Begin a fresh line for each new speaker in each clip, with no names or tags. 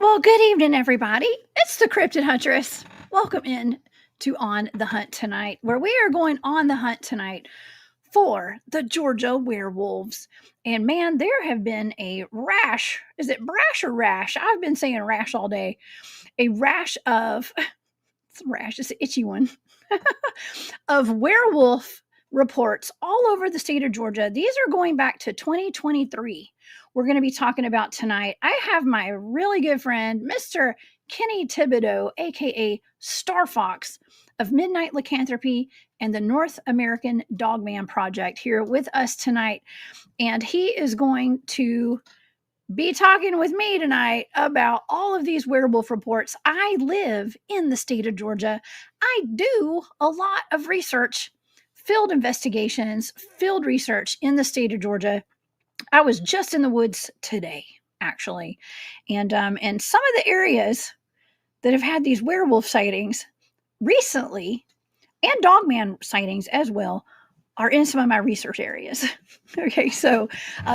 Well, good evening, everybody. It's the Cryptid Huntress. Welcome in to On the Hunt tonight, where we are going on the hunt tonight for the Georgia werewolves. And man, there have been a rash. Is it brash or rash? I've been saying rash all day. A rash of, it's a rash, it's an itchy one, of werewolf reports all over the state of Georgia. These are going back to 2023. We're going to be talking about tonight. I have my really good friend, Mr. Kenny Thibodeau, aka Starfox of Midnight Lycanthropy and the North American Dogman Project, here with us tonight. And he is going to be talking with me tonight about all of these werewolf reports. I live in the state of Georgia. I do a lot of research, field investigations, field research in the state of Georgia. I was just in the woods today, actually, and some of the areas that have had these werewolf sightings recently, and dogman sightings as well, are in some of my research areas. Okay, so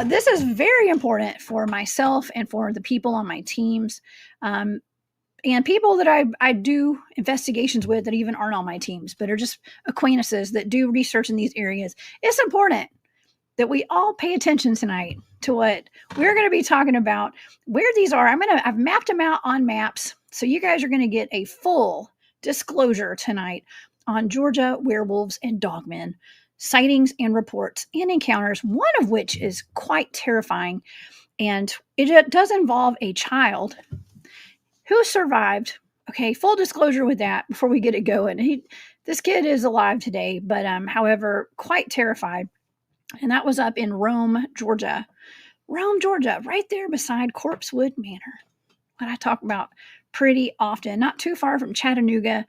this is very important for myself and for the people on my teams, and people that I do investigations with that even aren't on my teams, but are just acquaintances that do research in these areas. It's important that we all pay attention tonight to what we're going to be talking about, where these are. I've mapped them out on maps, so you guys are going to get a full disclosure tonight on Georgia werewolves and dogmen, sightings and reports and encounters, one of which is quite terrifying. And it does involve a child who survived. Okay, full disclosure with that before we get it going. This kid is alive today, but however, quite terrified. And that was up in Rome, Georgia, right there beside Corpsewood Manor, what I talk about pretty often, not too far from Chattanooga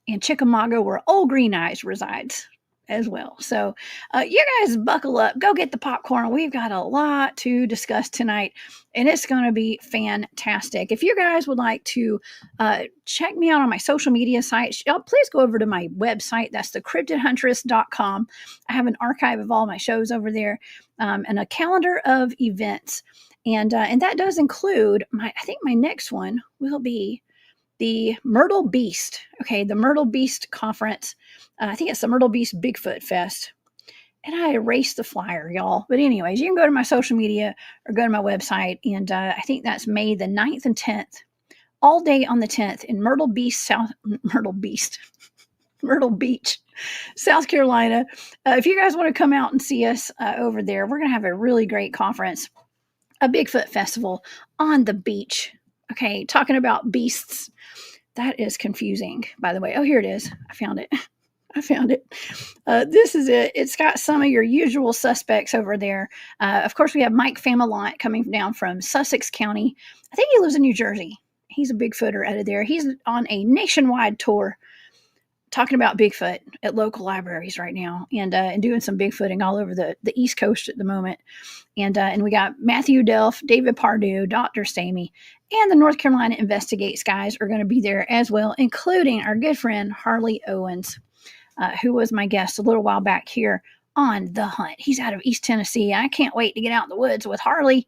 and Chickamauga, where Old Green Eyes resides as well. So you guys buckle up, go get the popcorn. We've got a lot to discuss tonight, and it's going to be fantastic. If you guys would like to check me out on my social media sites, please go over to my website. That's thecryptidhuntress.com. I have an archive of all my shows over there, and a calendar of events. And that does include I think my next one will be the Myrtle Beast. Okay, the Myrtle Beast Conference. I think it's the Myrtle Beast Bigfoot Fest. And I erased the flyer, y'all. But anyways, you can go to my social media or go to my website. And I think that's May the 9th and 10th. All day on the 10th in Myrtle Beach, South Carolina. If you guys want to come out and see us over there, we're going to have a really great conference, a Bigfoot festival on the beach. Okay, talking about beasts. That is confusing, by the way. Oh, here it is. I found it. This is it. It's got some of your usual suspects over there. Of course, we have Mike Familant coming down from Sussex County. I think he lives in New Jersey. He's a Bigfooter out of there. He's on a nationwide tour talking about Bigfoot at local libraries right now, and doing some Bigfooting all over the East Coast at the moment. And we got Matthew Delph, David Pardue, Dr. Sammy, and the North Carolina Investigates guys are going to be there as well, including our good friend Harley Owens, who was my guest a little while back here on The Hunt. He's out of East Tennessee. I can't wait to get out in the woods with Harley.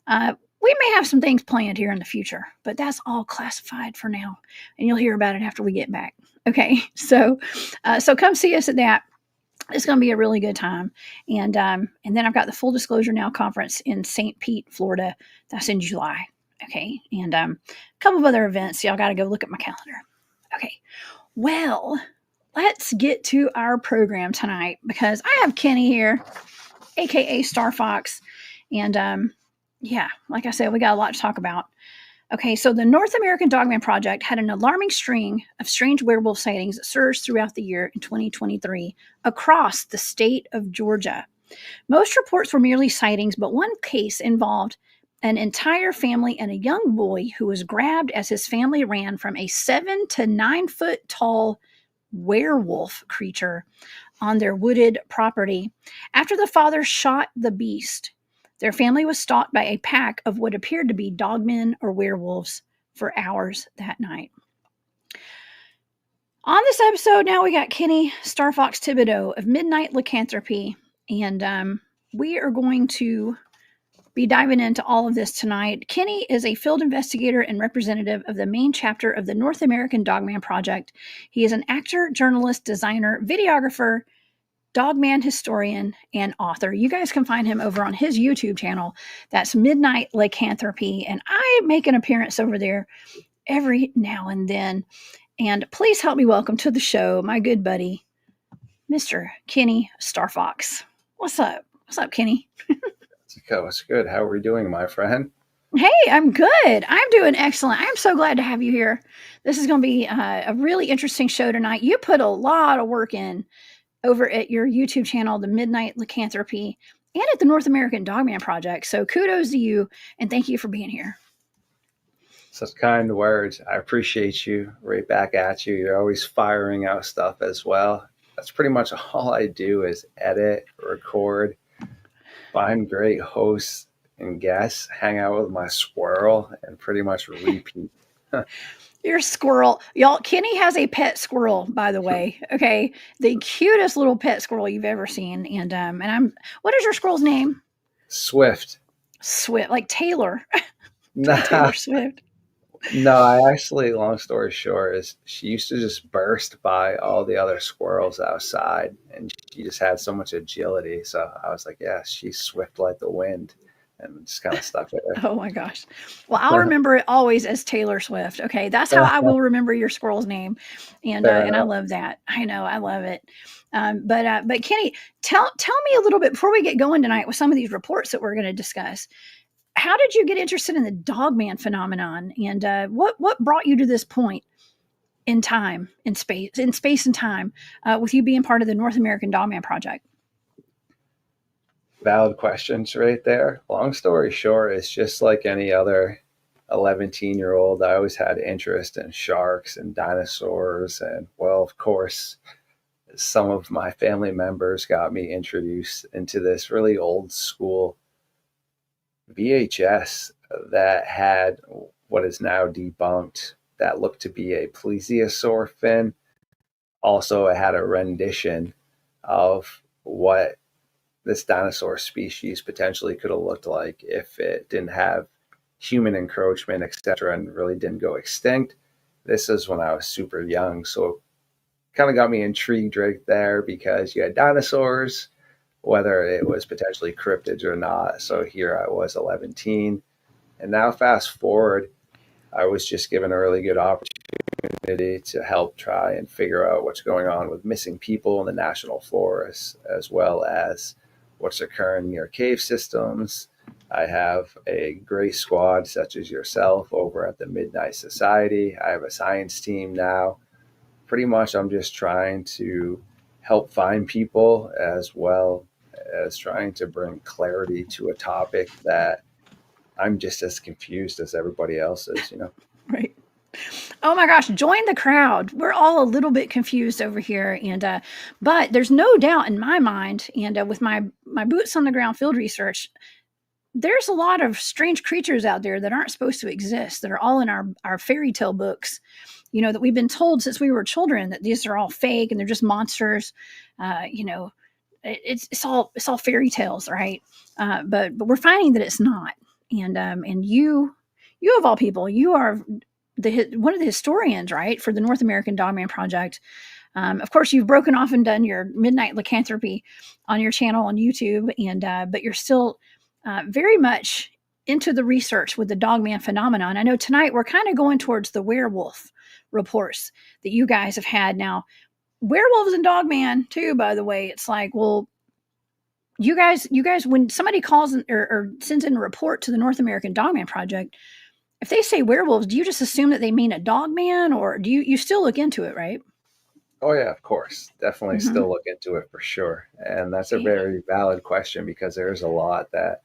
We may have some things planned here in the future, but that's all classified for now, and you'll hear about it after we get back. Okay, so come see us at that. It's going to be a really good time. And then I've got the Full Disclosure Now conference in St. Pete, Florida. That's in July. Okay, and a couple of other events. Y'all got to go look at my calendar. Okay, well, let's get to our program tonight, because I have Kenny here, aka Starfox. And yeah, like I said, we got a lot to talk about. Okay, so the North American Dogman Project had an alarming string of strange werewolf sightings that surged throughout the year in 2023 across the state of Georgia. Most reports were merely sightings, but one case involved an entire family and a young boy who was grabbed as his family ran from a 7 to 9 foot tall werewolf creature on their wooded property. After the father shot the beast, their family was stalked by a pack of what appeared to be dogmen or werewolves for hours that night. On this episode, now we got Kenny Starfox Thibodeau of Midnight Lycanthropy, and we are going to be diving into all of this tonight. Kenny is a field investigator and representative of the main chapter of the North American Dogman Project. He is an actor, journalist, designer, videographer, Dogman historian, and author. You guys can find him over on his YouTube channel. That's Midnight Lycanthropy, and I make an appearance over there every now and then. And please help me welcome to the show my good buddy, Mr. Kenny Starfox. What's up? What's up, Kenny?
It's good. How are we doing, my friend?
Hey, I'm good. I'm doing excellent. I'm so glad to have you here. This is going to be a really interesting show tonight. You put a lot of work in over at your YouTube channel, the Midnight Lycanthropy, and at the North American Dogman Project. So kudos to you, and thank you for being here.
Such kind words. I appreciate you. Right back at you. You're always firing out stuff as well. That's pretty much all I do is edit, record, find great hosts and guests, hang out with my squirrel, and pretty much repeat.
Your squirrel. Y'all, Kenny has a pet squirrel, by the way. Okay. The cutest little pet squirrel you've ever seen. And what is your squirrel's name?
Swift.
Swift, like Taylor.
Nah.
Taylor Swift.
No, I actually, long story short, is she used to just burst by all the other squirrels outside, and she just had so much agility. So I was like, yeah, she's swift like the wind. And just kind of stuck with it.
Oh my gosh. Well, I'll remember it always as Taylor Swift. Okay. That's how I will remember your squirrel's name. And I love that. I know. I love it. But Kenny, tell me a little bit before we get going tonight with some of these reports that we're going to discuss. How did you get interested in the Dogman phenomenon? And what brought you to this point in time, in space and time, with you being part of the North American Dogman Project?
Valid questions right there. Long story short, it's just like any other 11-year-old. I always had interest in sharks and dinosaurs. And, well, of course, some of my family members got me introduced into this really old school VHS that had what is now debunked that looked to be a plesiosaur fin. Also, it had a rendition of what this dinosaur species potentially could have looked like if it didn't have human encroachment, etc., and really didn't go extinct. This is when I was super young, so kind of got me intrigued right there because you had dinosaurs, whether it was potentially cryptids or not. So here I was 11, and now fast forward, I was just given a really good opportunity to help try and figure out what's going on with missing people in the national forests, as well as what's occurring near cave systems. I have a great squad such as yourself over at the Midnight Society. I have a science team now. Pretty much I'm just trying to help find people as well as trying to bring clarity to a topic that I'm just as confused as everybody else is,
Right. Oh my gosh, join the crowd. We're all a little bit confused over here. And but there's no doubt in my mind, and with my boots on the ground field research, there's a lot of strange creatures out there that aren't supposed to exist, that are all in our fairy tale books, that we've been told since we were children that these are all fake and they're just monsters. It's all fairy tales, right? But we're finding that it's not. And you of all people, you are one of the historians, right, for the North American Dogman Project. Of course, you've broken off and done your Midnight Lycanthropy on your channel on YouTube, but you're still very much into the research with the Dogman phenomenon. I know tonight we're kind of going towards the werewolf reports that you guys have had. Now, werewolves and Dogman too, by the way, it's like, well, you guys, when somebody calls or sends in a report to the North American Dogman Project, if they say werewolves, do you just assume that they mean a dogman, or do you still look into it, right?
Oh yeah, of course. Definitely
Mm-hmm.
still look into it for sure. And that's a
Yeah.
very valid question because there's a lot that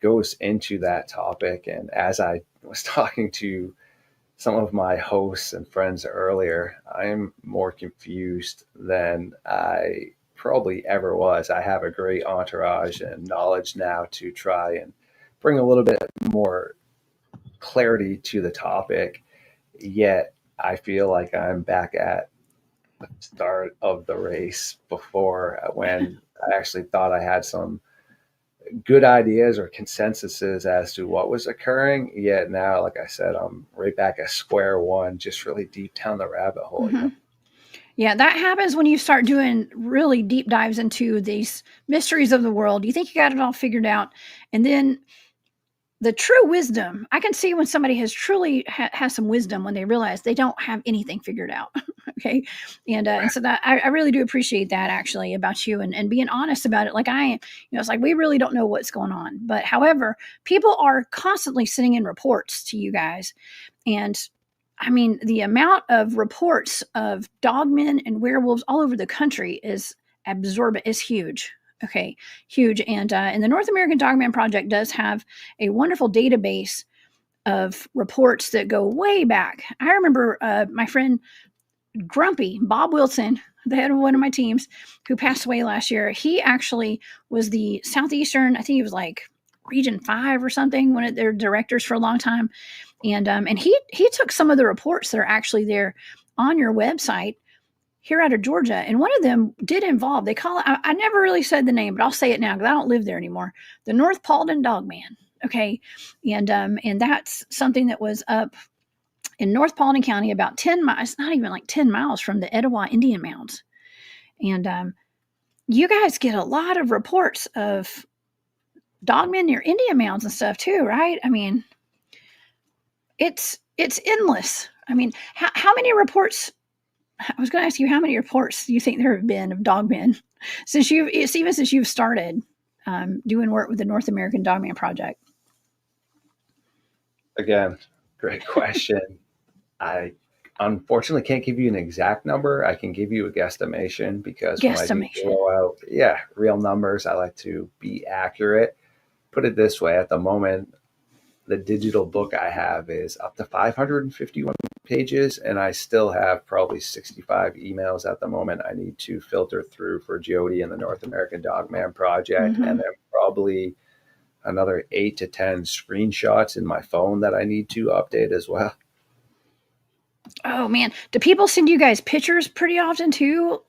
goes into that topic. And as I was talking to some of my hosts and friends earlier, I'm more confused than I probably ever was. I have a great entourage and knowledge now to try and bring a little bit more clarity to the topic. Yet I feel like I'm back at the start of the race before when I actually thought I had some good ideas or consensuses as to what was occurring. Yet now, like I said, I'm right back at square one, just really deep down the rabbit hole, you
Mm-hmm.
know?
Yeah, that happens when you start doing really deep dives into these mysteries of the world. You think you got it all figured out, and then the true wisdom. I can see when somebody has truly has some wisdom when they realize they don't have anything figured out. Okay, and so that I really do appreciate that actually about you and being honest about it. Like I am, it's like we really don't know what's going on, but however, people are constantly sending in reports to you guys, and I mean, the amount of reports of dogmen and werewolves all over the country is absorbent, is huge. Okay, huge. And the North American Dogman Project does have a wonderful database of reports that go way back. I remember my friend Grumpy, Bob Wilson, the head of one of my teams, who passed away last year. He actually was the Southeastern, I think he was like Region 5 or something, one of their directors for a long time. And he took some of the reports that are actually there on your website here out of Georgia, and one of them did involve. They call it. I never really said the name, but I'll say it now because I don't live there anymore. The North Paulden Dogman. Okay, and that's something that was up in North Paulden County, about 10 miles. Not even like 10 miles from the Etowah Indian Mounds, and you guys get a lot of reports of dogmen near Indian Mounds and stuff too, right? I mean, it's endless. I mean, how many reports? I was going to ask you how many reports do you think there have been of dogmen since you've started doing work with the North American Dogman Project?
Again, great question. I unfortunately can't give you an exact number. I can give you a guesstimation because when I do
Guesstimation.
throw out, yeah, real numbers, I like to be accurate. Put it this way, at the moment, the digital book I have is up to 551 pages, and I still have probably 65 emails at the moment I need to filter through for Jody and the North American Dogman Project, and
Mm-hmm.
then probably another 8 to 10 screenshots in my phone that I need to update as well.
Oh man, do people send you guys pictures pretty often too?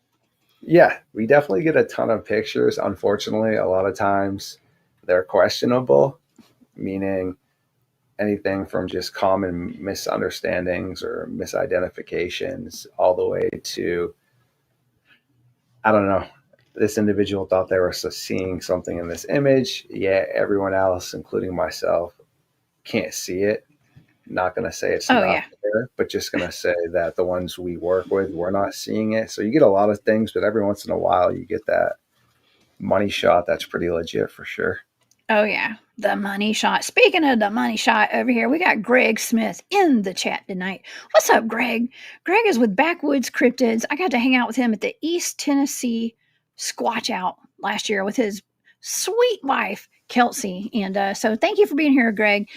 Yeah, we definitely get a ton of pictures. Unfortunately, a lot of times they're questionable, meaning anything from just common misunderstandings or misidentifications all the way to, I don't know, this individual thought they were seeing something in this image, yet everyone else, including myself, can't see it. Not going to say it's
Oh
not
yeah.
there, but just going to say that the ones we work with, we're not seeing it. So you get a lot of things, but every once in a while you get that money shot that's pretty legit for sure.
Oh yeah. The money shot. Speaking of the money shot over here, we got Greg Smith in the chat tonight. What's up, Greg? Greg is with Backwoods Cryptids. I got to hang out with him at the East Tennessee Squatch Out last year with his sweet wife, Kelsey. And so thank you for being here, Greg.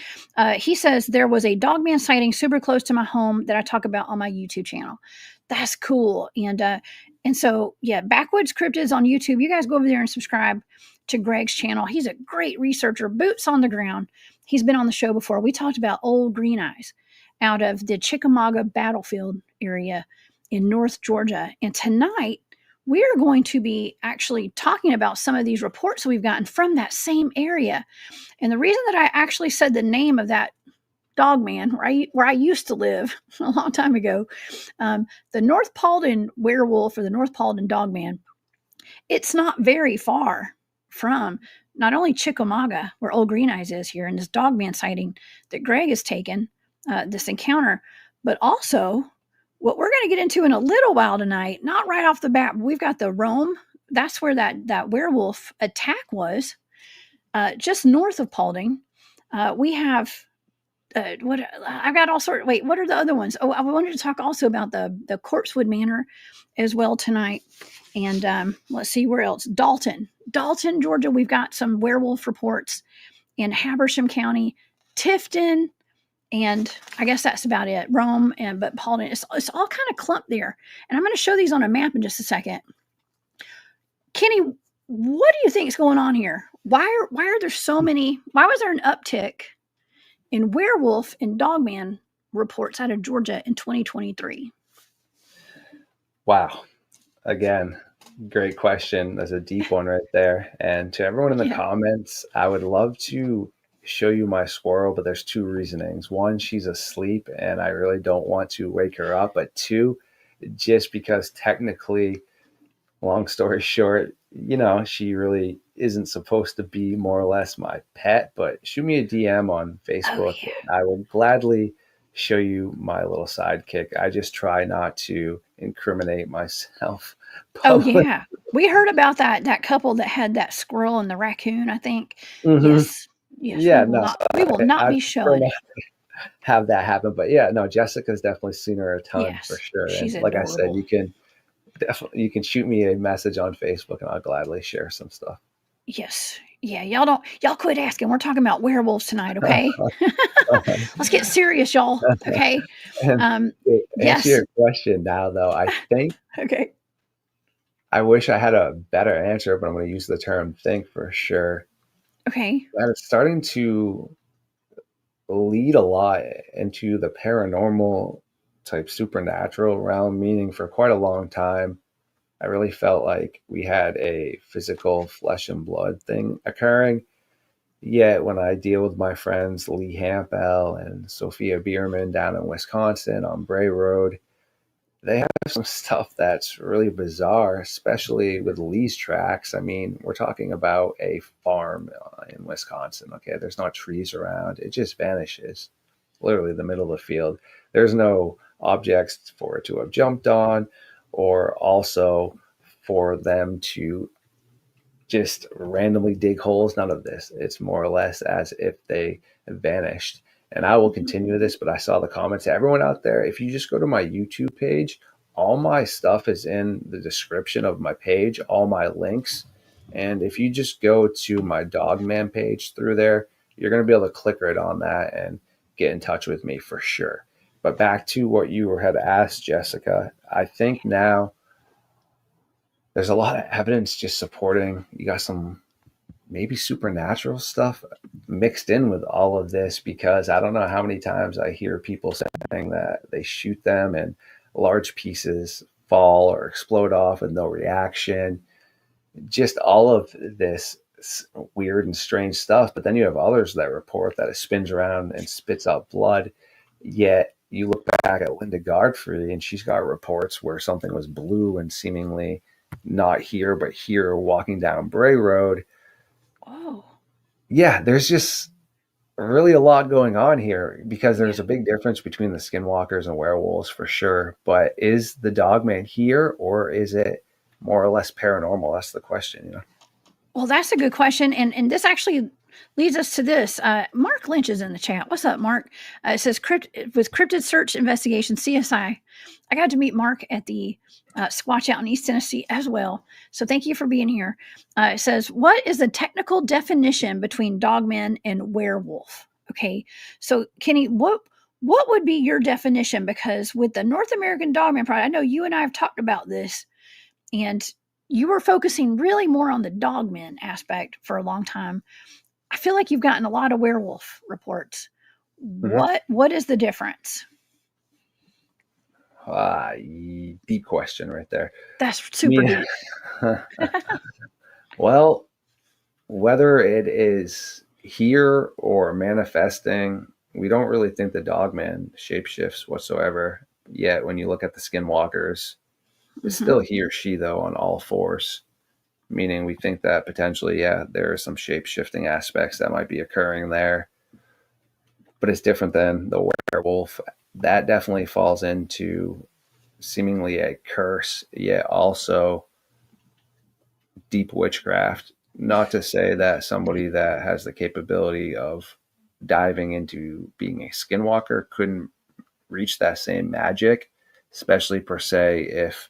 He says there was a dogman sighting super close to my home that I talk about on my YouTube channel. That's cool. And so yeah, Backwoods Cryptids on YouTube. You guys go over there and subscribe to Greg's channel. He's a great researcher, boots on the ground. He's been on the show before. We talked about old green eyes out of the Chickamauga battlefield area in North Georgia. And tonight, we are going to be actually talking about some of these reports we've gotten from that same area. And the reason that I actually said the name of that dogman, right where I used to live a long time ago, the North Paulden werewolf or the North Paulden dogman, it's not very far from not only Chickamauga, where Old Green Eyes is here, and this dogman sighting that Greg has taken, this encounter, but also what we're going to get into in a little while tonight, not right off the bat, but we've got the Rome that's where that werewolf attack was, just north of Paulding. We have what I've got all sorts. Wait, what are the other ones? Oh, I wanted to talk also about the Corpsewood Manor as well tonight. And let's see where else. Dalton, Georgia. We've got some werewolf reports in Habersham County, Tifton, and I guess that's about it. Rome but Paulding. It's all kind of clumped there. And I'm going to show these on a map in just a second. Kenny, what do you think is going on here? Why are there so many? Why was there an uptick in werewolf and dogman reports out of Georgia in 2023?
Wow. Again, great question. That's a deep one right there. And to everyone in the comments, I would love to show you my squirrel, but there's two reasonings. One, she's asleep and I really don't want to wake her up. But two, just because technically, long story short, she really isn't supposed to be more or less my pet. But shoot me a DM on Facebook.
Oh, yeah.
I will gladly show you my little sidekick. I just try not to incriminate myself.
Oh yeah, we heard about that couple that had that squirrel and the raccoon. I think.
Mm-hmm.
Yes.
Yeah,
we will not be showing it.
Have that happen, but yeah, no, Jessica's definitely seen her a ton for sure.
She's
and like
adorable.
I said, you can shoot me a message on Facebook and I'll gladly share some stuff.
Yes. Yeah, y'all quit asking. We're talking about werewolves tonight, okay? Let's get serious, y'all. Okay.
Answer your question now, though. I think.
Okay.
I wish I had a better answer, but I'm going to use the term "think" for sure.
Okay.
That it's starting to lead a lot into the paranormal type supernatural realm, meaning for quite a long time, I really felt like we had a physical flesh and blood thing occurring. Yet when I deal with my friends Lee Hampel and Sophia Bierman down in Wisconsin on Bray Road, they have some stuff that's really bizarre, especially with Lee's tracks. I mean, we're talking about a farm in Wisconsin. Okay, there's not trees around. It just vanishes, literally the middle of the field. There's no objects for it to have jumped on, or also for them to just randomly dig holes. None of this. It's more or less as if they vanished. And I will continue this, but I saw the comments. Everyone out there, if you just go to my YouTube page, all my stuff is in the description of my page, all my links. And if you just go to my Dogman page through there, you're going to be able to click right on that and get in touch with me for sure. But back to what you had asked, Jessica, I think now there's a lot of evidence just supporting. You got some maybe supernatural stuff mixed in with all of this, because I don't know how many times I hear people saying that they shoot them and large pieces fall or explode off with no reaction. Just all of this weird and strange stuff. But then you have others that report that it spins around and spits out blood. Yet you look back at Linda Godfrey and she's got reports where something was blue and seemingly not here, but here walking down Bray Road.
Oh.
Yeah, there's just really a lot going on here, because there's a big difference between the Skinwalkers and werewolves for sure. But is the Dogman here, or is it more or less paranormal? That's the question,
Well, that's a good question. And this actually leads us to this. Mark Lynch is in the chat. What's up, Mark? It says, with Cryptid Search Investigation, CSI. I got to meet Mark at the Squatch out in East Tennessee as well. So thank you for being here. It says, what is the technical definition between dogman and werewolf? Okay. So Kenny, what would be your definition? Because with the North American Dogman Project, I know you and I have talked about this, and you were focusing really more on the dogman aspect for a long time. I feel like you've gotten a lot of werewolf reports. Mm-hmm. What is the difference?
Deep question right there.
That's super deep.
Well, whether it is here or manifesting, we don't really think the dogman shapeshifts whatsoever. Yet when you look at the Skinwalkers, it's still he or she, though, on all fours. Meaning we think that potentially, there are some shape-shifting aspects that might be occurring there. But it's different than the werewolf. That definitely falls into seemingly a curse, yet also deep witchcraft. Not to say that somebody that has the capability of diving into being a skinwalker couldn't reach that same magic, especially per se if,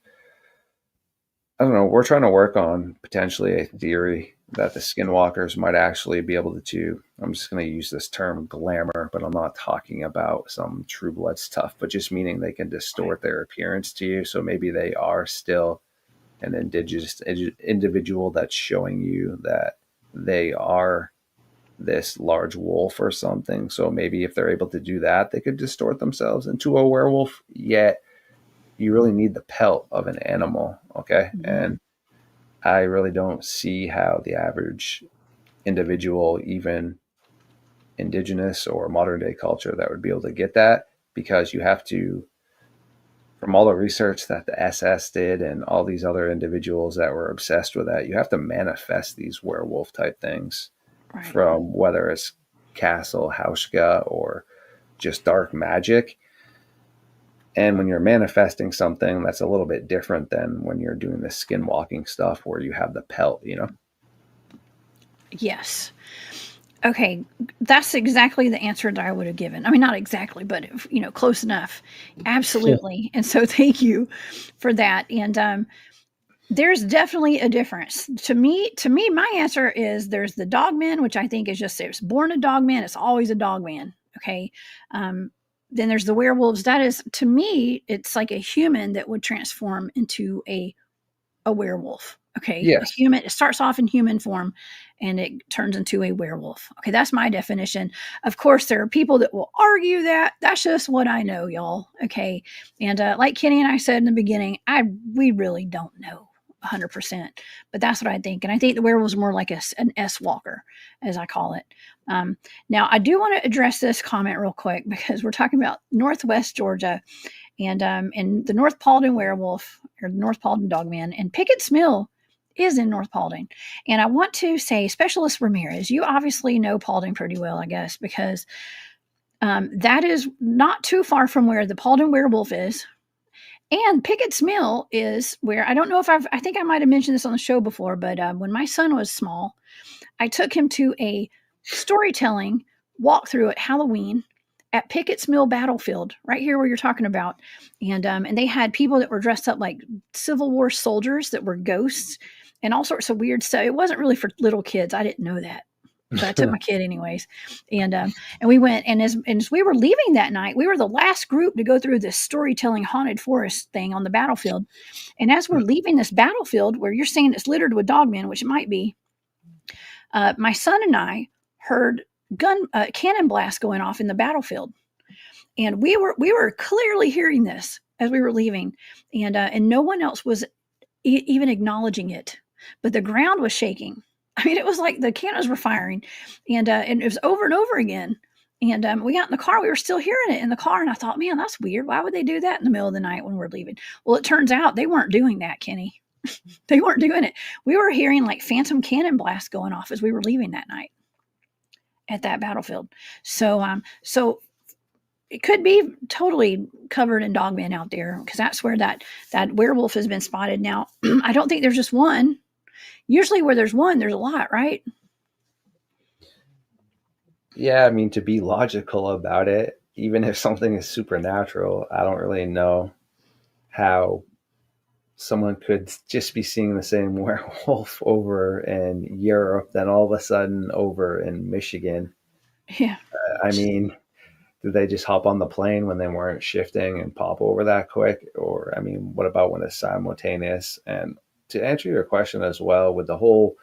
I don't know, we're trying to work on potentially a theory that the skinwalkers might actually be able to, I'm just going to use this term glamour, but I'm not talking about some true blood stuff, but just meaning they can distort their appearance to you. So maybe they are still an indigenous individual that's showing you that they are this large wolf or something. So maybe if they're able to do that, they could distort themselves into a werewolf. Yet you really need the pelt of an animal, okay?
Mhm.
And I really don't see how the average individual, even indigenous or modern day culture, that would be able to get that, because you have to, from all the research that the SS did and all these other individuals that were obsessed with that, you have to manifest these werewolf type things
Right.
from whether it's castle, hauschka, or just dark magic. And when you're manifesting something, that's a little bit different than when you're doing the skinwalking stuff where you have the pelt, you know?
Yes. Okay, that's exactly the answer that I would have given. I mean, not exactly, but close enough. Absolutely. And so, thank you for that. And there's definitely a difference. To me, my answer is there's the dogman, which I think is just it's born a dogman. It's always a dogman. Okay. Then there's the werewolves. That is, to me, it's like a human that would transform into a werewolf. Okay. A
Yes.
human, it starts off in human form and it turns into a werewolf. Okay. That's my definition. Of course, there are people that will argue that. That's just what I know, y'all. Okay. And like Kenny and I said in the beginning, we really don't know 100%, but that's what I think. And I think the werewolf is more like an S walker, as I call it. Now, I do want to address this comment real quick because we're talking about Northwest Georgia and the North Paulding werewolf or the North Paulding dogman, and Pickett's Mill is in North Paulding. And I want to say, Specialist Ramirez, you obviously know Paulding pretty well, I guess, because that is not too far from where the Paulding werewolf is. And Pickett's Mill is where, I don't know if I think I might have mentioned this on the show before, but when my son was small, I took him to a storytelling walkthrough at Halloween at Pickett's Mill Battlefield, right here where you're talking about. And they had people that were dressed up like Civil War soldiers that were ghosts and all sorts of weird stuff. It wasn't really for little kids. I didn't know that. But I took my kid anyways. And we went, and as we were leaving that night, we were the last group to go through this storytelling haunted forest thing on the battlefield. And as we're leaving this battlefield where you're saying it's littered with dogmen, which it might be, my son and I heard cannon blasts going off in the battlefield, and we were clearly hearing this as we were leaving, and no one else was even acknowledging it, but the ground was shaking. I mean, it was like the cannons were firing, and it was over and over again. And we got in the car. We were still hearing it in the car, and I thought, man, that's weird. Why would they do that in the middle of the night when we're leaving? Well, it turns out they weren't doing that, Kenny. They weren't doing it. We were hearing like phantom cannon blasts going off as we were leaving that night at that battlefield. So it could be totally covered in dogmen out there because that's where that werewolf has been spotted. Now, I don't think there's just one. Usually, where there's one, there's a lot, right?
Yeah, I mean, to be logical about it, even if something is supernatural, I don't really know how someone could just be seeing the same werewolf over in Europe, then all of a sudden over in Michigan.
Yeah.
I mean, did they just hop on the plane when they weren't shifting and pop over that quick? Or, I mean, what about when it's simultaneous? And to answer your question as well, with the whole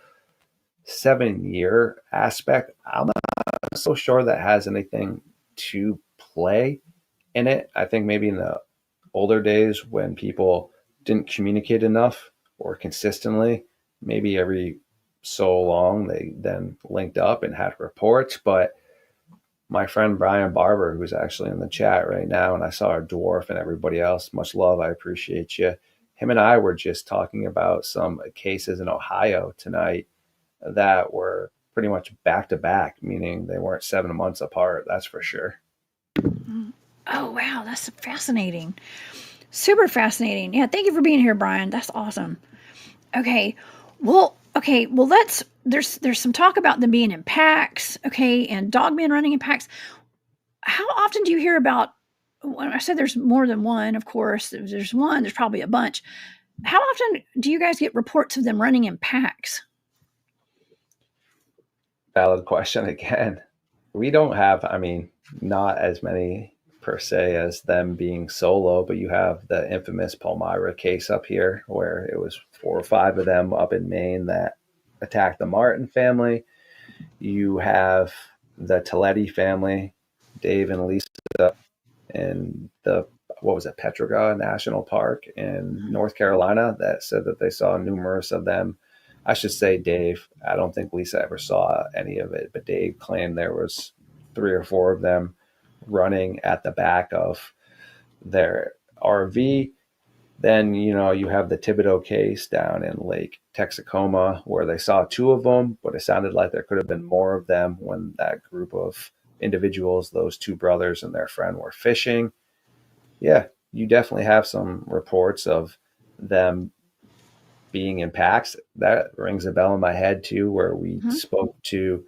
7 year aspect, I'm not so sure that has anything to play in it. I think maybe in the older days when people didn't communicate enough or consistently, maybe every so long they then linked up and had reports. But my friend Brian Barber, who's actually in the chat right now, and I saw our dwarf and everybody else, much love, I appreciate you. Him and I were just talking about some cases in Ohio tonight that were pretty much back to back, meaning they weren't 7 months apart, that's for sure.
Oh, wow. That's fascinating. Super fascinating. Yeah. Thank you for being here, Brian. That's awesome. Okay. Well, okay. Well, there's some talk about them being in packs, okay, and dogmen running in packs. How often do you hear about? When I said there's more than one, of course, there's one. There's probably a bunch. How often do you guys get reports of them running in packs?
Valid question again. We don't have, I mean, not as many per se as them being solo, but you have the infamous Palmyra case up here where it was 4 or 5 of them up in Maine that attacked the Martin family. You have the Toletti family, Dave and Lisa, in the what was it, Petroga National Park in North Carolina, that said that they saw numerous of them. I should say Dave. I don't think Lisa ever saw any of it, but Dave claimed there was 3 or 4 of them running at the back of their RV. Then, you have the Thibodeau case down in Lake Texacoma where they saw 2 of them, but it sounded like there could have been more of them when that group of individuals, those 2 brothers and their friend, were fishing. Yeah, you definitely have some reports of them being in packs. That rings a bell in my head too, where we spoke to,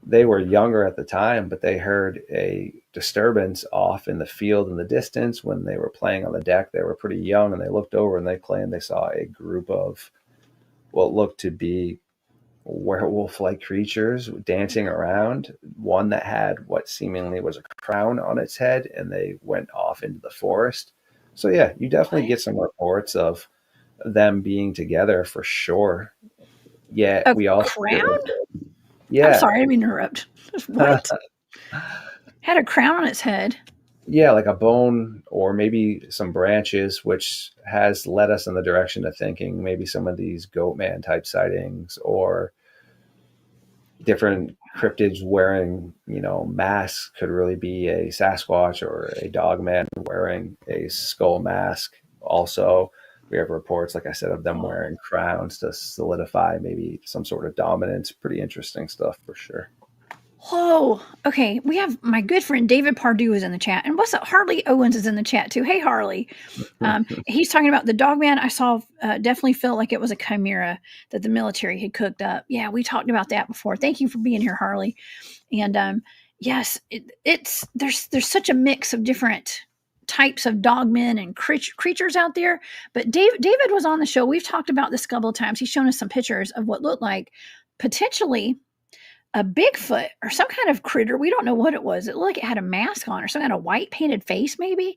they were younger at the time, but they heard a disturbance off in the field in the distance when they were playing on the deck. They were pretty young and they looked over and they claimed they saw a group of what looked to be werewolf-like creatures dancing around, one that had what seemingly was a crown on its head, and they went off into the forest. So yeah, you definitely get some reports of them being together for sure. Yet
A
we also
crown?
yeah.
I'm sorry, I didn't mean to interrupt. What? Had a crown on its head.
Yeah, like a bone or maybe some branches, which has led us in the direction of thinking maybe some of these Goatman type sightings or different cryptids wearing, masks could really be a Sasquatch or a Dogman wearing a skull mask. Also, we have reports, like I said, of them wearing crowns to solidify maybe some sort of dominance. Pretty interesting stuff for sure.
Whoa. Okay. We have my good friend David Pardue is in the chat. And what's up? Harley Owens is in the chat too. Hey, Harley. He's talking about the Dogman I saw definitely felt like it was a chimera that the military had cooked up. Yeah, we talked about that before. Thank you for being here, Harley. And yes, there's such a mix of different types of dogmen and creatures out there. But David was on the show. We've talked about this a couple of times. He's shown us some pictures of what looked like potentially a Bigfoot or some kind of critter. We don't know what it was. It looked like it had a mask on or some kind of white painted face, maybe.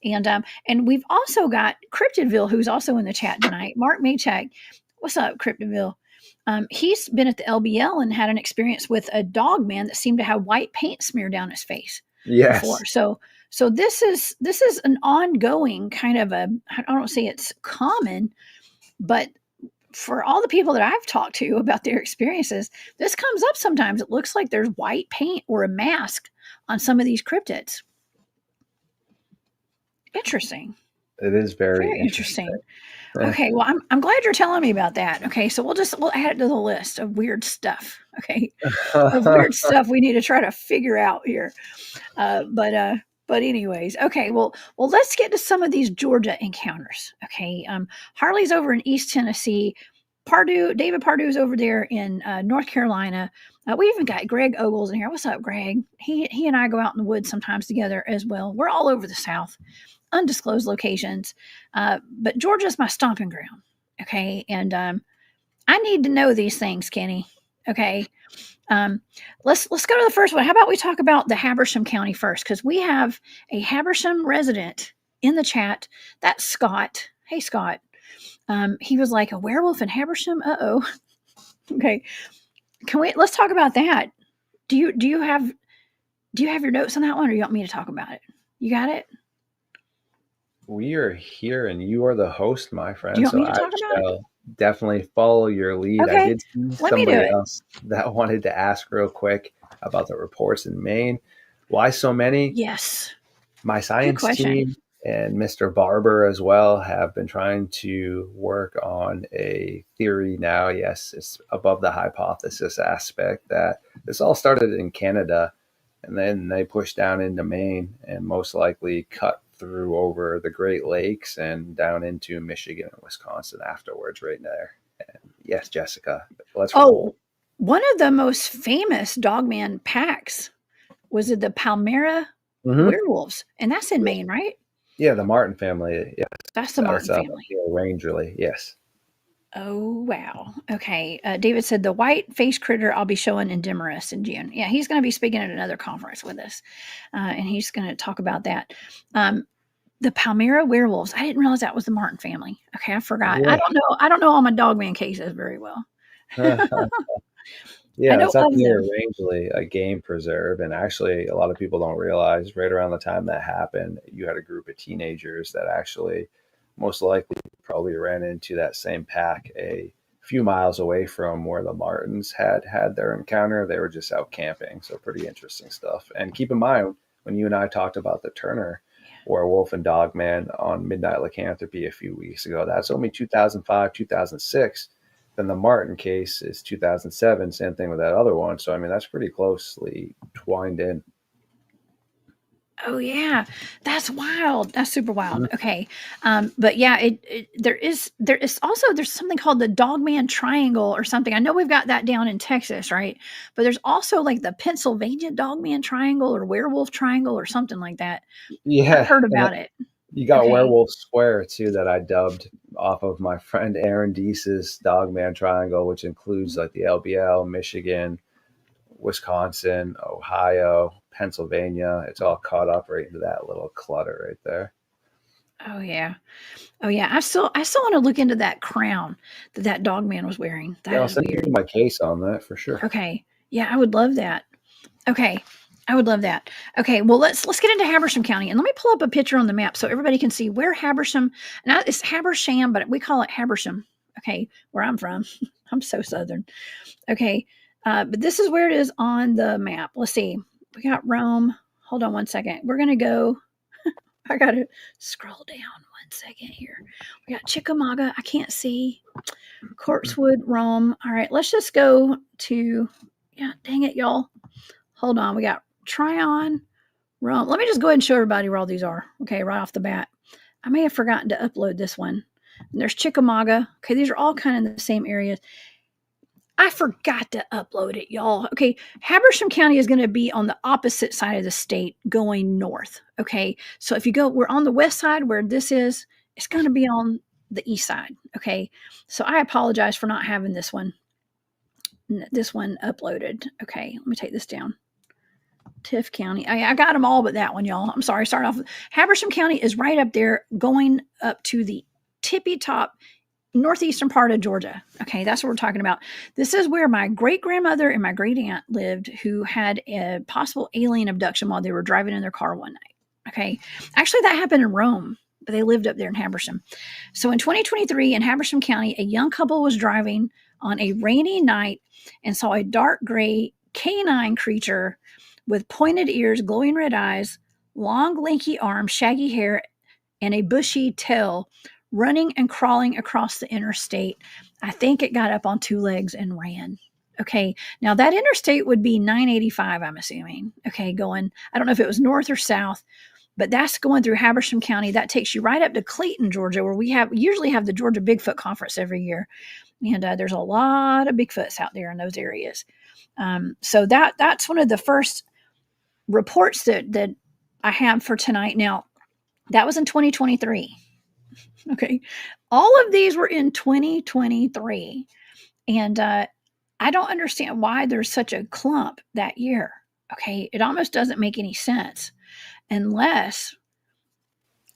And we've also got Cryptidville, who's also in the chat tonight. Mark Maycheck. What's up, Cryptidville? He's been at the LBL and had an experience with a dog man that seemed to have white paint smeared down his face before. So this is an ongoing kind of I don't say it's common, but for all the people that I've talked to about their experiences, this comes up sometimes. It looks like there's white paint or a mask on some of these cryptids. Interesting.
It is very
interesting. Okay, well, I'm glad you're telling me about that. Okay, so we'll add it to the list of weird stuff. Okay, of weird stuff we need to try to figure out here. But anyways, okay, well, let's get to some of these Georgia encounters. Okay, Harley's over in East Tennessee. David Pardue's over there in North Carolina. We even got Greg Ogles in here. What's up, Greg? He and I go out in the woods sometimes together as well. We're all over the South, undisclosed locations, but Georgia's my stomping ground. Okay, and I need to know these things, Kenny. Okay. Let's go to the first one. How about we talk about the Habersham County first? Because we have a Habersham resident in the chat. That's Scott. Hey, Scott. He was like, a werewolf in Habersham? Uh-oh. Okay. Let's talk about that. Do you have your notes on that one, or you want me to talk about it? You got it?
We are here and you are the host, my friend.
Do you want me to talk about it?
Definitely follow your lead.
Okay.
I did see somebody else that wanted to ask real quick about the reports in Maine. Why so many?
Yes.
My science team and Mr. Barber as well have been trying to work on a theory now. Yes, it's above the hypothesis aspect that this all started in Canada and then they pushed down into Maine and most likely cut through over the Great Lakes and down into Michigan and Wisconsin afterwards right there. And Yes, Jessica. Let's roll.
Oh, one of the most famous Dogman packs was it the Palmyra
Mm-hmm.
Werewolves, and that's in Maine, right?
Yeah, the Martin family. Yes,
That's the
that's
Martin family.
Rangeley. Yes.
Oh, wow. Okay. David said the white face critter I'll be showing in Demarest in June. Yeah, he's going to be speaking at another conference with us, and he's going to talk about that. The Palmyra werewolves. I didn't realize that was the Martin family. Okay, I forgot.
Yeah.
I don't know all my Dogman cases very well. I
Yeah,
know
it's up
of
near
them.
Rangeley, a game preserve. And actually, a lot of people don't realize right around the time that happened, you had a group of teenagers that actually most likely probably ran into that same pack a few miles away from where the Martins had their encounter. They were just out camping. So, pretty interesting stuff. And keep in mind, when you and I talked about the Turner Werewolf and Dogman on Midnight Lycanthropy a few weeks ago, that's only 2005, 2006. Then the Martin case is 2007. Same thing with that other one. So I mean, that's pretty closely twined in.
Oh yeah, that's wild. That's super wild.
Mhm.
Okay, but yeah, there is also there's something called the Dogman Triangle or something. I know we've got that down in Texas, right? But there's also like the Pennsylvania Dogman Triangle or Werewolf Triangle or something like that. I've
Yeah,
heard
and
about it.
you got
Okay.
Werewolf Square too that I dubbed off of my friend Aaron Deese's Dogman Triangle, which includes like the LBL, Michigan, Wisconsin, Ohio, Pennsylvania. It's all caught up right into that little clutter right there.
Oh yeah. Oh yeah. I still want to look into that crown that Dog Man was wearing.
Yeah,
That
I'll
is
send
weird.
you my case on that for sure.
Okay. Yeah, I would love that. Okay. I would love that. Okay, well let's get into Habersham County and let me pull up a picture on the map so everybody can see where Habersham. Now it's Habersham, but we call it Habersham. Okay, where I'm from. I'm so southern. Okay, but this is where it is on the map. Let's see. We got Rome. Hold on one second. We're gonna go. I gotta scroll down one second here. We got Chickamauga. I can't see. Corpsewood, Rome. All right, let's just go to. Yeah, dang it, y'all. Hold on. We got Tryon, Rome. Let me just go ahead and show everybody where all these are. Okay, right off the bat. I may have forgotten to upload this one. And there's Chickamauga. Okay, these are all kind of in the same areas. I forgot to upload it, y'all. Okay, Habersham County is going to be on the opposite side of the state going north. Okay, so if you go, we're on the west side where this is, it's going to be on the east side. Okay, so I apologize for not having this one uploaded. Okay, let me take this down. Tiff County. I got them all but that one, y'all. I'm sorry. Start off. Habersham County is right up there, going up to the tippy top northeastern part of Georgia. Okay, that's what we're talking about. This is where my great grandmother and my great aunt lived, who had a possible alien abduction while they were driving in their car one night. Okay, actually, that happened in Rome, but they lived up there in Habersham. So in 2023, in Habersham County, a young couple was driving on a rainy night and saw a dark gray canine creature with pointed ears, glowing red eyes, long, lanky arms, shaggy hair, and a bushy tail running and crawling across the interstate. I think it got up on two legs and ran. Okay, now that interstate would be 985, I'm assuming. Okay, going, I don't know if it was north or south, but that's going through Habersham County. That takes you right up to Clayton, Georgia, where we usually have the Georgia Bigfoot Conference every year. And there's a lot of Bigfoots out there in those areas. So that's one of the first reports that I have for tonight. Now, that was in 2023. Okay. All of these were in 2023. And I don't understand why there's such a clump that year. Okay. It almost doesn't make any sense unless,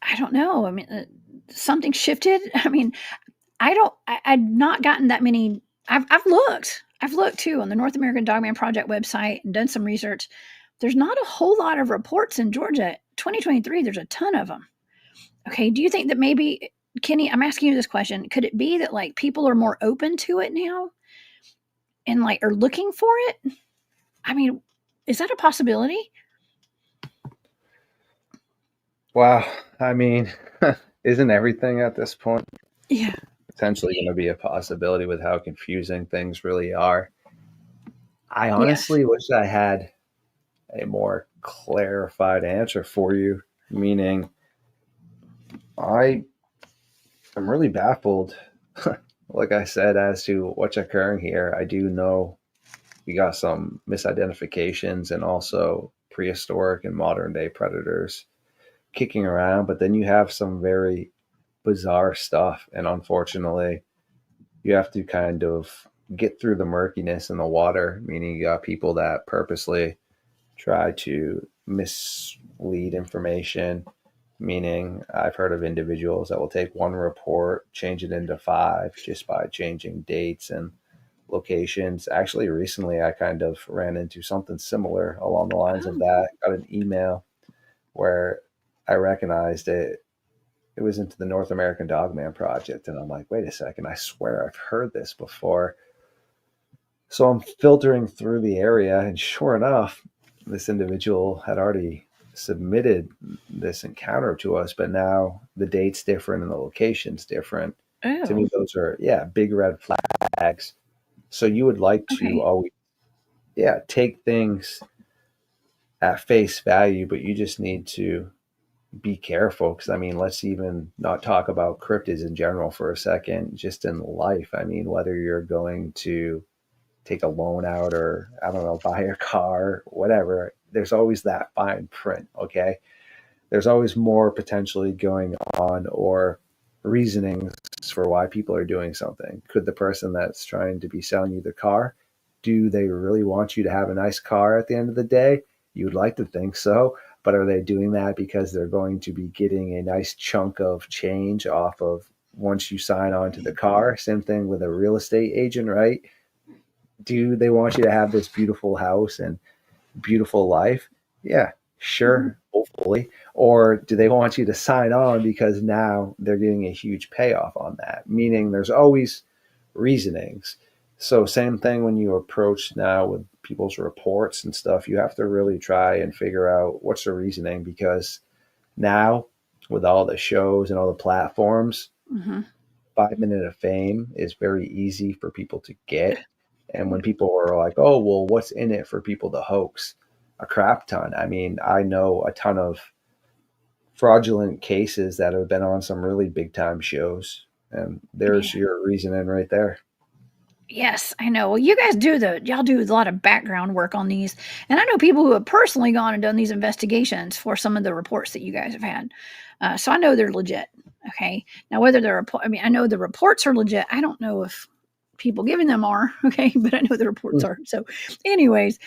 I don't know. I mean, something shifted. I mean, I've not gotten that many. I've looked. I've looked too on the North American Dogman Project website and done some research. There's not a whole lot of reports in Georgia. 2023, there's a ton of them. Okay. Do you think that maybe, Kenny, I'm asking you this question. Could it be that like people are more open to it now and like are looking for it? I mean, is that a possibility?
Wow. I mean, isn't everything at this point
Yeah.
potentially going to be a possibility with how confusing things really are? I
Yes.
honestly wish I had a more clarified answer for you, meaning I am really baffled like I said, as to what's occurring here, I do know we got some misidentifications and also prehistoric and modern day predators kicking around, but then you have some very bizarre stuff. And unfortunately, you have to kind of get through the murkiness in the water, meaning you got people that purposely try to mislead information. Meaning, I've heard of individuals that will take one report, change it into five just by changing dates and locations. Actually, recently I kind of ran into something similar along the lines of
Oh,
that. Got an email where I recognized it. It was into the North American Dogman Project. And I'm like, wait a second, I swear I've heard this before. So I'm filtering through the area, and sure enough, this individual had already submitted this encounter to us, but now the date's different and the location's different. To
oh,
me, those are, yeah, big red flags. So you would like to
okay.
always, yeah, take things at face value, but you just need to be careful. Because, I mean, let's even not talk about cryptids in general for a second, just in life. I mean, whether you're going to take a loan out or, I don't know, buy a car, whatever, there's always that fine print, okay? There's always more potentially going on or reasonings for why people are doing something. Could the person that's trying to be selling you the car, do they really want you to have a nice car at the end of the day? You would like to think so, but are they doing that because they're going to be getting a nice chunk of change off of once you sign on to the car? Same thing with a real estate agent, right? Do they want you to have this beautiful house and beautiful life? Yeah,
Mhm.
sure, hopefully. Or do they want you to sign on because now they're getting a huge payoff on that? Meaning there's always reasonings. So same thing when you approach now with people's reports and stuff, you have to really try and figure out what's the reasoning, because now with all the shows and all the platforms,
Mhm.
5 minute of fame is very easy for people to get. And when people are like, oh, well, what's in it for people to hoax? A crap ton. I mean, I know a ton of fraudulent cases that have been on some really big time shows. And
Yeah.
there's your reasoning right there.
Yes, I know. Well, you guys y'all do a lot of background work on these. And I know people who have personally gone and done these investigations for some of the reports that you guys have had. So I know they're legit. Okay. Now, whether they're, I mean, I know the reports are legit. I don't know if people giving them are. Okay. But I know the reports
Mm.
are. So, anyways,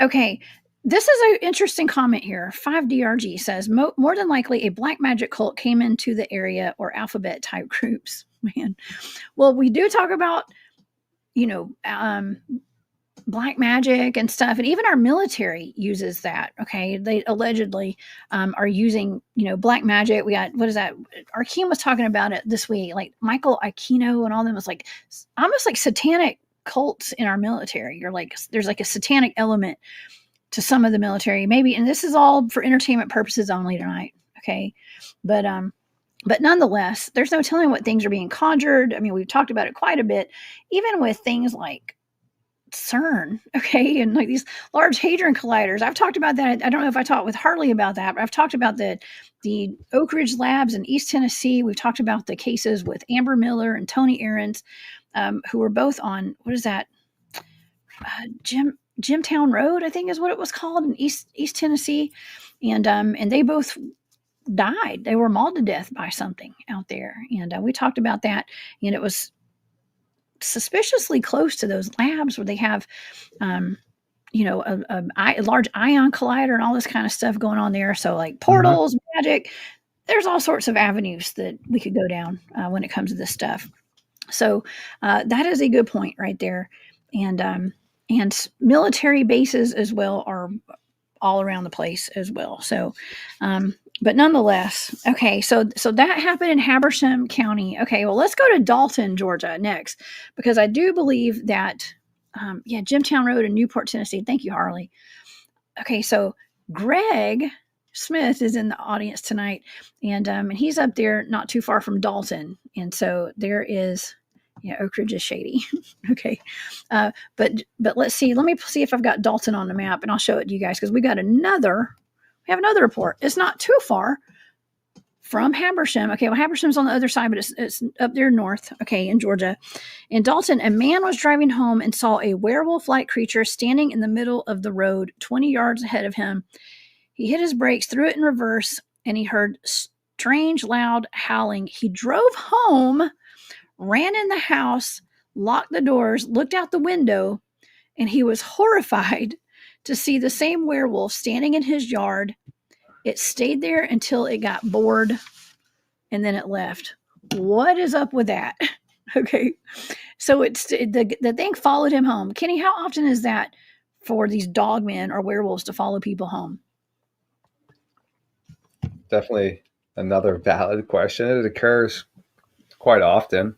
okay. This is an interesting comment here. 5DRG says more than likely a black magic cult came into the area or alphabet type groups. Man. Well, we do talk about you know, black magic and stuff. And even our military uses that. Okay. They allegedly are using, black magic. We got, what is that? Arkeem was talking about it this week. Like Michael Aquino and all them was like almost like satanic cults in our military. You're like, there's like a satanic element to some of the military, maybe. And this is all for entertainment purposes only tonight. Okay. But, but nonetheless, there's no telling what things are being conjured. I mean, we've talked about it quite a bit, even with things like CERN, okay, and like these large hadron colliders. I've talked about that. I don't know if I talked with Harley about that, but I've talked about the Oak Ridge Labs in East Tennessee. We've talked about the cases with Amber Miller and Tony Ahrens, who were both on what is that, Jimtown Road, I think is what it was called in East Tennessee, and they both died. They were mauled to death by something out there, and we talked about that, and it was suspiciously close to those labs where they have a large ion collider and all this kind of stuff going on there. So, like
Mhm.
portals, magic, there's all sorts of avenues that we could go down when it comes to this stuff. So, that is a good point right there. And military bases as well are all around the place as well. So, but nonetheless, okay. So that happened in Habersham County. Okay, well, let's go to Dalton, Georgia next, because I do believe that, Jimtown Road in Newport, Tennessee. Thank you, Harley. Okay, so Greg Smith is in the audience tonight, and he's up there not too far from Dalton, and so there is. Yeah, Oak Ridge is shady. Okay, but let's see. Let me see if I've got Dalton on the map, and I'll show it to you guys because we have another report. It's not too far from Habersham. Okay, well, Habersham's on the other side, but it's up there north, okay, in Georgia. In Dalton, a man was driving home and saw a werewolf-like creature standing in the middle of the road 20 yards ahead of him. He hit his brakes, threw it in reverse, and he heard strange, loud howling. He drove home, ran in the house, locked the doors, looked out the window, and he was horrified to see the same werewolf standing in his yard. It stayed there until it got bored, and then it left. What is up with that? Okay, so the thing followed him home. Kenny, how often is that for these dogmen or werewolves to follow people home?
Definitely another valid question. It occurs quite often.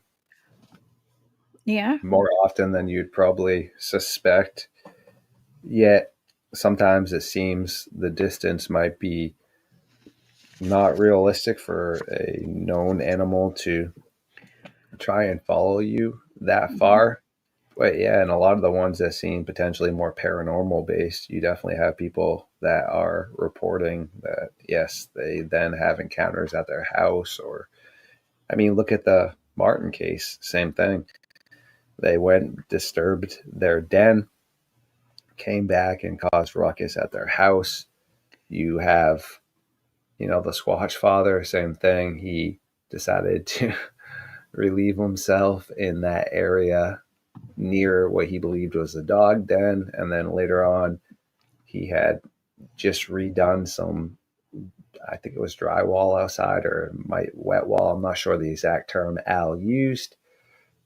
Yeah.
More often than you'd probably suspect. Yet sometimes it seems the distance might be not realistic for a known animal to try and follow you that far. But yeah, and a lot of the ones that seem potentially more paranormal based, you definitely have people that are reporting that, yes, they then have encounters at their house. Or, I mean, look at the Martin case, same thing. They went, disturbed their den, came back and caused ruckus at their house. You have, the Squatch Father, same thing. He decided to relieve himself in that area near what he believed was the dog den. And then later on, he had just redone some, I think it was drywall outside or wet wall. I'm not sure the exact term Al used.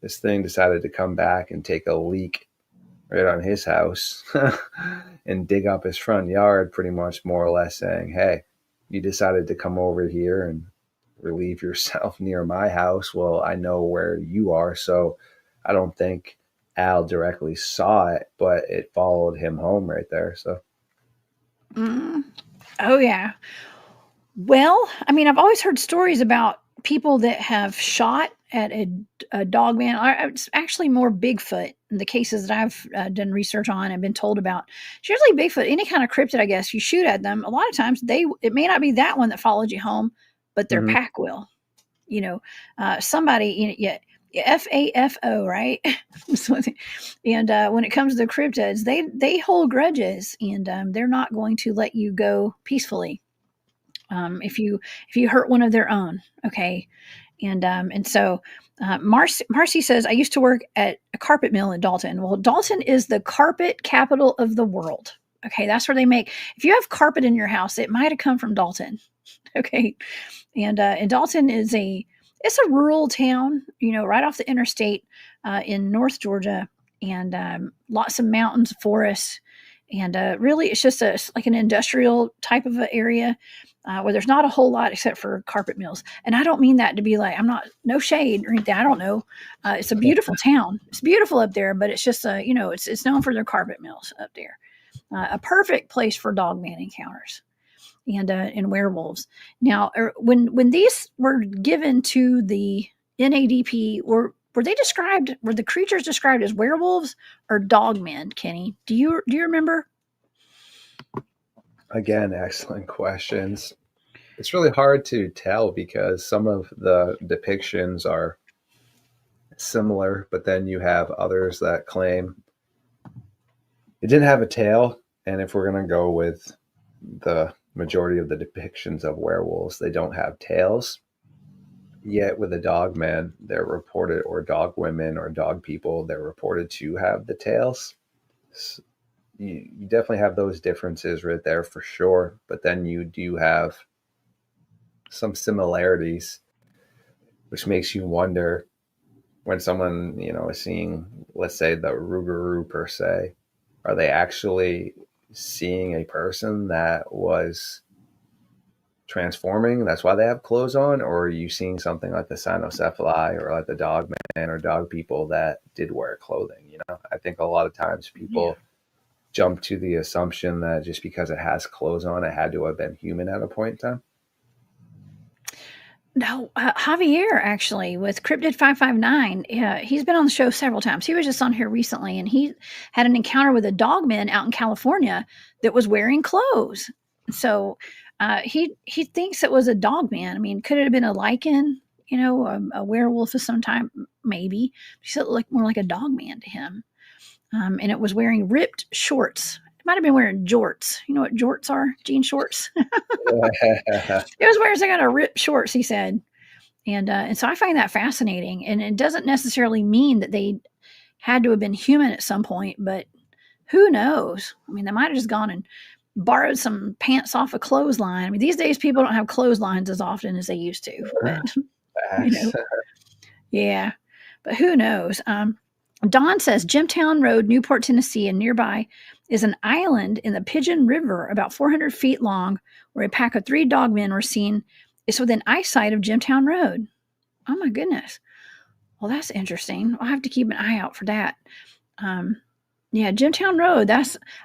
This thing decided to come back and take a leak right on his house and dig up his front yard, pretty much more or less saying, hey, you decided to come over here and relieve yourself near my house. Well, I know where you are. So I don't think Al directly saw it, but it followed him home right there. So.
Oh, yeah. Well, I mean, I've always heard stories about people that have shot at a dogman. It's actually more Bigfoot in the cases that I've done research on and been told about. It's usually Bigfoot, any kind of cryptid, I guess. You shoot at them. A lot of times it may not be that one that followed you home, but their pack will. Somebody, FAFO, right? And when it comes to the cryptids, they hold grudges, and they're not going to let you go peacefully. If you hurt one of their own, okay, and so Marcy says, I used to work at a carpet mill in Dalton. Well, Dalton is the carpet capital of the world. Okay, that's where they make. If you have carpet in your house, it might have come from Dalton. Okay, and Dalton is it's a rural town, right off the interstate in North Georgia, and lots of mountains, forests, and really it's just like an industrial type of an area. Where there's not a whole lot except for carpet mills. And I don't mean that to be like, no shade or anything. I don't know. It's a beautiful town. It's beautiful up there, but it's just, it's known for their carpet mills up there. A perfect place for dogman encounters and werewolves. Now, when these were given to the NADP, were the creatures described as werewolves or dogmen, Kenny? Do you remember?
Again, excellent questions. It's really hard to tell because some of the depictions are similar, but then you have others that claim it didn't have a tail. And if we're going to go with the majority of the depictions of werewolves, they don't have tails. Yet with the dogmen, they're reported, or dog women or dog people, they're reported to have the tails. You definitely have those differences right there for sure. But then you do have some similarities, which makes you wonder when someone, is seeing, let's say, the Rougarou per se, are they actually seeing a person that was transforming? That's why they have clothes on? Or are you seeing something like the cynocephali or like the dogman or dog people that did wear clothing? I think a lot of times people jump to the assumption that just because it has clothes on, it had to have been human at a point in time.
No, Javier, actually, with Cryptid 559, he's been on the show several times. He was just on here recently, and he had an encounter with a dogman out in California that was wearing clothes. So he thinks it was a dogman. I mean, could it have been a lycan? You know, a werewolf of some time, maybe. He said it looked more like a dogman to him. And it was wearing ripped shorts. It might have been wearing jorts. You know what jorts are? Jean shorts. It was wearing some kind of ripped shorts, he said. And so I find that fascinating. And it doesn't necessarily mean that they had to have been human at some point, but who knows? I mean, they might have just gone and borrowed some pants off a clothesline. I mean, these days people don't have clotheslines as often as they used to. But, you know, yeah. But who knows? Don says Jimtown Road, Newport, Tennessee, and nearby is an island in the Pigeon River about 400 feet long where a pack of 3 dogmen were seen. It's within eyesight of Jimtown Road. Oh, my goodness. Well, that's interesting. I'll have to keep an eye out for that. Yeah, Jimtown Road.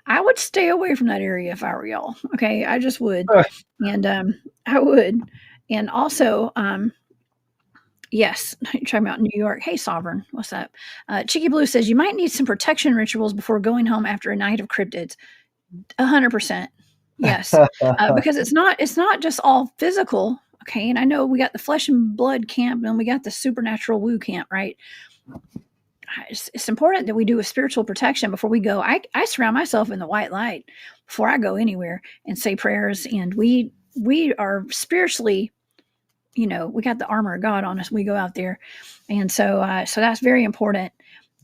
I would stay away from that area if I were y'all. Okay, I just would. And I would. And also, yes, you're talking about New York. Hey, Sovereign, what's up? Chicky Blue says you might need some protection rituals before going home after a night of cryptids. 100%, yes, because it's not just all physical. Okay, and I know we got the flesh and blood camp, and we got the supernatural woo camp, right? It's important that we do a spiritual protection before we go. I surround myself in the white light before I go anywhere and say prayers, and we are spiritually. You know, we got the armor of God on us. We go out there. And so that's very important.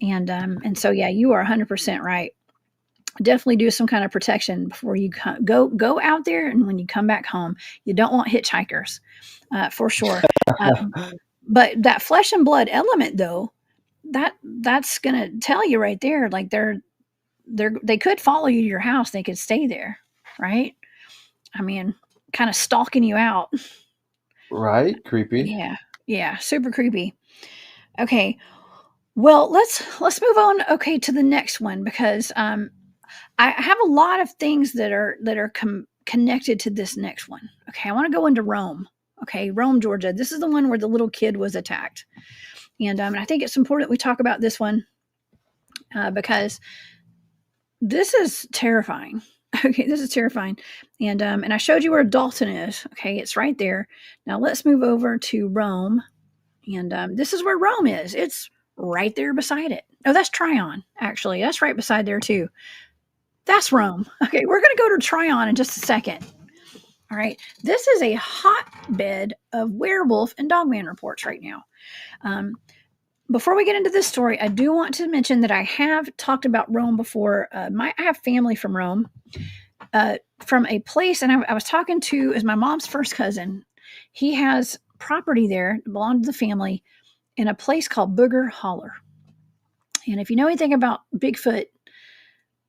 And so, yeah, you are 100% right. Definitely do some kind of protection before you go out there. And when you come back home, you don't want hitchhikers, for sure. But that flesh and blood element, though, that's going to tell you right there, like they could follow you to your house. They could stay there. Right. I mean, kind of stalking you out.
Right? Creepy.
Yeah. Yeah. Super creepy. Okay. Well, let's move on. Okay, to the next one because I have a lot of things that are connected to this next one. Okay, I want to go into Rome. Okay, Rome, Georgia. This is the one where the little kid was attacked, and I think it's important we talk about this one because this is terrifying. Okay, this is terrifying. And I showed you where Dalton is. Okay, it's right there. Now let's move over to Rome. And this is where Rome is. It's right there beside it. Oh, that's Tryon, actually. That's right beside there, too. That's Rome. Okay, we're going to go to Tryon in just a second. All right, this is a hotbed of werewolf and dogman reports right now. Before we get into this story, I do want to mention that I have talked about Rome before. I have family from Rome, from a place, and I was talking to as my mom's first cousin. He has property there that belonged to the family in a place called Booger Holler. And if you know anything about Bigfoot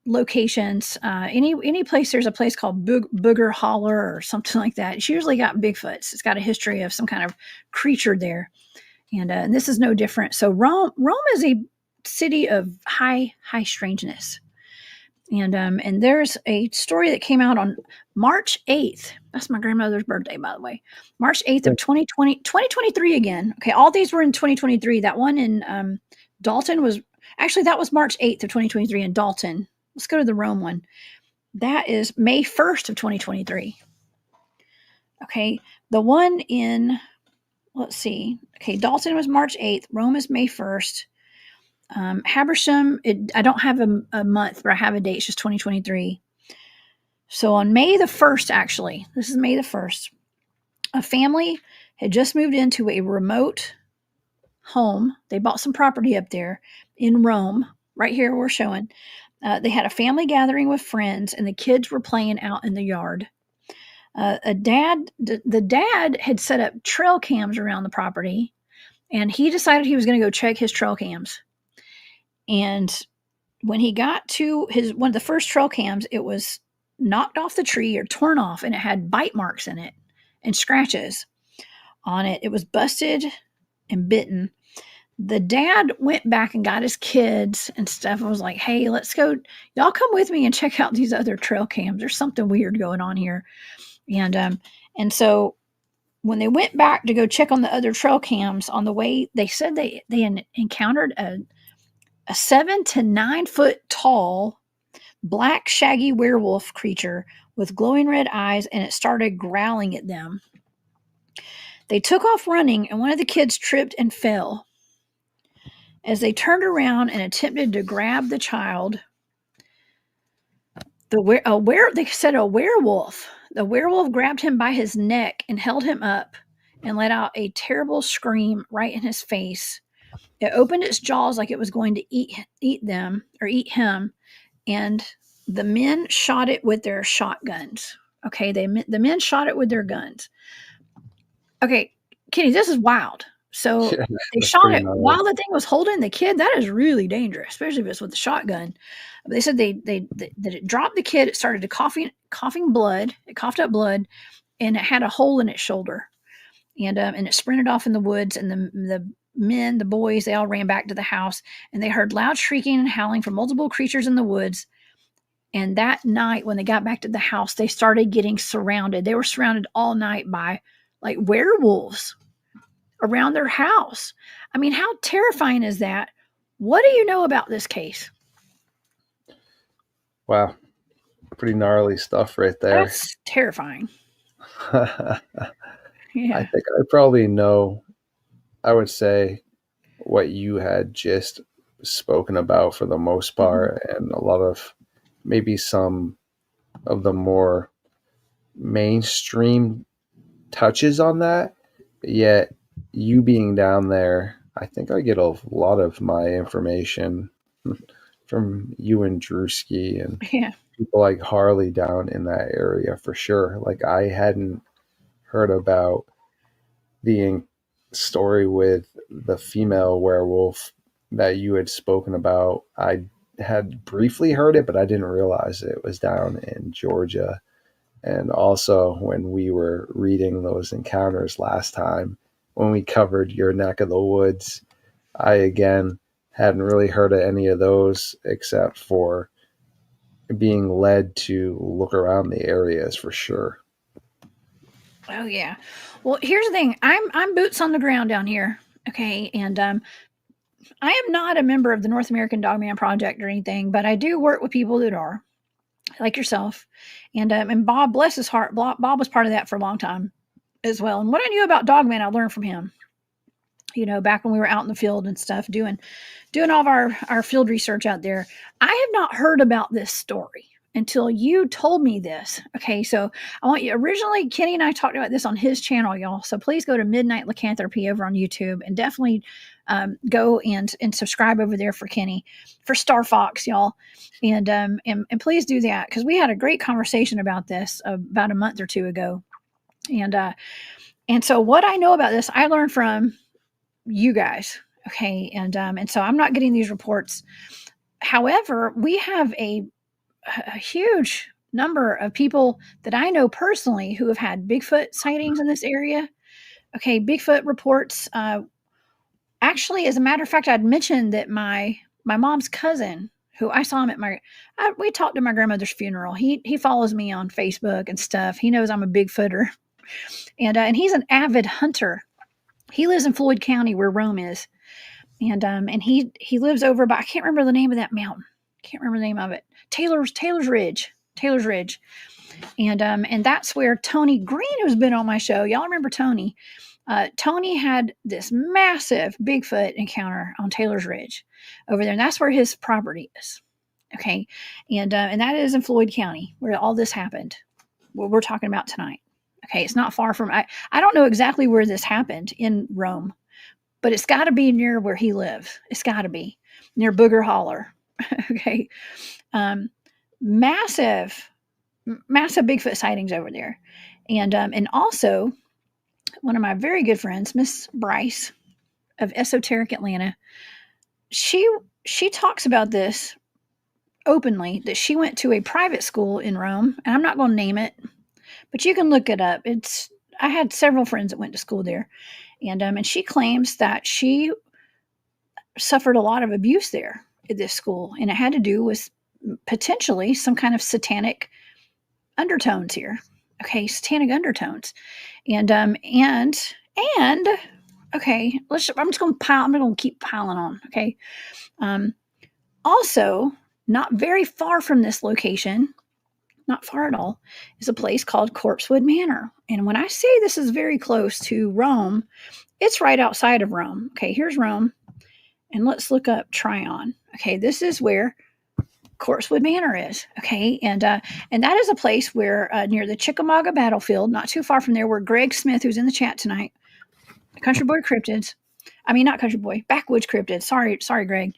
locations, any place there's a place called Booger Holler or something like that, it's usually got Bigfoots. It's got a history of some kind of creature there. And this is no different. So Rome is a city of high strangeness. And there's a story that came out on March 8th. That's my grandmother's birthday, by the way. March 8th of 2023 again. Okay, all these were in 2023. That one in Dalton that was March 8th of 2023 in Dalton. Let's go to the Rome one. That is May 1st of 2023. Okay, the one in... Let's see. Okay, Dalton was March 8th. Rome is May 1st. Habersham, I don't have a month, but I have a date. It's just 2023. So on May the 1st, actually, this is May the 1st, a family had just moved into a remote home. They bought some property up there in Rome, right here we're showing. They had a family gathering with friends, and the kids were playing out in the yard. The dad had set up trail cams around the property, and he decided he was going to go check his trail cams. And when he got to one of the first trail cams, it was knocked off the tree or torn off, and it had bite marks in it and scratches on it. It was busted and bitten. The dad went back and got his kids and stuff and was like, hey, let's go. Y'all come with me and check out these other trail cams. There's something weird going on here. And so when they went back to go check on the other trail cams on the way, they said they encountered a 7 to 9 foot tall black shaggy werewolf creature with glowing red eyes, and it started growling at them. They took off running, and one of the kids tripped and fell. As they turned around and attempted to grab the child, they said a werewolf. The werewolf grabbed him by his neck and held him up and let out a terrible scream right in his face. It opened its jaws like it was going to eat them or eat him, and the men shot it with their shotguns. Okay, the men shot it with their guns. Okay, Kenny, this is wild. So
Yeah,
they
that's
shot
pretty
it
gnarly.
while the thing was holding the kid. That is really dangerous, especially if it's with the shotgun. But they said that it dropped the kid. It started to coughing blood. It coughed up blood, and it had a hole in its shoulder. And it sprinted off in the woods. And the men, the boys, they all ran back to the house, and they heard loud shrieking and howling from multiple creatures in the woods. And that night, when they got back to the house, they started getting surrounded. They were surrounded all night by like werewolves around their house. I mean, how terrifying is that? What do you know about this case?
Wow. Pretty gnarly stuff right there.
That's terrifying.
I
Yeah.
think I probably know, I would say, what you had just spoken about for the most part, and a lot of maybe some of the more mainstream touches on that. Yet, you being down there, I think I get a lot of my information from you and Drewski and
Yeah.
people like Harley down in that area for sure. Like, I hadn't heard about the story with the female werewolf that you had spoken about. I had briefly heard it, but I didn't realize it was down in Georgia. And also, when we were reading those encounters last time, when we covered your neck of the woods, I again hadn't really heard of any of those except for being led to look around the areas for sure.
Oh yeah. Well, here's the thing. I'm boots on the ground down here. Okay, and I am not a member of the North American Dogman Project or anything, but I do work with people that are like yourself. And Bob, bless his heart, Bob was part of that for a long time as well. And what I knew about Dogman, I learned from him. You know, back when we were out in the field and stuff, doing all of our field research out there. I have not heard about this story until you told me this. Okay, so I want you, originally, Kenny and I talked about this on his channel, y'all. So please go to Midnight Lycanthropy over on YouTube and definitely go and subscribe over there for Kenny, for Starfox, y'all. And please do that, because we had a great conversation about this about a month or two ago. And so what I know about this, I learned from you guys. Okay, and so I'm not getting these reports. However, we have a huge number of people that I know personally who have had Bigfoot sightings in this area. Okay, Bigfoot reports. Actually, as a matter of fact, I'd mentioned that my mom's cousin, who I saw him at we talked to my grandmother's funeral. He follows me on Facebook and stuff. He knows I'm a Bigfooter, and he's an avid hunter. He lives in Floyd County, where Rome is, and he lives over by, I can't remember the name of that mountain. Can't remember the name of it. Taylor's Ridge. And that's where Tony Green, who's been on my show, y'all remember Tony? Tony had this massive Bigfoot encounter on Taylor's Ridge over there, and that's where his property is. Okay, and that is in Floyd County, where all this happened. What we're talking about tonight. Okay, it's not far from. I don't know exactly where this happened in Rome, but it's got to be near where he lives. It's got to be near Booger Holler. Okay, massive Bigfoot sightings over there, and also one of my very good friends, Miss Bryce of Esoteric Atlanta, she talks about this openly, that she went to a private school in Rome, and I'm not going to name it, but you can look it up. I had several friends that went to school there, and she claims that she suffered a lot of abuse there at this school, and it had to do with potentially some kind of satanic undertones here. Okay, satanic undertones, and okay, I'm just going to pile. I'm going to keep piling on. Okay, also, not very far from this location, not far at all, is a place called Corpsewood Manor. And when I say this is very close to Rome, it's right outside of Rome. Okay, here's Rome. And let's look up Tryon. Okay, this is where Corpsewood Manor is. Okay, and that is a place where near the Chickamauga battlefield, not too far from there, where Greg Smith, who's in the chat tonight, Country Boy Cryptids. I mean, not Country Boy, Backwoods Cryptids. Sorry, Greg.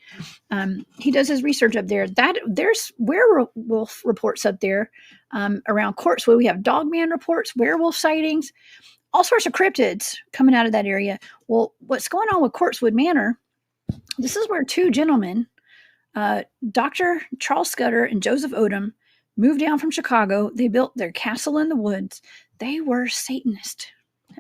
He does his research up there. There's werewolf reports up there around Corpsewood. We have Dogman reports, werewolf sightings, all sorts of cryptids coming out of that area. Well, what's going on with Corpsewood Manor? This is where two gentlemen, Dr. Charles Scudder and Joseph Odom, moved down from Chicago. They built their castle in the woods. They were Satanists.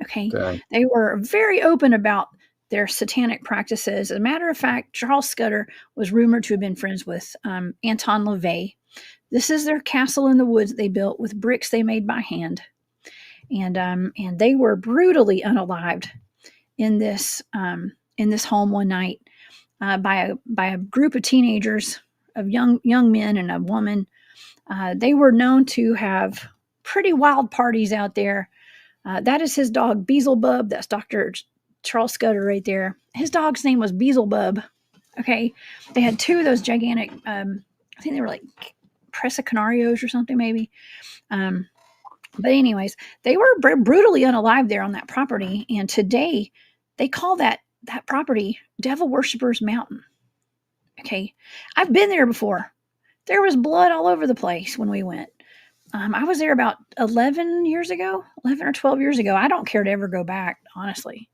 Okay.
Dang.
They were very open about their satanic practices. As a matter of fact, Charles Scudder was rumored to have been friends with Anton LaVey. This is their castle in the woods they built with bricks they made by hand. And they were brutally unalived in this home one night by a group of teenagers, of young men and a woman. They were known to have pretty wild parties out there. That is his dog, Beelzebub. That's Dr. Charles Scudder right there. His dog's name was Beelzebub. Okay. They had two of those gigantic, I think they were like Presa Canarios or something maybe. But anyways, they were brutally unalived there on that property. And today they call that property Devil Worshippers Mountain. Okay. I've been there before. There was blood all over the place when we went. I was there about 11 or 12 years ago. I don't care to ever go back, honestly.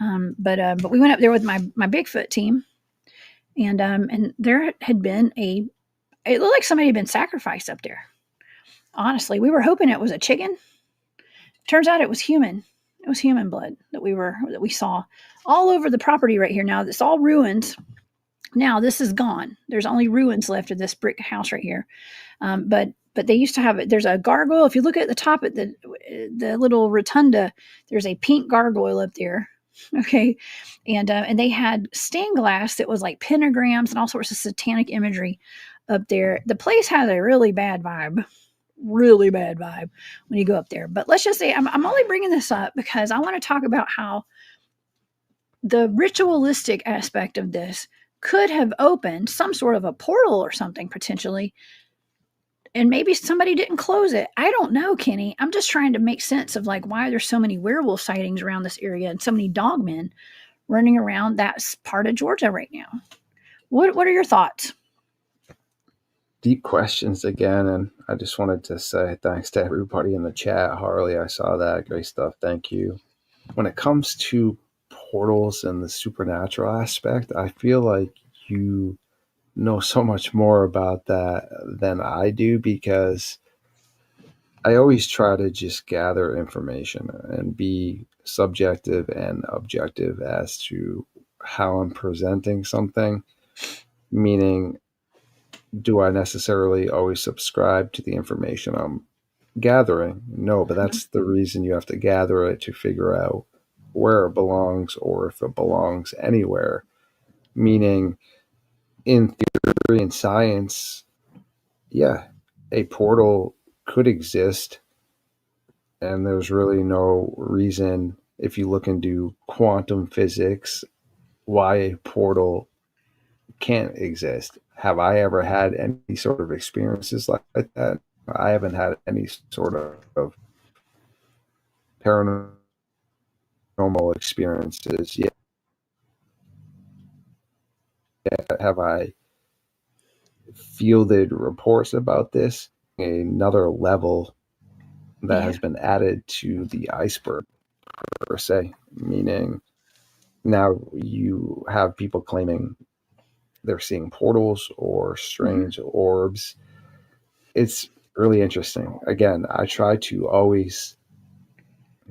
But we went up there with my Bigfoot team, and there had been it looked like somebody had been sacrificed up there. Honestly, we were hoping it was a chicken. Turns out it was human. It was human blood that we saw all over the property right here. Now it's all ruins. Now this is gone. There's only ruins left of this brick house right here. But they used to have it. There's a gargoyle. If you look at the top at the little rotunda, there's a pink gargoyle up there. Okay. And they had stained glass that was like pentagrams and all sorts of satanic imagery up there. The place has a really bad vibe when you go up there. But let's just say I'm only bringing this up because I want to talk about how the ritualistic aspect of this could have opened some sort of a portal or something potentially. And maybe somebody didn't close it. I don't know, Kenny. I'm just trying to make sense of like why there's so many werewolf sightings around this area and so many dogmen running around that part of Georgia right now. What are your thoughts?
Deep questions again, and I just wanted to say thanks to everybody in the chat. Harley, I saw that. Great stuff. Thank you. When it comes to portals and the supernatural aspect, I feel like you know so much more about that than I do, because I always try to just gather information and be subjective and objective as to how I'm presenting something, meaning do I necessarily always subscribe to the information I'm gathering? No, but that's the reason you have to gather it, to figure out where it belongs or if it belongs anywhere, meaning in theory and science, yeah, a portal could exist, and there's really no reason, if you look into quantum physics, why a portal can't exist. Have I ever had any sort of experiences like that? I haven't had any sort of paranormal experiences yet. Have I fielded reports about this? Another level that has been added to the iceberg, per se, meaning now you have people claiming they're seeing portals or strange orbs. It's really interesting. Again, I try to always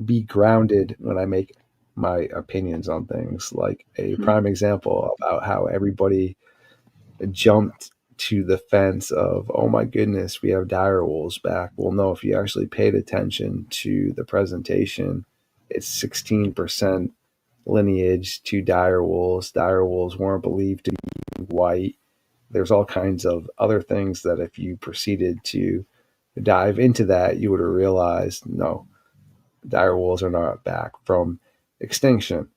be grounded when I make my opinions on things. Like a prime example about how everybody jumped to the fence of, oh my goodness, we have direwolves back. Well, no, if you actually paid attention to the presentation, it's 16% lineage to direwolves. Direwolves weren't believed to be white. There's all kinds of other things that if you proceeded to dive into that, you would have realized, no, dire wolves are not back from extinction.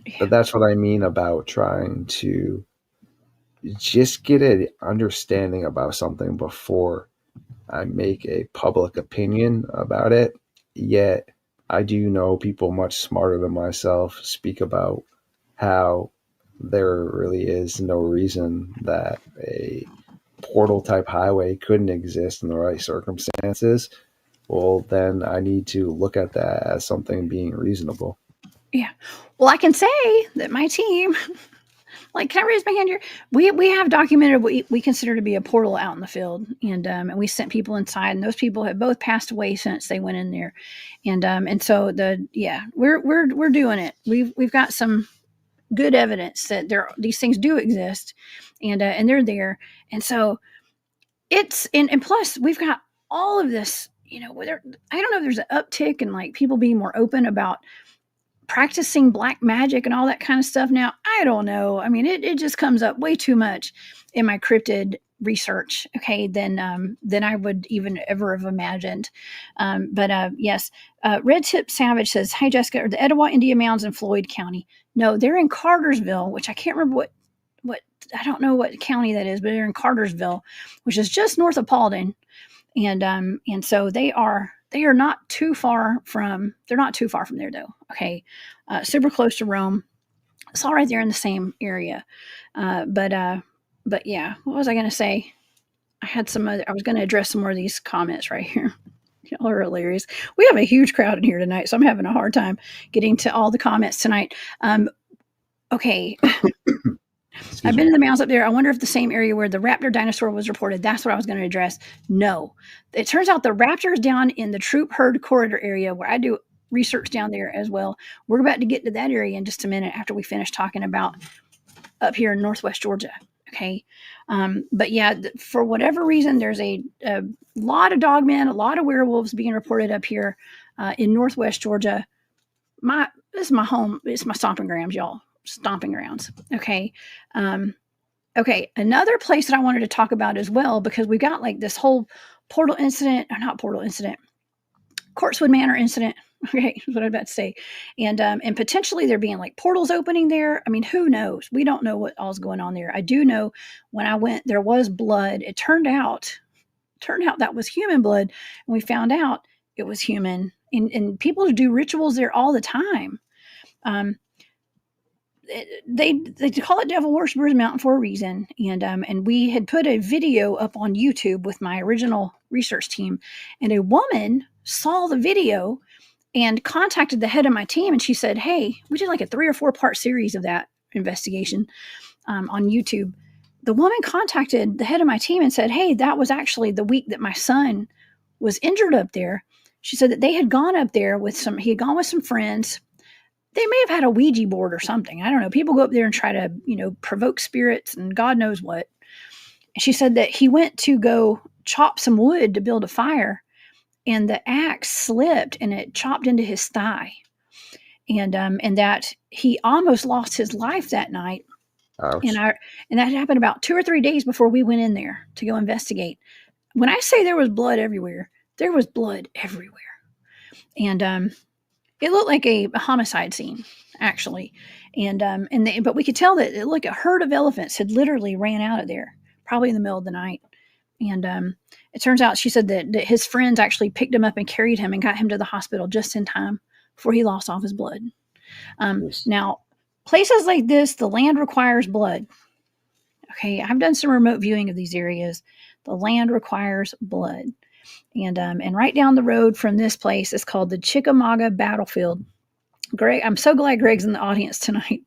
Yeah.
But that's what I mean about trying to just get an understanding about something before I make a public opinion about it. Yet I do know people much smarter than myself speak about how there really is no reason that a portal type highway couldn't exist in the right circumstances. Well, then I need to look at that as something being reasonable.
Yeah. Well, I can say that my team, like, can I raise my hand here? We have documented what we consider to be a portal out in the field, and we sent people inside, and those people have both passed away since they went in there, and so we're doing it. We've got some good evidence that these things do exist, and they're there, and so it's and plus we've got all of this. I don't know if there's an uptick in like people being more open about practicing black magic and all that kind of stuff now. I don't know. I mean, it just comes up way too much in my cryptid research, okay, than I would even ever have imagined. But yes, Red Tip Savage says, "Hey Jessica, are the Etowah Indian Mounds in Floyd County?" No, they're in Cartersville, which I can't remember what I don't know what county that is, but they're in Cartersville, which is just north of Paulding, and so they are not too far from there though. Okay, super close to Rome. It's all right there in the same area. But yeah, what was I going to say? I was going to address some more of these comments right here. Y'all are hilarious. We have a huge crowd in here tonight, so I'm having a hard time getting to all the comments tonight. Okay. I've been in the mounds up there. I wonder if the same area where the raptor dinosaur was reported, that's what I was going to address. No. It turns out the raptor is down in the troop herd corridor area where I do research down there as well. We're about to get to that area in just a minute after we finish talking about up here in Northwest Georgia. Okay. But yeah, for whatever reason, there's a lot of dogmen, a lot of werewolves being reported up here in Northwest Georgia. This is my home. It's my stomping grounds, y'all. Stomping grounds. Okay. Okay. Another place that I wanted to talk about as well, because we got like this whole Corpsewood Manor incident. Okay, is what I'm about to say. And potentially there being like portals opening there. I mean, who knows? We don't know what all's going on there. I do know when I went, there was blood. It turned out that was human blood. And we found out it was human. And people do rituals there all the time. They call it Devil Worshippers Mountain for a reason, and we had put a video up on YouTube with my original research team, and a woman saw the video and contacted the head of my team, and she said, "Hey, we did like a 3 or 4 part series of that investigation on YouTube." The woman contacted the head of my team and said, "Hey, that was actually the week that my son was injured up there." She said that they had gone up there he had gone with some friends. They may have had a Ouija board or something. I don't know. People go up there and try to, provoke spirits and God knows what. And she said that he went to go chop some wood to build a fire, and the axe slipped and it chopped into his thigh. And that he almost lost his life that night.
Ouch.
And that happened about 2 or 3 days before we went in there to go investigate. When I say there was blood everywhere, there was blood everywhere. And it looked like a homicide scene, actually, but we could tell that a herd of elephants had literally ran out of there, probably in the middle of the night. And it turns out, she said that his friends actually picked him up and carried him and got him to the hospital just in time before he lost all his blood. Yes. Now, places like this, the land requires blood. Okay, I've done some remote viewing of these areas. The land requires blood. And right down the road from this place is called the Chickamauga Battlefield. Greg, I'm so glad Greg's in the audience tonight.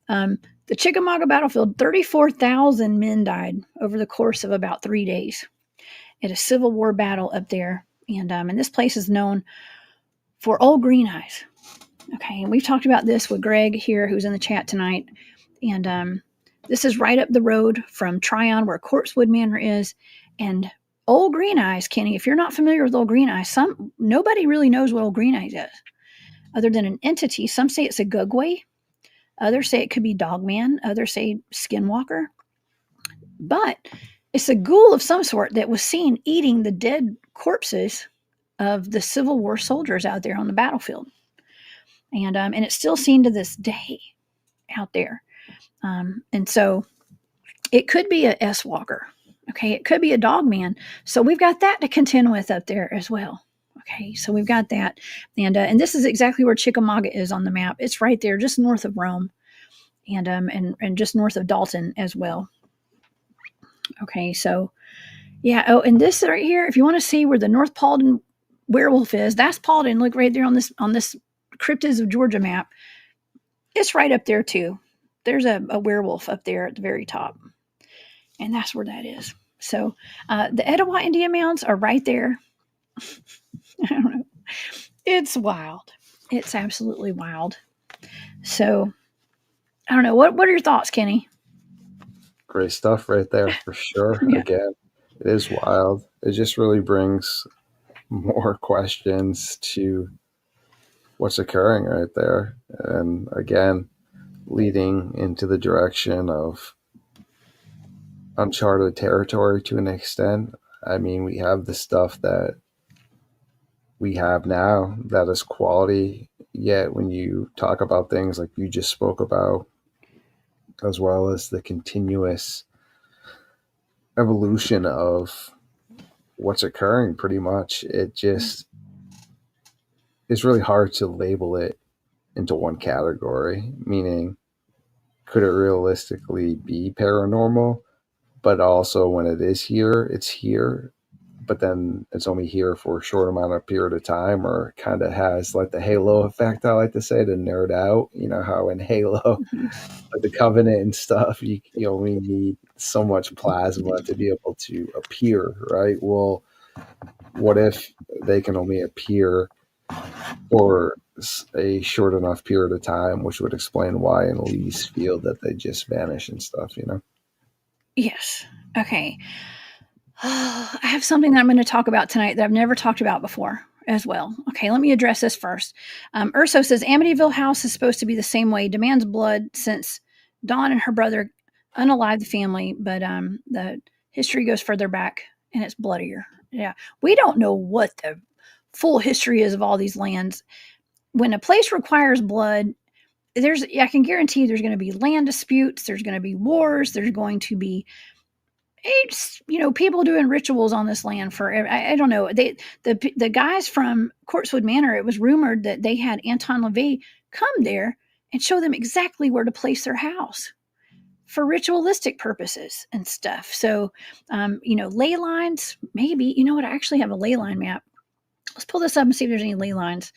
The Chickamauga Battlefield, 34,000 men died over the course of about 3 days at a Civil War battle up there. And this place is known for Old Green Eyes. Okay, and we've talked about this with Greg here, who's in the chat tonight. And this is right up the road from Tryon, where Corpsewood Manor is. And Old Green Eyes, Kenny, if you're not familiar with Old Green Eyes, nobody really knows what Old Green Eyes is, other than an entity. Some say it's a Gugway. Others say it could be Dogman. Others say Skinwalker. But it's a ghoul of some sort that was seen eating the dead corpses of the Civil War soldiers out there on the battlefield. And it's still seen to this day out there. And so it could be a S-Walker. Okay, it could be a Dogman. So we've got that to contend with up there as well. Okay, so we've got that. And this is exactly where Chickamauga is on the map. It's right there, just north of Rome, and just north of Dalton as well. Okay, so yeah. Oh, and this right here, if you want to see where the North Paulden werewolf is, that's Paulden. Look right there on this Cryptids of Georgia map. It's right up there too. There's a werewolf up there at the very top, and that's where that is. So the Etowah Indian mounds are right there. I don't know. It's wild. It's absolutely wild. So I don't know. What are your thoughts, Kenny?
Great stuff right there for sure.
Yeah.
Again, it is wild. It just really brings more questions to what's occurring right there. And again, leading into the direction of uncharted territory to an extent. I mean, we have the stuff that we have now that is quality, yet when you talk about things like you just spoke about, as well as the continuous evolution of what's occurring, pretty much, it just is really hard to label it into one category, meaning could it realistically be paranormal? But also when it is here, it's here, but then it's only here for a short amount of period of time, or kind of has like the halo effect, I like to say, to nerd out. You know how in Halo, like the Covenant and stuff, you only need so much plasma to be able to appear, right? Well, what if they can only appear for a short enough period of time, which would explain why in Lee's field that they just vanish and stuff, you know?
Yes. Okay. I have something that I'm going to talk about tonight that I've never talked about before as well. Okay, let me address this first. Urso says Amityville House is supposed to be the same way, demands blood since Dawn and her brother unalived the family, but the history goes further back and it's bloodier. Yeah, we don't know what the full history is of all these lands. When a place requires blood, I can guarantee you there's going to be land disputes, there's going to be wars, there's going to be people doing rituals on this land for, I don't know. The guys from Corpsewood Manor, it was rumored that they had Anton LaVey come there and show them exactly where to place their house for ritualistic purposes and stuff. So, ley lines, maybe, you know what? I actually have a ley line map. Let's pull this up and see if there's any ley lines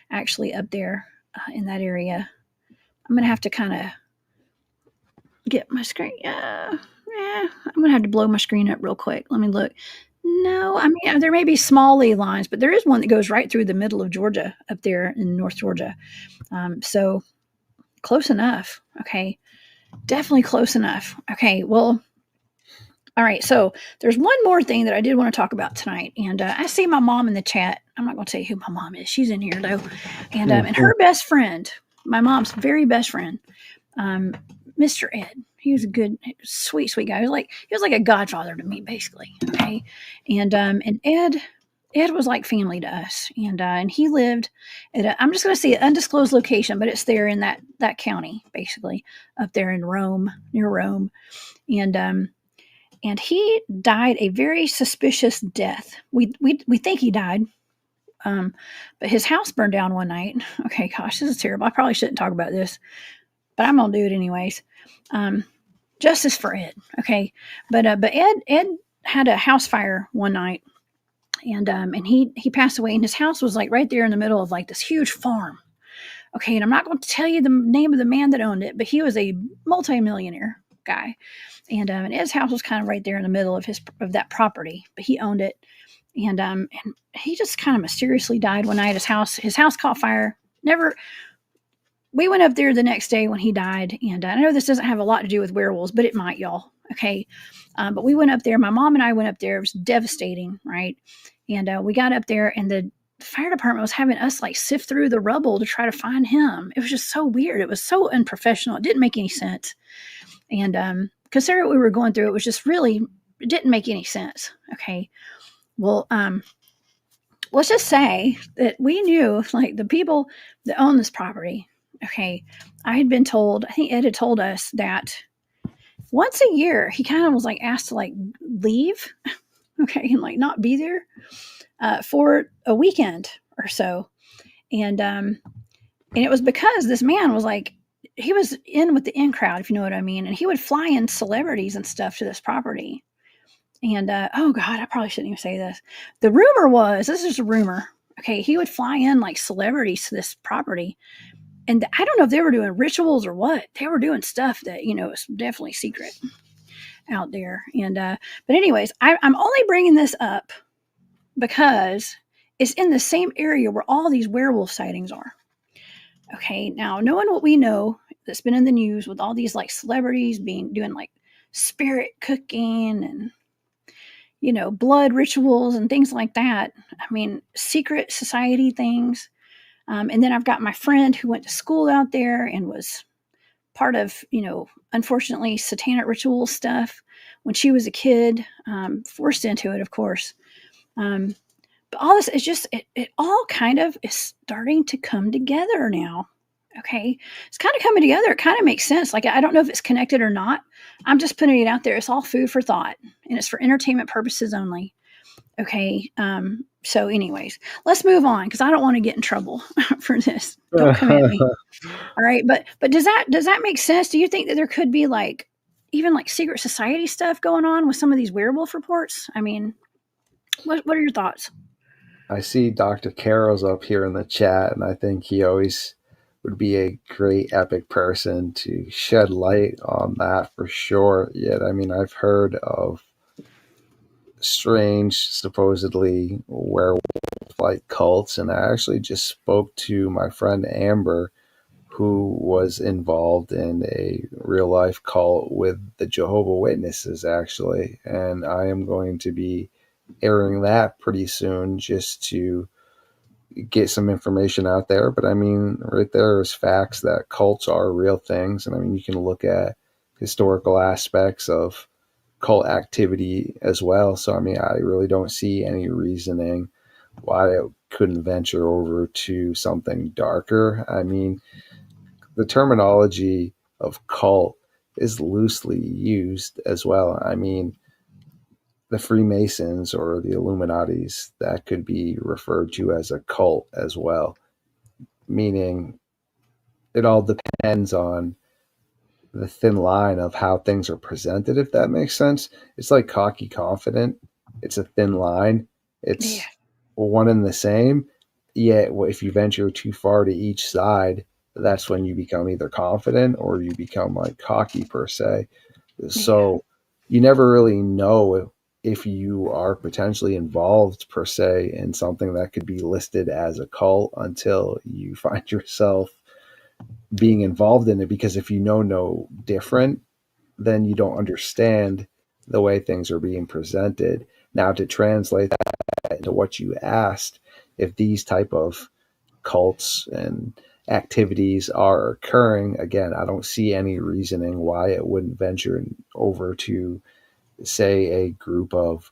actually up there in that area. I'm going to have to kind of get my screen. I'm going to have to blow my screen up real quick. Let me look. No, I mean, there may be small ley lines, but there is one that goes right through the middle of Georgia up there in North Georgia. So close enough. Okay. Definitely close enough. Okay. Well, all right. So there's one more thing that I did want to talk about tonight. And I see my mom in the chat. I'm not going to tell you who my mom is. She's in here though. And her best friend, my mom's very best friend, Mr. Ed. He was a good, sweet guy. He was like a godfather to me, basically. Okay, and Ed was like family to us, and he lived at I'm just going to say an undisclosed location, but it's there in that county, basically up there in Rome, near Rome, and he died a very suspicious death. We think he died. But his house burned down one night. Okay, gosh, this is terrible. I probably shouldn't talk about this, but I'm gonna do it anyways. Justice for Ed. Okay, but Ed had a house fire one night, and he passed away, and his house was like right there in the middle of like this huge farm. Okay, and I'm not going to tell you the name of the man that owned it, but he was a multimillionaire guy, and Ed's house was kind of right there in the middle of that property, but he owned it. And he just kind of mysteriously died one night. His house caught fire. We went up there the next day when he died. And I know this doesn't have a lot to do with werewolves, but it might, y'all. Okay. But we went up there. My mom and I went up there. It was devastating. Right. And we got up there, and the fire department was having us like sift through the rubble to try to find him. It was just so weird. It was so unprofessional. It didn't make any sense. And considering what we were going through, it was just really, didn't make any sense. Okay. Well, let's just say that we knew, like, the people that own this property. Okay. I had been told, I think Ed had told us that once a year he kind of was like asked to like leave, okay, and like not be there for a weekend or so. And it was because this man was like, he was in with the in crowd, if you know what I mean, and he would fly in celebrities and stuff to this property. And oh god, I probably shouldn't even say this. The rumor was, this is a rumor, okay, he would fly in like celebrities to this property, and I don't know if they were doing rituals or what. They were doing stuff that, you know, is definitely secret out there. And but anyways, I'm only bringing this up because it's in the same area where all these werewolf sightings are. Okay, now knowing what we know that's been in the news with all these like celebrities doing like spirit cooking and, you know, blood rituals and things like that. I mean, secret society things. And then I've got my friend who went to school out there and was part of, you know, unfortunately, satanic ritual stuff when she was a kid, forced into it, of course. But all this is just, it all kind of is starting to come together now. Okay. It's kind of coming together. It kind of makes sense. Like, I don't know if it's connected or not. I'm just putting it out there. It's all food for thought, and it's for entertainment purposes only. Okay. So anyways, let's move on, because I don't want to get in trouble for this. Don't come at me. All right. But does that make sense? Do you think that there could be like even like secret society stuff going on with some of these werewolf reports? I mean, what are your thoughts?
I see Dr. Carroll's up here in the chat, and I think he always would be a great epic person to shed light on that for sure. Yet, I mean, I've heard of strange, supposedly werewolf-like cults, and I actually just spoke to my friend Amber, who was involved in a real-life cult with the Jehovah's Witnesses, actually, and I am going to be airing that pretty soon just to get some information out there. But I mean, right there is facts that cults are real things. And I mean, you can look at historical aspects of cult activity as well. So I mean, I really don't see any reasoning why it couldn't venture over to something darker. I mean, the terminology of cult is loosely used as well. I mean, the Freemasons or the Illuminatis, that could be referred to as a cult as well, meaning it all depends on the thin line of how things are presented, if that makes sense. It's like cocky confident. It's a thin line. It's one and the same. Yet if you venture too far to each side, that's when you become either confident or you become like cocky per se. So you never really know if you are potentially involved per se in something that could be listed as a cult until you find yourself being involved in it. Because if you know no different, then you don't understand the way things are being presented. Now, to translate that into what you asked, if these type of cults and activities are occurring, again, I don't see any reasoning why it wouldn't venture over to, say, a group of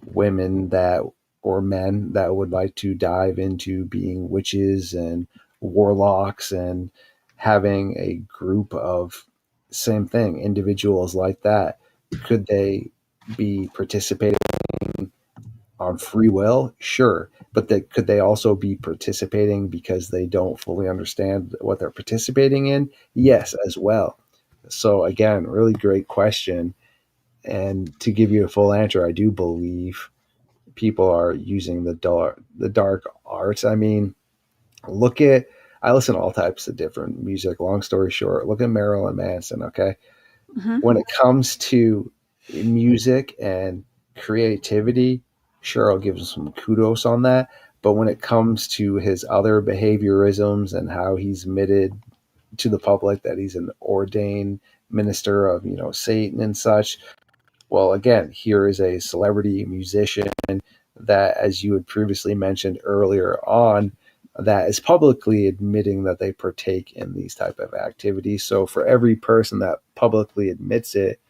women that or men that would like to dive into being witches and warlocks and having a group of same thing individuals like that. Could they be participating on free will? Sure. But could they also be participating because they don't fully understand what they're participating in? Yes, as well. So again, really great question. And to give you a full answer, I do believe people are using the dark arts. I mean, I listen to all types of different music. Long story short, look at Marilyn Manson, okay? When it comes to music and creativity, sure, I'll give him some kudos on that. But when it comes to his other behaviorisms and how he's admitted to the public that he's an ordained minister of, Satan and such, well, again, here is a celebrity musician that, as you had previously mentioned earlier on, that is publicly admitting that they partake in these type of activities. So for every person that publicly admits it,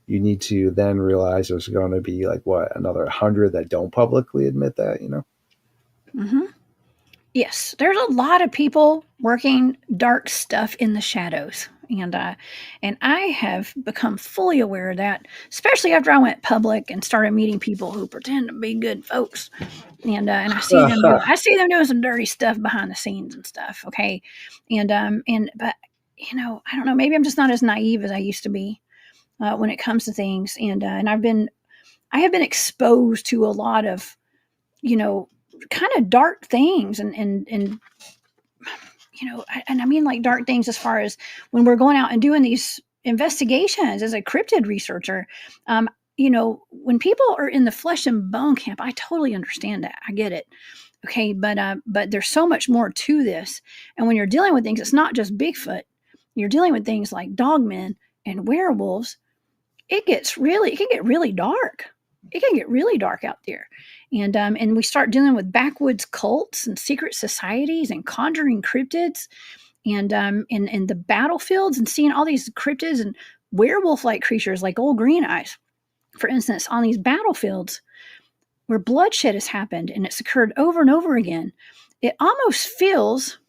you need to then realize there's going to be like another 100 that don't publicly admit that, you know?
Mm-hmm. Yes, there's a lot of people working dark stuff in the shadows, and I have become fully aware of that, especially after I went public and started meeting people who pretend to be good folks, and I see them doing some dirty stuff behind the scenes and stuff. Okay, but I don't know, maybe I'm just not as naive as I used to be when it comes to things, and I have been exposed to a lot of kind of dark things and and I mean like dark things as far as when we're going out and doing these investigations as a cryptid researcher. When people are in the flesh and bone camp, I totally understand that. I get it. Okay, but there's so much more to this. And when you're dealing with things, it's not just Bigfoot. You're dealing with things like dogmen and werewolves. It can get really dark. It can get really dark out there. And we start dealing with backwoods cults and secret societies and conjuring cryptids and the battlefields and seeing all these cryptids and werewolf-like creatures like old green eyes, for instance, on these battlefields where bloodshed has happened and it's occurred over and over again. It almost feels,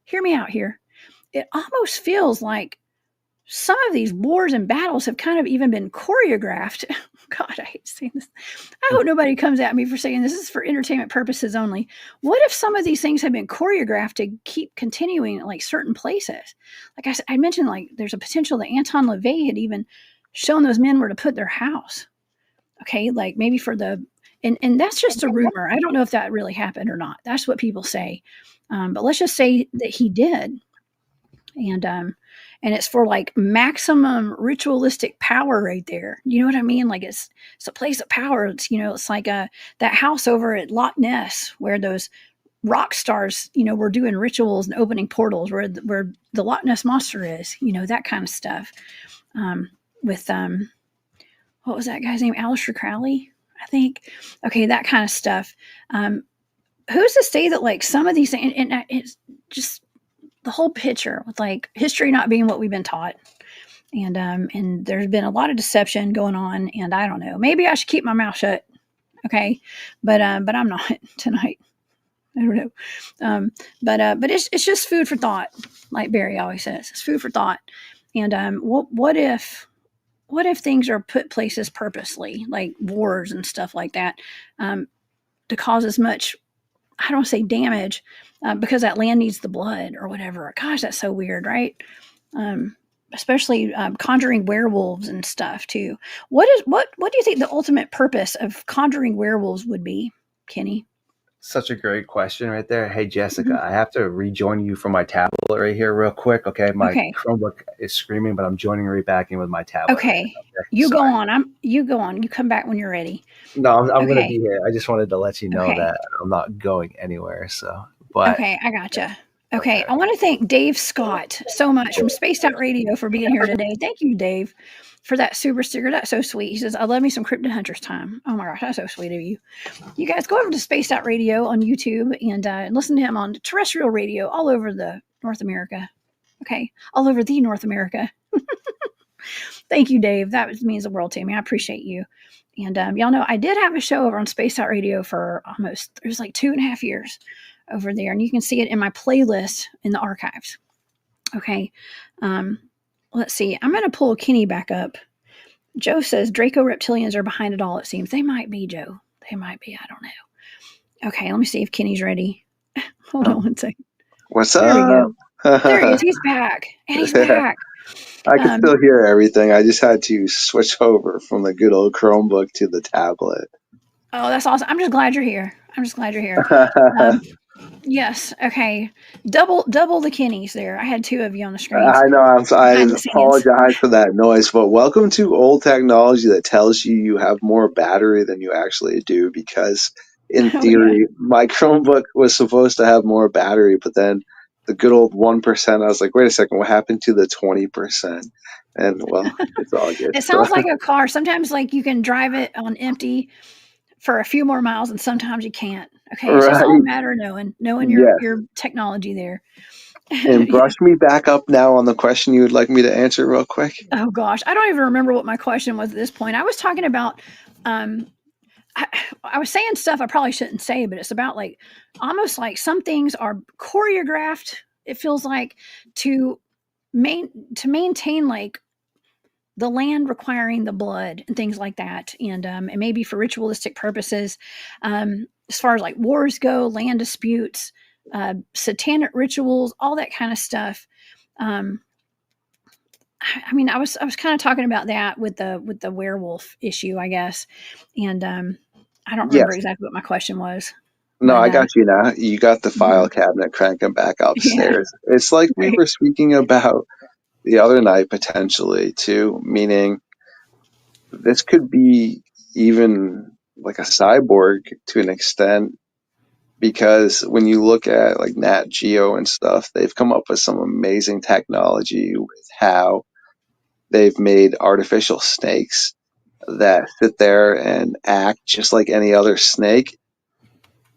hear me out here, it almost feels like some of these wars and battles have kind of even been choreographed. God, I hate saying this. I hope nobody comes at me for saying this is for entertainment purposes only. What if some of these things have been choreographed to keep continuing at like certain places? Like I mentioned, like there's a potential that Anton LaVey had even shown those men where to put their house. Okay, like maybe for and that's just a rumor. I don't know if that really happened or not. That's what people say. But let's just say that he did. And it's for like maximum ritualistic power right there. You know what I mean? Like it's a place of power. It's like that house over at Loch Ness where those rock stars, were doing rituals and opening portals where the Loch Ness monster is, that kind of stuff. With what was that guy's name? Aleister Crowley, I think. Okay, that kind of stuff. Who's to say that like some of these things, and it's just the whole picture with like history not being what we've been taught. And there's been a lot of deception going on, and I don't know, maybe I should keep my mouth shut. Okay. But I'm not tonight. I don't know. But it's just food for thought. Like Barry always says, it's food for thought. And, what if things are put places purposely, like wars and stuff like that, to cause as much, I don't say damage, because that land needs the blood or whatever. Gosh, that's so weird, right? Especially conjuring werewolves and stuff too. What do you think the ultimate purpose of conjuring werewolves would be, Kenny?
Such a great question right there. Hey, Jessica, I have to rejoin you from my tablet right here real quick. Okay. My Chromebook is screaming, but I'm joining right back in with my tablet.
Okay. Right now, okay? You go on. You go on. You come back when you're ready.
No, I'm going to be here. I just wanted to let you know that I'm not going anywhere.
Okay. I gotcha. Okay. I want to thank Dave Scott so much from Spaced Out Radio for being here today. Thank you, Dave, for that super sticker. That's so sweet. He says, I love me some Cryptid Huntress time. Oh my gosh, that's so sweet of you. You guys go over to Spaced Out Radio on YouTube and listen to him on terrestrial radio all over the North America. Okay. All over the North America. Thank you, Dave. That means the world to me. I appreciate you. And y'all know I did have a show over on Spaced Out Radio for it was like 2.5 years over there. And you can see it in my playlist in the archives. Okay. Let's see. I'm going to pull Kenny back up. Joe says Draco reptilians are behind it all, it seems. They might be, Joe. They might be. I don't know. Okay, let me see if Kenny's ready. Hold on one second.
What's
there
up?
We go. There he is. He's back. And he's back.
I can still hear everything. I just had to switch over from the good old Chromebook to the tablet.
Oh, that's awesome. I'm just glad you're here. Yes. Okay. Double the Kennys there. I had two of you on the screen.
I know. I apologize for that noise, but welcome to old technology that tells you have more battery than you actually do. Because in theory, my Chromebook was supposed to have more battery, but then the good old 1%. I was like, wait a second, what happened to the 20%? And well, it's all good.
It sounds like a car. Sometimes, like you can drive it on empty for a few more miles, and sometimes you can't. Okay, it's just all a matter of knowing your technology there.
And
Yeah.
brush me back up now on the question you would like me to answer real quick.
Oh gosh, I don't even remember what my question was at this point. I was talking about um I was saying stuff I probably shouldn't say, but it's about like almost like some things are choreographed. It feels like to maintain like the land requiring the blood and things like that, and maybe for ritualistic purposes. As far as like wars go, land disputes, satanic rituals, all that kind of stuff. Um, I mean, I was kind of talking about that with the werewolf issue, I guess, and I don't remember
Yes.
exactly what my question was,
No,
but
I got you now. You got the file
mhm.
cabinet cranking back
Yeah,
upstairs. It's like we
right.
were speaking about the other night potentially too, meaning this could be even like a cyborg to an extent because when you look at like Nat Geo and stuff, they've come up with some amazing technology with how they've made artificial snakes that sit there and act just like any other snake,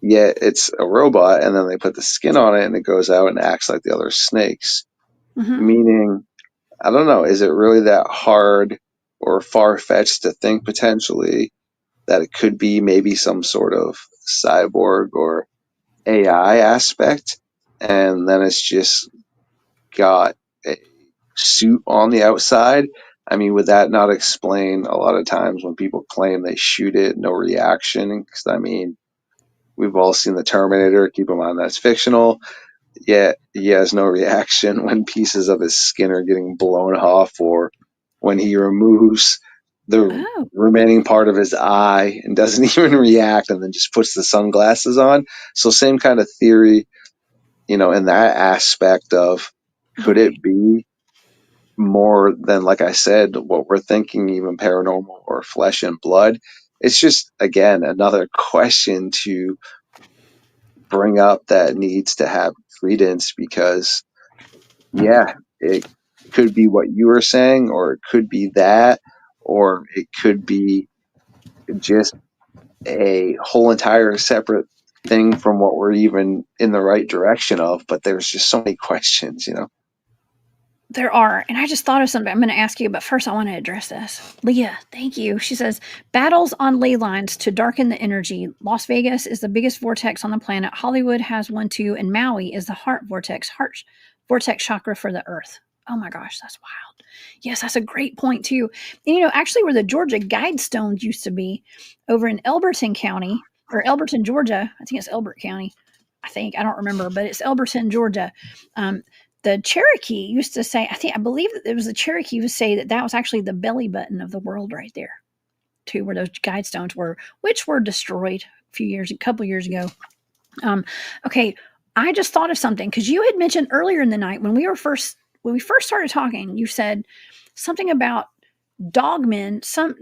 yet it's a robot, and then they put the skin on it and it goes out and acts like the other snakes.
Hmm.
Meaning, I don't know, is it really that hard or far fetched to think potentially that it could be maybe some sort of cyborg or AI aspect, and then it's just got a suit on the outside? I mean, would that not explain a lot of times when people claim they shoot it, no reaction? Because I mean, we've all seen the Terminator. Keep in mind that's fictional. Yet he has no reaction when pieces of his skin are getting blown off, or when he removes the
Oh,
remaining part of his eye and doesn't even react, and then just puts the sunglasses on. So same kind of theory, in that aspect of could
right.
it be more than, like I said, what we're thinking, even paranormal or flesh and blood? It's just, again, another question to bring up that needs to have credence because, yeah, it could be what you were saying, or it could be that, or it could be just a whole entire separate thing from what we're even in the right direction of. But there's just so many questions.
There are, and I just thought of something I'm going to ask you, but first I want to address this. Leah, thank you. She says, battles on ley lines to darken the energy. Las Vegas is the biggest vortex on the planet. Hollywood has one too, and Maui is the heart vortex chakra for the earth. Oh my gosh, that's wild. Yes, that's a great point too. And actually where the Georgia Guidestones used to be, over in Elberton County, or Elberton, Georgia, I think it's Elbert County. I don't remember, but it's Elberton, Georgia. The Cherokee used to say, I believe that it was the Cherokee who say that was actually the belly button of the world right there, too, where those guidestones were, which were destroyed a couple years ago. Okay, I just thought of something because you had mentioned earlier in the night when we first started talking, you said something about dogmen. Some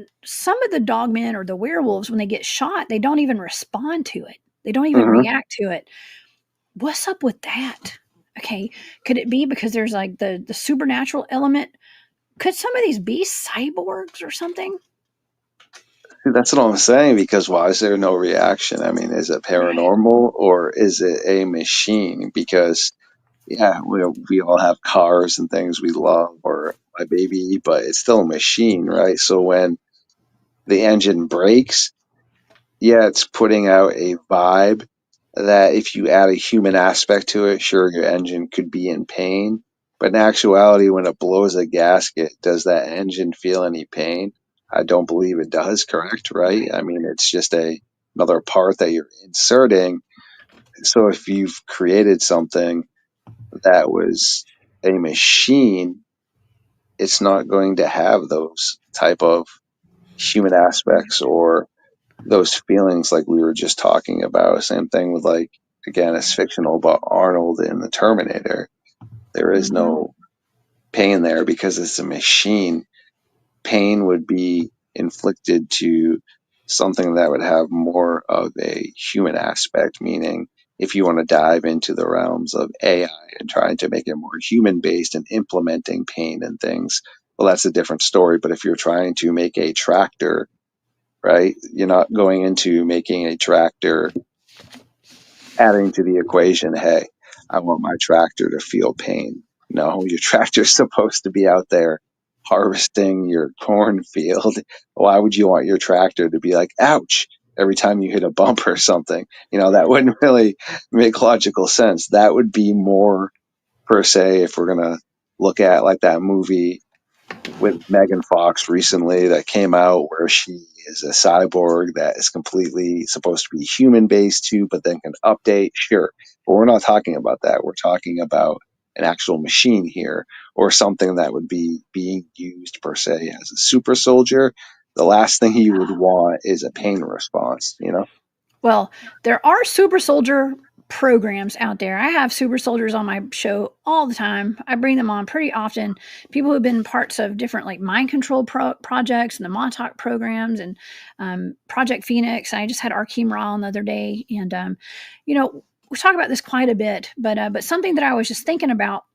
of the dogmen or the werewolves, when they get shot, they don't even respond to it. They don't even
Mm-hmm.
react to it. What's up with that? Okay, could it be because there's like the supernatural element? Could some of these be cyborgs or something?
That's what I'm saying, because why is there no reaction? I mean, is it
Right.
paranormal or is it a machine? Because, yeah, we all have cars and things we love, or my baby, but it's still a machine, right? So when the engine breaks, yeah, it's putting out a vibe that if you add a human aspect to it, sure, your engine could be in pain. But in actuality, when it blows a gasket, does that engine feel any pain? I don't believe it does, correct? Right?
Right.
I mean, it's just another part that you're inserting. So if you've created something that was a machine, it's not going to have those type of human aspects or those feelings like we were just talking about. Same thing with, like, again, it's fictional, but Arnold in the Terminator, there is
Mm-hmm.
no pain there because it's a machine. Pain would be inflicted to something that would have more of a human aspect, meaning if you want to dive into the realms of AI and trying to make it more human based and implementing pain and things, well, that's a different story. But if you're trying to make a tractor, right, you're not going into making a tractor adding to the equation, hey, I want my tractor to feel pain. No, your tractor's supposed to be out there harvesting your cornfield. Why would you want your tractor to be like, ouch, every time you hit a bump or something? That wouldn't really make logical sense. That would be more, per se, if we're going to look at like that movie with Megan Fox recently that came out where she is a cyborg that is completely supposed to be human based too, but then can update. Sure. But we're not talking about that. We're talking about an actual machine here, or something that would be being used per se as a super soldier. The last thing you would want is a pain response,
Well, there are super soldier programs out there. I have super soldiers on my show all the time. I bring them on pretty often. People who've been parts of different like mind control projects and the Montauk programs and Project Phoenix. I just had Arkeem Ra on the other day, and we talk about this quite a bit. But something that I was just thinking about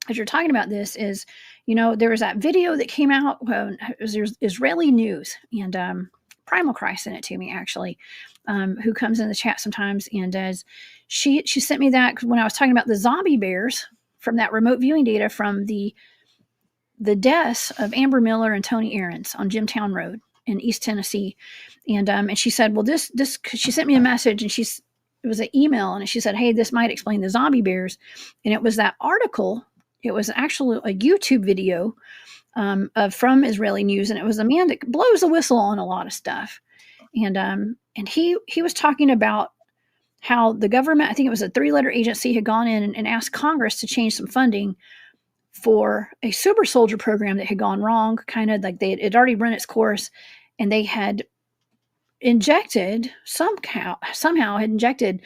as you're talking about this is, there was that video that came out. It was Israeli news, and Primal Cry sent it to me actually. Who comes in the chat sometimes and does. She sent me that when I was talking about the zombie bears from that remote viewing data from the deaths of Amber Miller and Tony Aarons on Jimtown Road in East Tennessee, and she said, well, this she sent me a message, and it was an email, and she said, hey, this might explain the zombie bears, and it was that article. It was actually a YouTube video from Israeli News, and it was a man that blows the whistle on a lot of stuff. And he was talking about how the government, I think it was a 3-letter agency, had gone in and asked Congress to change some funding for a super soldier program that had gone wrong, kind of like it had already run its course, and they had injected somehow had injected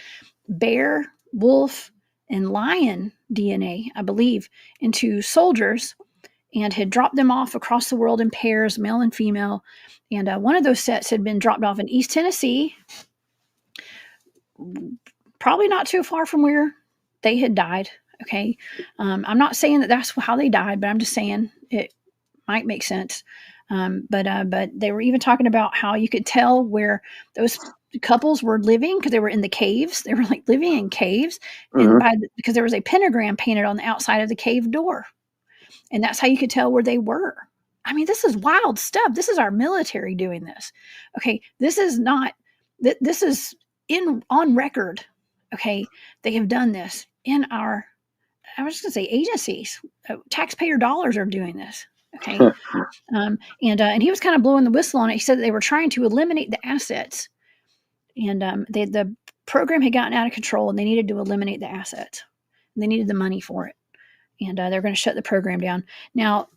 bear, wolf, and lion DNA, I believe, into soldiers, and had dropped them off across the world in pairs, male and female. And one of those sets had been dropped off in East Tennessee, probably not too far from where they had died. Okay. I'm not saying that that's how they died, but I'm just saying it might make sense. But they were even talking about how you could tell where those couples were living because they were in the caves. They were like living in caves, and because there was a pentagram painted on the outside of the cave door. And that's how you could tell where they were. I mean, this is wild stuff. This is our military doing this. Okay. This is not, this is on record. Okay. They have done this in our, I was just going to say agencies. Taxpayer dollars are doing this. Okay. And he was kind of blowing the whistle on it. He said that they were trying to eliminate the assets, and the program had gotten out of control, and they needed to eliminate the assets. And they needed the money for it. And they're going to shut the program down. Now,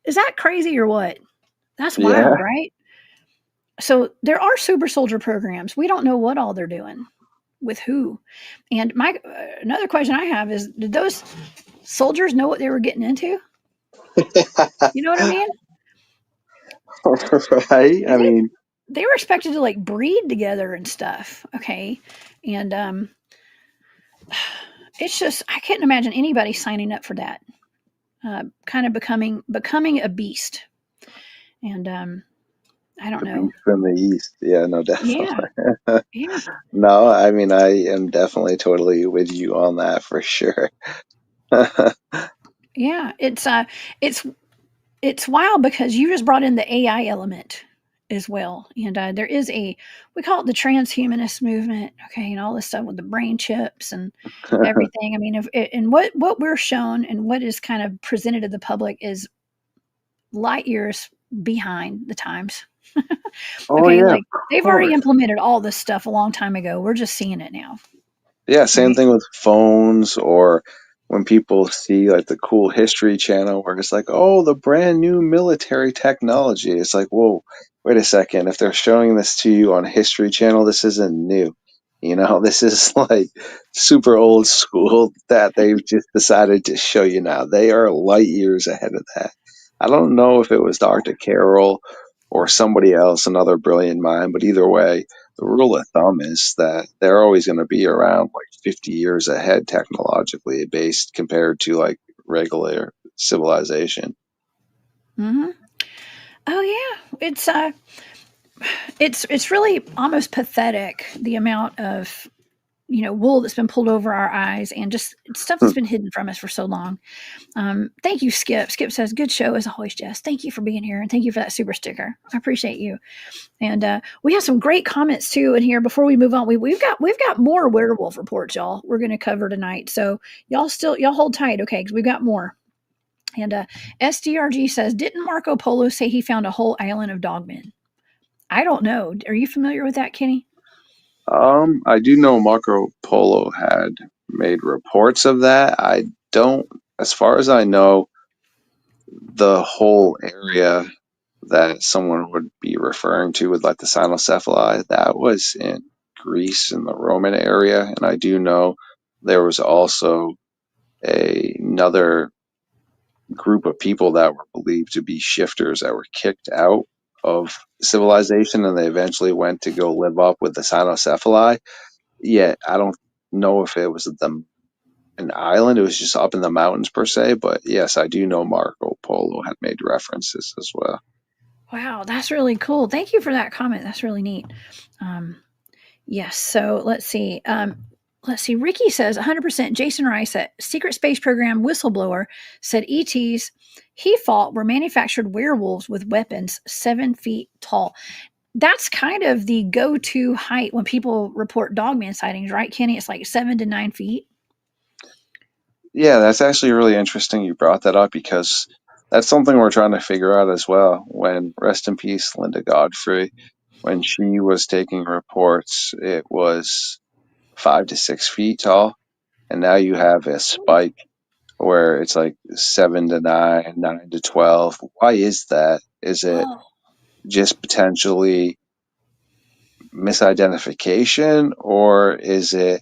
is that crazy or what? That's wild, right? So there are super soldier programs. We don't know what all they're doing with who. And another question I have is, did those soldiers know what they were getting into? You know what I mean?
Right? I mean,
they were expected to like breed together and stuff. Okay. And it's just, I couldn't imagine anybody signing up for that. Kind of becoming a beast. And I don't know.
From the East. Yeah, no, definitely.
Yeah.
No, I mean, I am definitely totally with you on that for sure.
Yeah. It's wild because you just brought in the AI element as well. And there is we call it the transhumanist movement. Okay. And all this stuff with the brain chips and everything. I mean, and what we're shown and what is kind of presented to the public is light years behind the times. Okay, like they've already implemented all this stuff a long time ago. We're just seeing it now.
Yeah, same thing with phones, or when people see like the cool History Channel where it's like, oh, the brand new military technology. It's like, whoa, wait a second. If they're showing this to you on History Channel, this isn't new. This is like super old school that they've just decided to show you now. They are light years ahead of that. I don't know if it was Dr. Carroll or somebody else, another brilliant mind, but either way, the rule of thumb is that they're always going to be around like 50 years ahead technologically based compared to like regular civilization.
Mm-hmm. Oh yeah, it's really almost pathetic the amount of wool that's been pulled over our eyes, and just stuff that's been hidden from us for so long. Thank you, Skip. Skip says, good show as always, Jess. Thank you for being here, and thank you for that super sticker. I appreciate you. And we have some great comments too in here. Before we move on, we've got more werewolf reports, y'all. We're going to cover tonight, so y'all hold tight, okay? Because we've got more. And SDRG says, didn't Marco Polo say he found a whole island of dogmen? I don't know. Are you familiar with that, Kenny?
I do know Marco Polo had made reports of that. I don't, as far as I know, the whole area that someone would be referring to with like the cynocephali, that was in Greece in the Roman area. And I do know there was also another group of people that were believed to be shifters that were kicked out of civilization, and they eventually went to go live up with the cynocephali. Yet I don't know if it was an island. It was just up in the mountains per se. But yes, I do know Marco Polo had made references as well.
Wow, that's really cool. Thank you for that comment. That's really neat. Yes. So let's see. Ricky says 100%. Jason Rice at Secret Space Program whistleblower said ETs he fought were manufactured werewolves with weapons 7 feet tall. That's kind of the go-to height when people report dogman sightings, right, Kenny? It's like 7 to 9 feet.
Yeah, that's actually really interesting you brought that up, because that's something we're trying to figure out as well. When, rest in peace, Linda Godfrey, when she was taking reports, it was 5 to 6 feet tall. And now you have a spike where it's like 7 to 9, 9 to 12. Why is that? Is it just potentially misidentification, or is it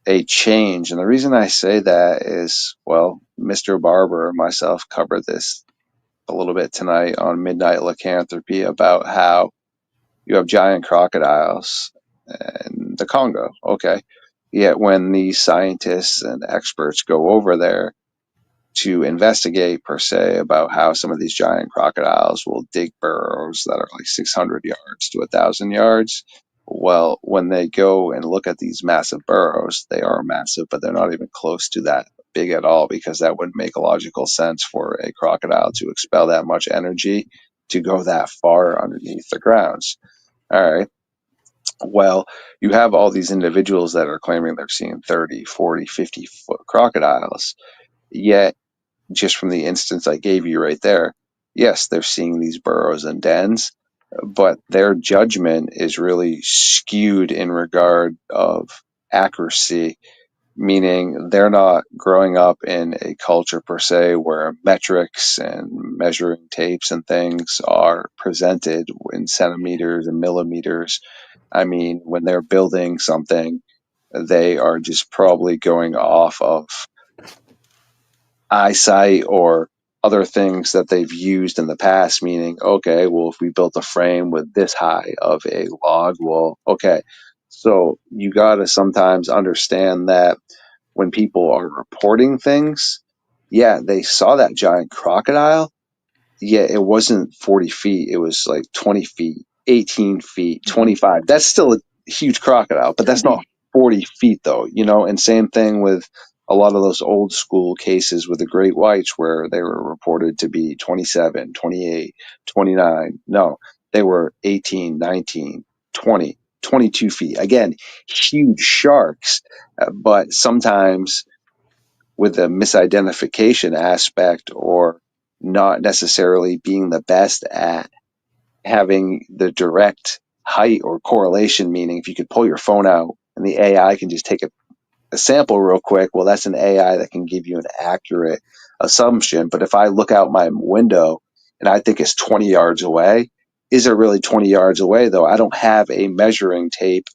a change? And the reason I say that is, well, Mr. Barber and myself covered this a little bit tonight on Midnight Lycanthropy about how you have giant crocodiles in the Congo. Okay. Yet when these scientists and experts go over there to investigate, per se, about how some of these giant crocodiles will dig burrows that are like 600 yards to 1,000 yards. Well, when they go and look at these massive burrows, they are massive, but they're not even close to that big at all, because that wouldn't make a logical sense for a crocodile to expel that much energy to go that far underneath the grounds. All right. Well, you have all these individuals that are claiming they're seeing 30, 40, 50-foot crocodiles, yet just from the instance I gave you right there, yes, they're seeing these burrows and dens, but their judgment is really skewed in regard of accuracy, meaning they're not growing up in a culture per se where metrics and measuring tapes and things are presented in centimeters and millimeters. I mean, when they're building something, they are just probably going off of eyesight or other things that they've used in the past, meaning, okay, well, if we built a frame with this high of a log, well, okay. So you got to sometimes understand that when people are reporting things, yeah, they saw that giant crocodile. Yeah, it wasn't 40 feet. It was like 20 feet, 18 feet, 25. That's still a huge crocodile, but that's not 40 feet though, and same thing with a lot of those old school cases with the great whites where they were reported to be 27, 28, 29. No, they were 18, 19, 20, 22 feet. Again, huge sharks, but sometimes with a misidentification aspect, or not necessarily being the best at having the direct height or correlation, meaning if you could pull your phone out and the AI can just take a sample real quick, well, that's an AI that can give you an accurate assumption. But if I look out my window and I think it's 20 yards away, is it really 20 yards away though? I don't have a measuring tape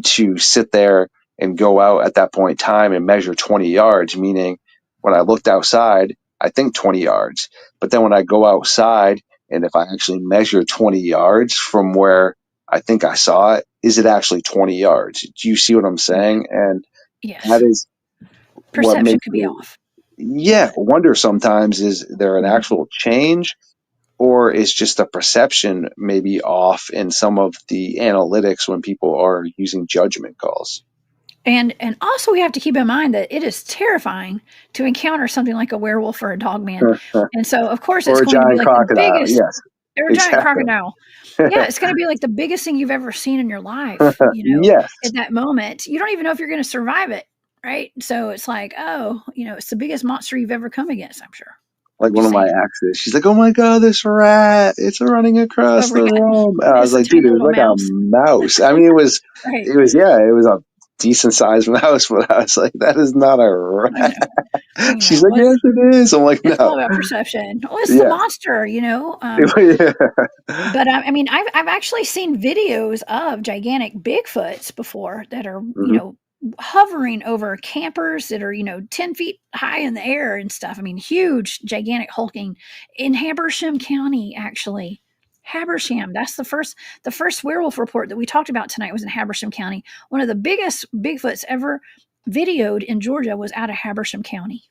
to sit there and go out at that point in time and measure 20 yards, meaning when I looked outside, I think 20 yards. But then when I go outside and if I actually measure 20 yards from where I think I saw it, is it actually 20 yards? Do you see what I'm saying? And
yes,
that is what
perception
makes
could be
me,
off.
wonder sometimes, is there an actual change, or is just the perception maybe off in some of the analytics when people are using judgment calls?
And also we have to keep in mind that it is terrifying to encounter something like a werewolf or a dogman. And so of course it's
Or a
going to be
giant
like the
crocodile.
biggest,
Yes,
or a giant
exactly.
crocodile. Yeah, it's going to be like the biggest thing you've ever seen in your life,
Yes.
at that moment. You don't even know if you're going to survive it, right? So it's like, oh, it's the biggest monster you've ever come against, I'm sure.
Like one of my exes, she's like, "Oh my god, this rat! It's running across the room." And I was like, "Dude, it was like a mouse." I mean, it was a decent sized mouse, but I was like, "That is not a rat." She's like, "Yes, it is." I'm like, "No."
It's all about perception. Oh, it's the monster, But I mean, I've actually seen videos of gigantic Bigfoots before that are, hovering over campers that are, 10 feet high in the air and stuff. I mean, huge, gigantic, hulking in Habersham County, actually. Habersham. That's the first werewolf report that we talked about tonight was in Habersham County. One of the biggest Bigfoots ever videoed in Georgia was out of Habersham County.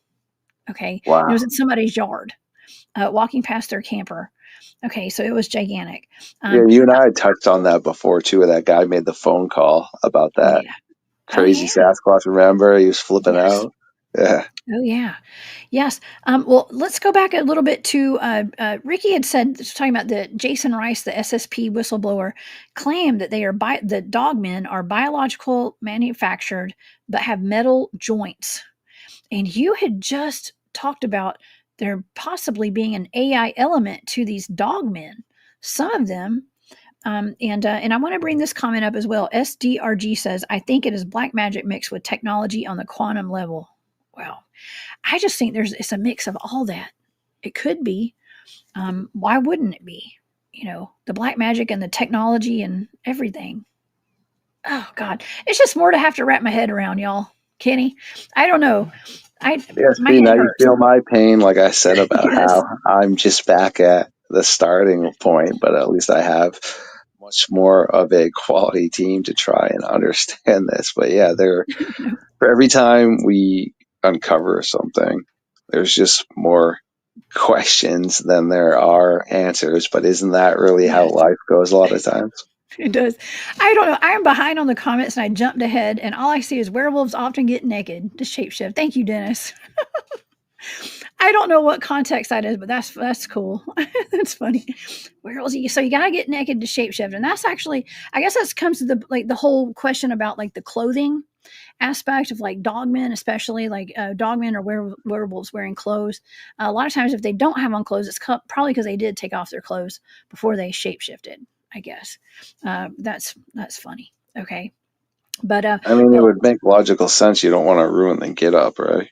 Okay.
Wow.
It was in somebody's yard, walking past their camper. Okay, so it was gigantic.
Yeah, you and I had touched on that before too. Where that guy made the phone call about that crazy Sasquatch. Remember, he was flipping out. Yeah.
Oh yeah, yes. Well, let's go back a little bit to Ricky had said, talking about the Jason Rice, the SSP whistleblower, claimed that they are the dogmen are biological manufactured but have metal joints, and you had just talked about there possibly being an AI element to these dogmen. Some of them, and I want to bring this comment up as well. SDRG says, I think it is black magic mixed with technology on the quantum level. Well, I just think it's a mix of all that. It could be. Why wouldn't it be? The black magic and the technology and everything. Oh God, it's just more to have to wrap my head around, y'all. Kenny, I don't know.
Now you feel my pain, like I said, about how I'm just back at the starting point, but at least I have much more of a quality team to try and understand this. But yeah, for every time we uncover something, there's just more questions than there are answers. But isn't that really how life goes a lot of times?
It does. I don't know. I am behind on the comments and I jumped ahead and all I see is werewolves often get naked to shapeshift. Thank you, Dennis. I don't know what context that is, but that's cool. That's funny. Werewolves. So you got to get naked to shapeshift. And that's actually, I guess that comes to the whole question about like the clothing aspect of like dogmen, especially like dogmen or werewolves wearing clothes. A lot of times if they don't have on clothes, it's probably because they did take off their clothes before they shapeshifted. I guess that's funny. Okay, but
I mean, it would make logical sense. You don't want to ruin the get up, right?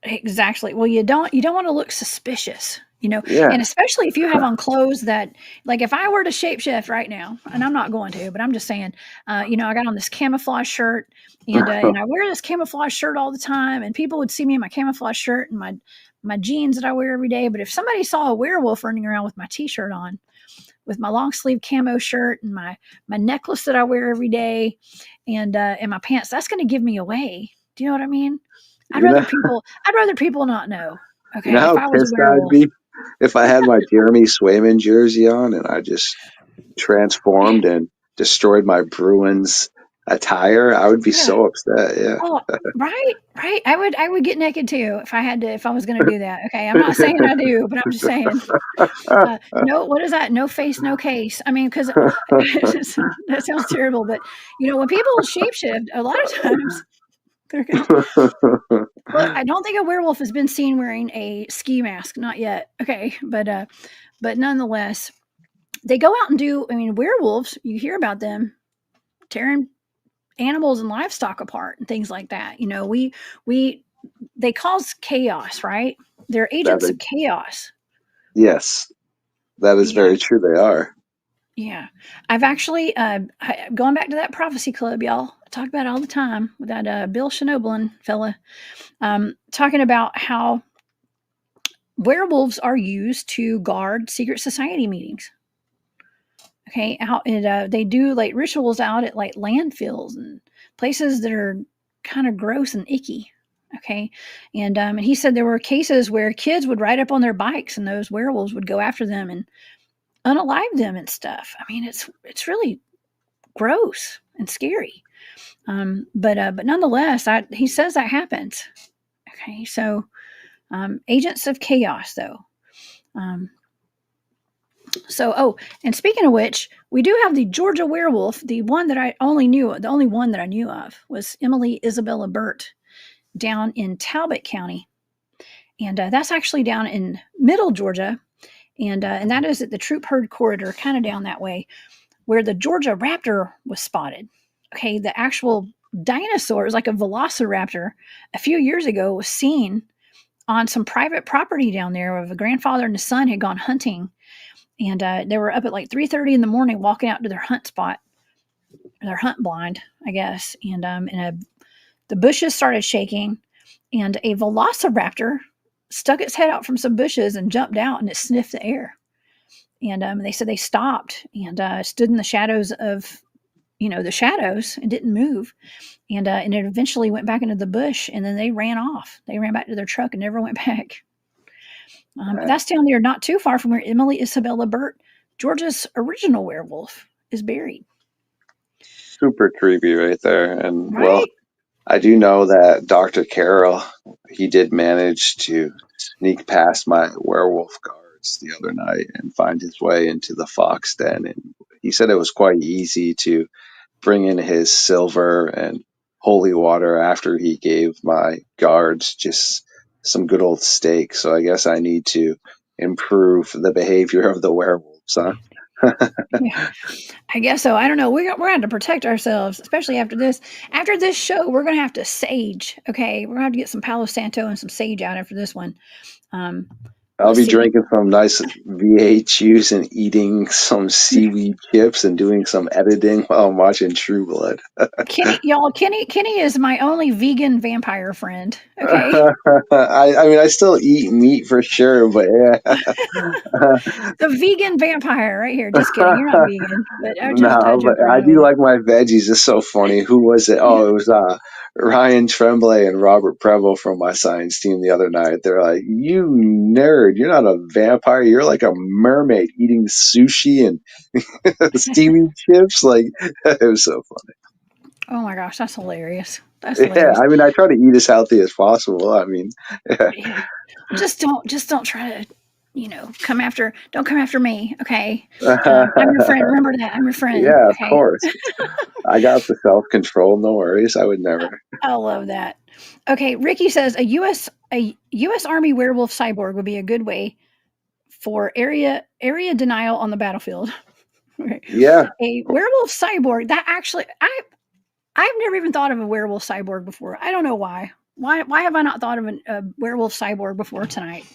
Exactly. Well, you don't want to look suspicious,
Yeah.
And especially if you have on clothes that, like, if I were to shapeshift right now, and I'm not going to, but I'm just saying, I got on this camouflage shirt, and I wear this camouflage shirt all the time, and people would see me in my camouflage shirt and my jeans that I wear every day. But if somebody saw a werewolf running around with my t-shirt on, with my long sleeve camo shirt and my necklace that I wear every day and my pants, that's going to give me away. Do you know what I mean? I'd rather people not know. Okay.
You know how pissed I'd be if I had my Jeremy Swayman jersey on and I just transformed and destroyed my Bruins attire. I would be so upset. Yeah.
Oh, right. I would get naked too if I was going to do that. Okay. I'm not saying I do, but I'm just saying, no, what is that? No face, no case. I mean, cause that sounds terrible, but when people shapeshift, a lot of times they're going to, well, I don't think a werewolf has been seen wearing a ski mask. Not yet. Okay. But nonetheless, they go out and do, werewolves, you hear about them tearing animals and livestock apart and things like that. They cause chaos, right? They're agents of chaos.
Yes, that is very true. They are.
Yeah. I've actually, going back to that prophecy club, y'all, I talk about it all the time with that Bill Schnoebelen fella, talking about how werewolves are used to guard secret society meetings. Okay, they do like rituals out at like landfills and places that are kind of gross and icky. Okay, and he said there were cases where kids would ride up on their bikes and those werewolves would go after them and unalive them and stuff. I mean, it's really gross and scary. But nonetheless, he says that happens. Okay, so agents of chaos, though. And speaking of which, we do have the Georgia werewolf. The one that the only one that I knew of was Emily Isabella Burt down in Talbot County. And that's actually down in middle Georgia. And that is at the Troop Herd Corridor, kind of down that way, where the Georgia raptor was spotted. Okay, the actual dinosaur is like a velociraptor a few years ago was seen on some private property down there where a grandfather and his son had gone hunting. And they were up at like 3:30 in the morning walking out to their hunt spot, their hunt blind, I guess. And the bushes started shaking, and a velociraptor stuck its head out from some bushes and jumped out, and it sniffed the air. And they said they stopped and stood in the shadows of, the shadows and didn't move. And it eventually went back into the bush, and then they ran off. They ran back to their truck and never went back. That's down there not too far from where Emily Isabella Burt, Georgia's original werewolf, is buried.
Super creepy right there. And
right?
Well, I do know that Dr. Carroll, he did manage to sneak past my werewolf guards the other night and find his way into the fox den. And he said it was quite easy to bring in his silver and holy water after he gave my guards just some good old steak. So I guess I need to improve the behavior of the werewolves, huh?
Yeah, I guess so. I don't know. We're going to have to protect ourselves, especially after this. After this show, we're going to have to sage. Okay, we're going to have to get some Palo Santo and some sage out after this one.
I'll be drinking some nice VH juice and eating some seaweed chips and doing some editing while I'm watching True Blood.
Kenny is my only vegan vampire friend. Okay.
I mean, I still eat meat for sure, but yeah.
The vegan vampire right here. Just kidding. You're not vegan. But
I do like my veggies. It's so funny. Who was it? Oh, it was Ryan Tremblay and Robert Preble from my science team the other night. They're like, "You nerd, you're not a vampire. You're like a mermaid eating sushi and seaweed chips." Like, it was so funny.
Oh my gosh, that's hilarious.
Yeah, I mean, I try to eat as healthy as possible. I mean,
yeah. Just don't try to, don't come after me. Okay. I'm your friend. Remember that. I'm your friend.
Yeah,
okay?
Of course. I got the self-control. No worries. I would never.
I love that. Okay. Ricky says a U.S. Army werewolf cyborg would be a good way for area denial on the battlefield.
Yeah.
A werewolf cyborg that actually, I've never even thought of a werewolf cyborg before. I don't know why. Why have I not thought of a werewolf cyborg before tonight?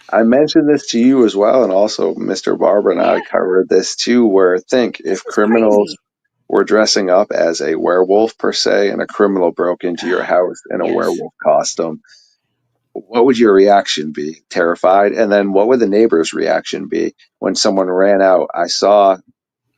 I mentioned this to you as well, and also Mr. Barber and I covered this too, where if criminals were dressing up as a werewolf per se, and a criminal broke into your house in a werewolf costume, what would your reaction be? Terrified? And then what would the neighbor's reaction be when someone ran out? I saw,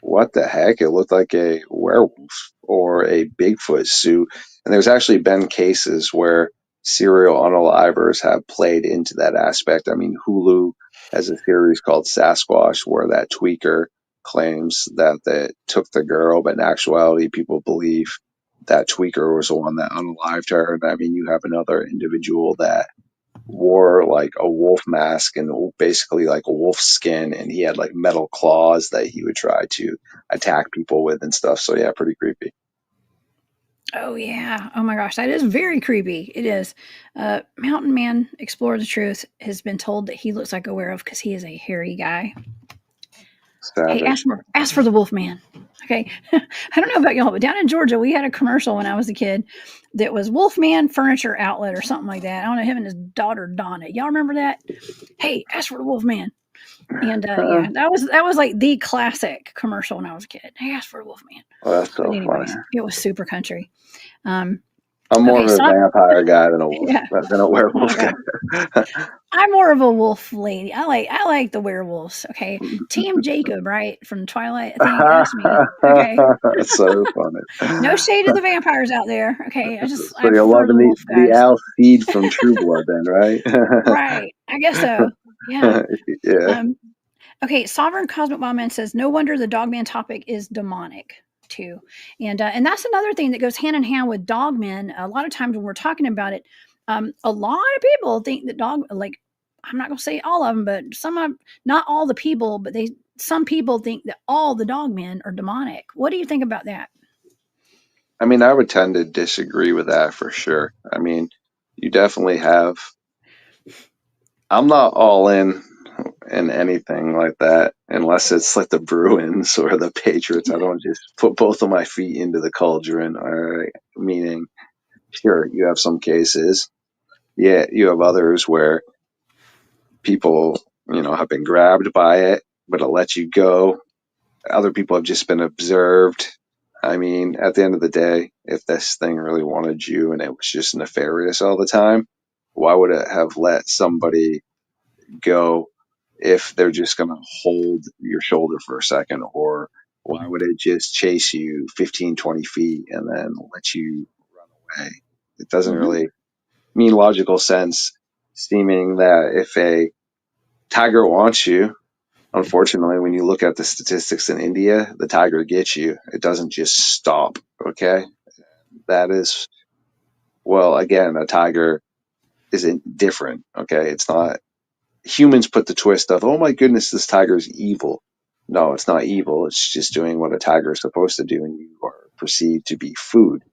what the heck? It looked like a werewolf or a Bigfoot suit. And there's actually been cases where serial unalivers have played into that aspect. I mean, Hulu has a series called Sasquatch where that tweaker claims that they took the girl, but in actuality, people believe that tweaker was the one that unalived her. And I mean, you have another individual that wore like a wolf mask and basically like a wolf skin, and he had like metal claws that he would try to attack people with and stuff. So yeah, pretty creepy.
Oh yeah. Oh my gosh, that is very creepy. It is. Mountain Man Explore the Truth has been told that he looks like a werewolf because he is a hairy guy. Savage. Hey, ask for the Wolf Man. Okay. I don't know about y'all, but down in Georgia, we had a commercial when I was a kid that was Wolfman Furniture Outlet or something like that. I don't know, him and his daughter Donna. Y'all remember that? Hey, ask for the Wolfman. And yeah, that was like the classic commercial when I was a kid. Hey, ask for the Wolfman.
Oh, that's so funny.
It was super country.
I'm more of a vampire guy than a wolf, than a werewolf guy.
I'm more of a wolf lady. I like the werewolves. Okay, Team Jacob, right from Twilight. I think asked me. Okay,
that's so funny.
No shade to the vampires out there. Okay,
so you're loving the Al Seed from True Blood, then, right?
Right. I guess so. Yeah.
Yeah.
Okay, Sovereign Cosmic Wildman says, no wonder the Dogman topic is demonic. too. And that's another thing that goes hand in hand with dogmen. A lot of times when we're talking about it, a lot of people think that I'm not going to say all of them, but not all the people, but some people think that all the dogmen are demonic. What do you think about that?
I mean, I would tend to disagree with that for sure. I mean, you definitely have. I'm not all in anything like that unless it's like the Bruins or the Patriots. I don't just put both of my feet into the cauldron. All right, meaning, sure, you have some cases. Yeah, you have others where people, have been grabbed by it, but it lets you go. Other people have just been observed. I mean, at the end of the day, if this thing really wanted you and it was just nefarious all the time, why would it have let somebody go if they're just going to hold your shoulder for a second? Or why would it just chase you 15, 20 feet and then let you run away? It doesn't really mean logical sense, seeming that if a tiger wants you, unfortunately, when you look at the statistics in India, the tiger gets you. It doesn't just stop, okay? That is, well, again, a tiger isn't different, okay? It's not, humans put the twist of, oh my goodness, this tiger is evil. No, it's not evil. It's just doing what a tiger is supposed to do, and you are perceived to be food.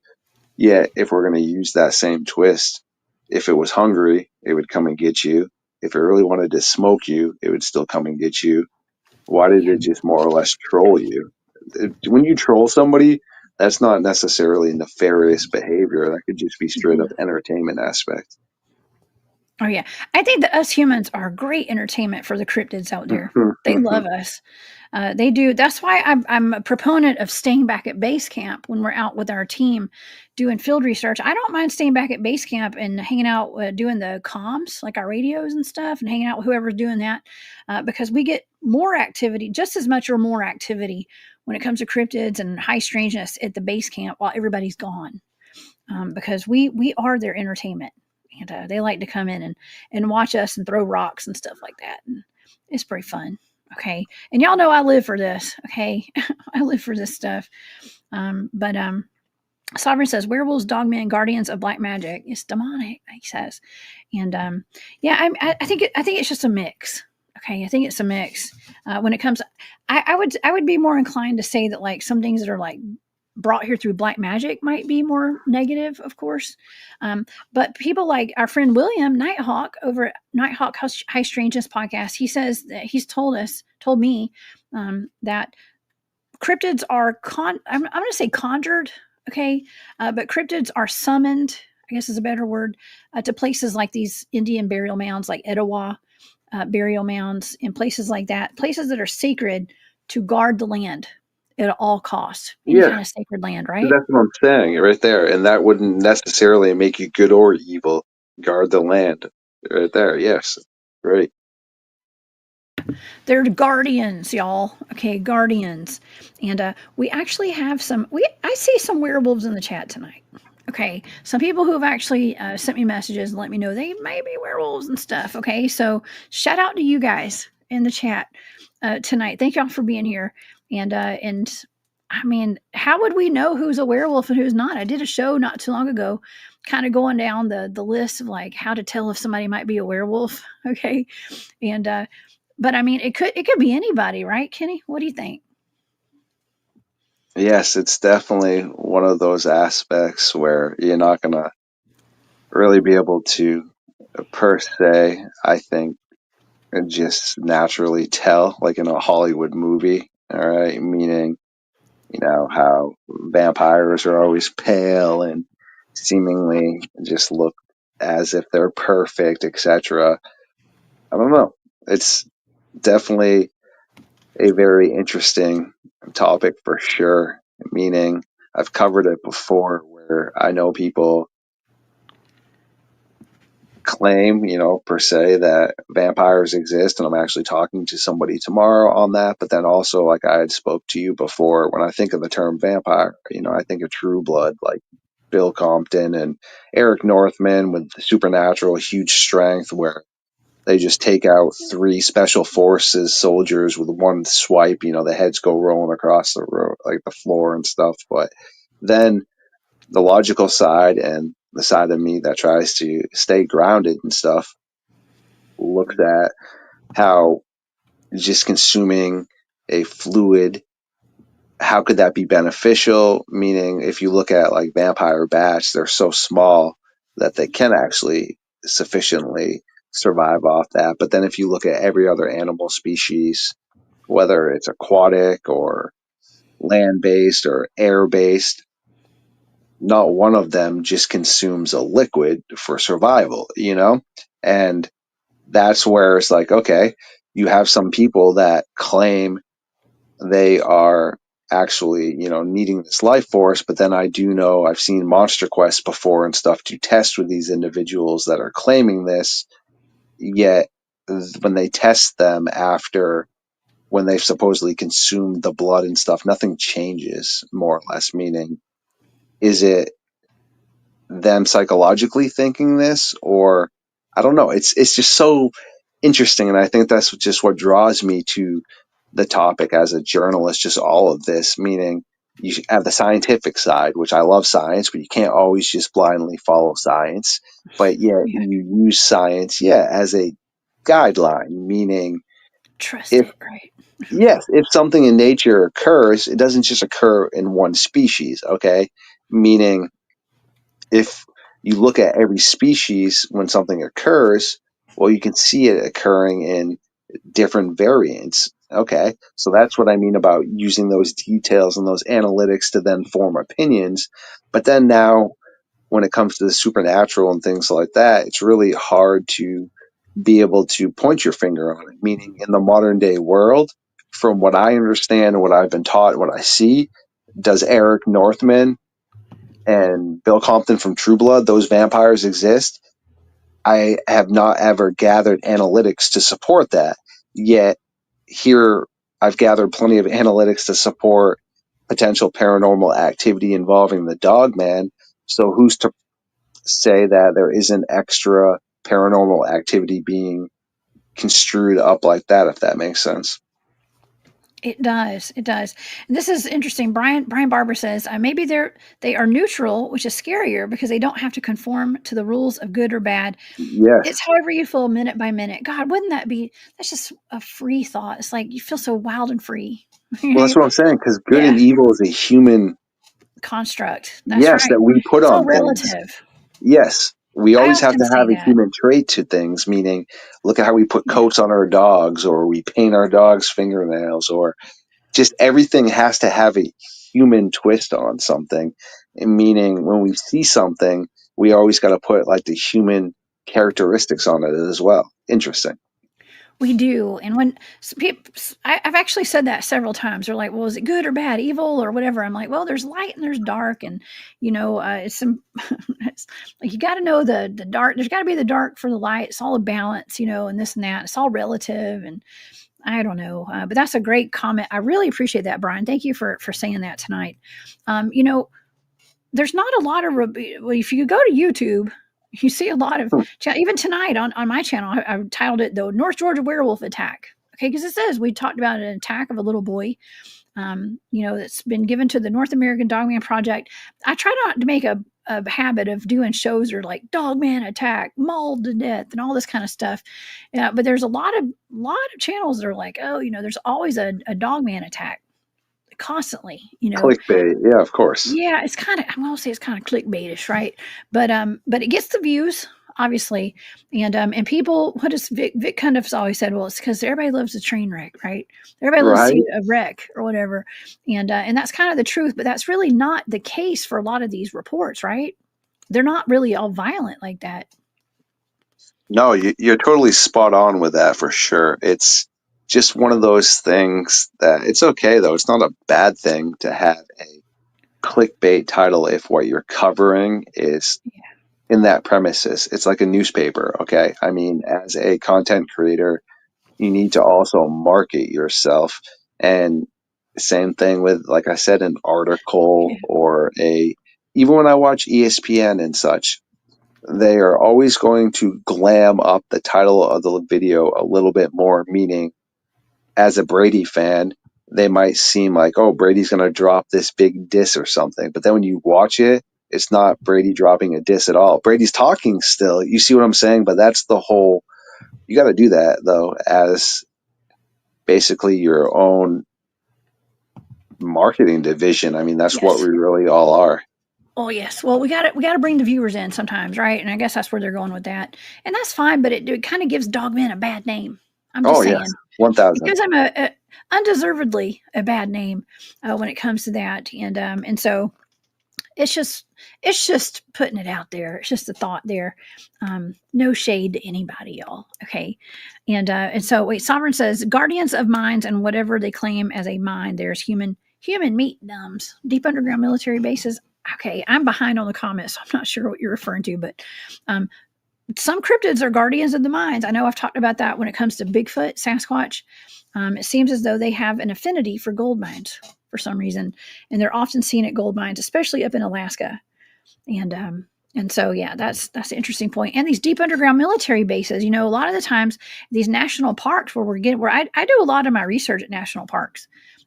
Yet, if we're going to use that same twist, if it was hungry, it would come and get you. If it really wanted to smoke you, it would still come and get you. Why did it just more or less troll you? When you troll somebody, that's not necessarily nefarious behavior. That could just be straight up entertainment aspect.
Oh yeah, I think that us humans are great entertainment for the cryptids out there. They love us. They do. That's why I'm a proponent of staying back at base camp when we're out with our team doing field research. I don't mind staying back at base camp and hanging out doing the comms, like our radios and stuff, and hanging out with whoever's doing that, because we get more activity, just as much or more activity when it comes to cryptids and high strangeness at the base camp while everybody's gone, because we are their entertainment. And they like to come in and watch us and throw rocks and stuff like that. And it's pretty fun. Okay. And y'all know I live for this. Okay. I live for this stuff. But Sovereign says, werewolves, dogmen, guardians of black magic. It's demonic, he says. And yeah, I think it's just a mix. Okay. I think it's a mix. When it comes, I would be more inclined to say that like some things that are like brought here through black magic might be more negative, of course. But people like our friend William Nighthawk over at Nighthawk High Strangeness podcast, he says that he's told me that cryptids are I'm going to say conjured, okay, but cryptids are summoned, I guess is a better word, to places like these Indian burial mounds, like Etowah burial mounds, and places like that, places that are sacred to guard the land at all costs. Any kind of sacred land, right?
That's what I'm saying right there. And that wouldn't necessarily make you good or evil. Guard the land right there. Yes. Right.
They're guardians, y'all. Okay, guardians. And we actually have I see some werewolves in the chat tonight. Okay, some people who have actually sent me messages and let me know they may be werewolves and stuff. Okay, so shout out to you guys in the chat tonight. Thank y'all for being here. And I mean, how would we know who's a werewolf and who's not? I did a show not too long ago, kind of going down the list of like how to tell if somebody might be a werewolf. Okay, and but I mean, it could be anybody, right, Kenny? What do you think?
Yes, it's definitely one of those aspects where you're not going to really be able to, per se, I think, just naturally tell, like in a Hollywood movie. All right. Meaning, how vampires are always pale and seemingly just look as if they're perfect, etc. I don't know. It's definitely a very interesting topic for sure. Meaning, I've covered it before where I know people claim, per se, that vampires exist, and I'm actually talking to somebody tomorrow on that. But then also, like I had spoke to you before, when I think of the term vampire, I think of True Blood, like Bill Compton and Eric Northman with the supernatural huge strength, where they just take out 3 special forces soldiers with one swipe. The heads go rolling across the road, like the floor and stuff. But then the logical side and the side of me that tries to stay grounded and stuff looks at how just consuming a fluid, how could that be beneficial? Meaning, if you look at like vampire bats, they're so small that they can actually sufficiently survive off that. But then if you look at every other animal species, whether it's aquatic or land-based or air-based, not one of them just consumes a liquid for survival, And that's where it's like, okay, you have some people that claim they are actually, needing this life force, but then I do know I've seen Monster Quest before and stuff to test with these individuals that are claiming this, yet when they test them after when they've supposedly consumed the blood and stuff, nothing changes, more or less, meaning, is it them psychologically thinking this, or I don't know. It's just so interesting, and I think that's just what draws me to the topic as a journalist. Just all of this, meaning you have the scientific side, which I love science, but you can't always just blindly follow science. But yet you use science, as a guideline, meaning
Trust
if
it, right?
yes, if something in nature occurs, it doesn't just occur in one species. Okay, meaning if you look at every species when something occurs, well, you can see it occurring in different variants. Okay, so that's what I mean about using those details and those analytics to then form opinions. But then now, when it comes to the supernatural and things like that, it's really hard to be able to point your finger on it. Meaning, in the modern day world, from what I understand, what I've been taught, what I see, does Eric Northman and Bill Compton from True Blood, those vampires exist? I have not ever gathered analytics to support that. Yet here I've gathered plenty of analytics to support potential paranormal activity involving the Dogman. So who's to say that there isn't extra paranormal activity being construed up like that, if that makes sense?
It does. It does. And this is interesting. Brian Barber says maybe they are neutral, which is scarier because they don't have to conform to the rules of good or bad.
Yes.
It's however you feel minute by minute. God, wouldn't that be? That's just a free thought. It's like you feel so wild and free.
Well, that's what I'm saying, because good
Yeah.
and evil is a human,
Construct. That's right.
that we put
It's all
on things.
relative.
Yes, we
I
always have
often
to
say
have a
that.
human trait to things, meaning look at how we put coats on our dogs, or we paint our dogs' fingernails, or just everything has to have a human twist on something. And meaning when we see something, we always got to put like the human characteristics on it as well. Interesting.
We do. And when I've actually said that several times, they're like, well, is it good or bad, evil or whatever? I'm like, well, there's light and there's dark. And, it's some, it's like, you got to know the dark. There's got to be the dark for the light. It's all a balance, and this and that. It's all relative. And I don't know. But that's a great comment. I really appreciate that, Brian. Thank you for saying that tonight. There's not a lot of, if you go to YouTube, you see a lot of, even tonight on my channel, I titled it the North Georgia Werewolf Attack. Okay, because it says we talked about an attack of a little boy, that's been given to the North American Dogman Project. I try not to make a habit of doing shows or like Dogman Attack, mauled to death, and all this kind of stuff. But there's a lot of channels that are like, oh, there's always a Dogman attack constantly,
Clickbait, yeah, of course.
yeah, it's kind of, I'm gonna say it's kind of clickbaitish, right? But it gets the views, obviously, and people. What does Vic kind of always said? Well, it's because everybody loves a train wreck, right? Everybody loves to see a wreck or whatever, and that's kind of the truth. But that's really not the case for a lot of these reports, right? They're not really all violent like that.
No, you're totally spot on with that for sure. It's just one of those things that it's okay though. It's not a bad thing to have a clickbait title if what you're covering is in that premises. It's like a newspaper, okay? I mean, as a content creator, you need to also market yourself. And same thing with, like I said, an article or even when I watch ESPN and such, they are always going to glam up the title of the video a little bit more, meaning as a Brady fan, they might seem like, oh, Brady's going to drop this big diss or something. But then when you watch it, it's not Brady dropping a diss at all. Brady's talking still. You see what I'm saying? But that's the whole, you got to do that, though, as basically your own marketing division. I mean, that's what we really all are.
Oh yes. Well, we got to bring the viewers in sometimes, right? And I guess that's where they're going with that, and that's fine. But it kind of gives Dogmen a bad name. I'm just saying.
Yes. 1,000.
Because I'm a undeservedly a bad name when it comes to that, and so it's just putting it out there. It's just a thought there. No shade to anybody, y'all. Okay, and so wait. Sovereign says guardians of minds and whatever they claim as a mind. There's human meat dumbs, deep underground military bases. Okay, I'm behind on the comments, so I'm not sure what you're referring to, but some cryptids are guardians of the minds. I know I've talked about that when it comes to Bigfoot, Sasquatch. It seems as though they have an affinity for gold mines for some reason, and they're often seen at gold mines, especially up in Alaska. And so yeah, that's an interesting point. And these deep underground military bases, a lot of the times these national parks where I do a lot of my research at national parks,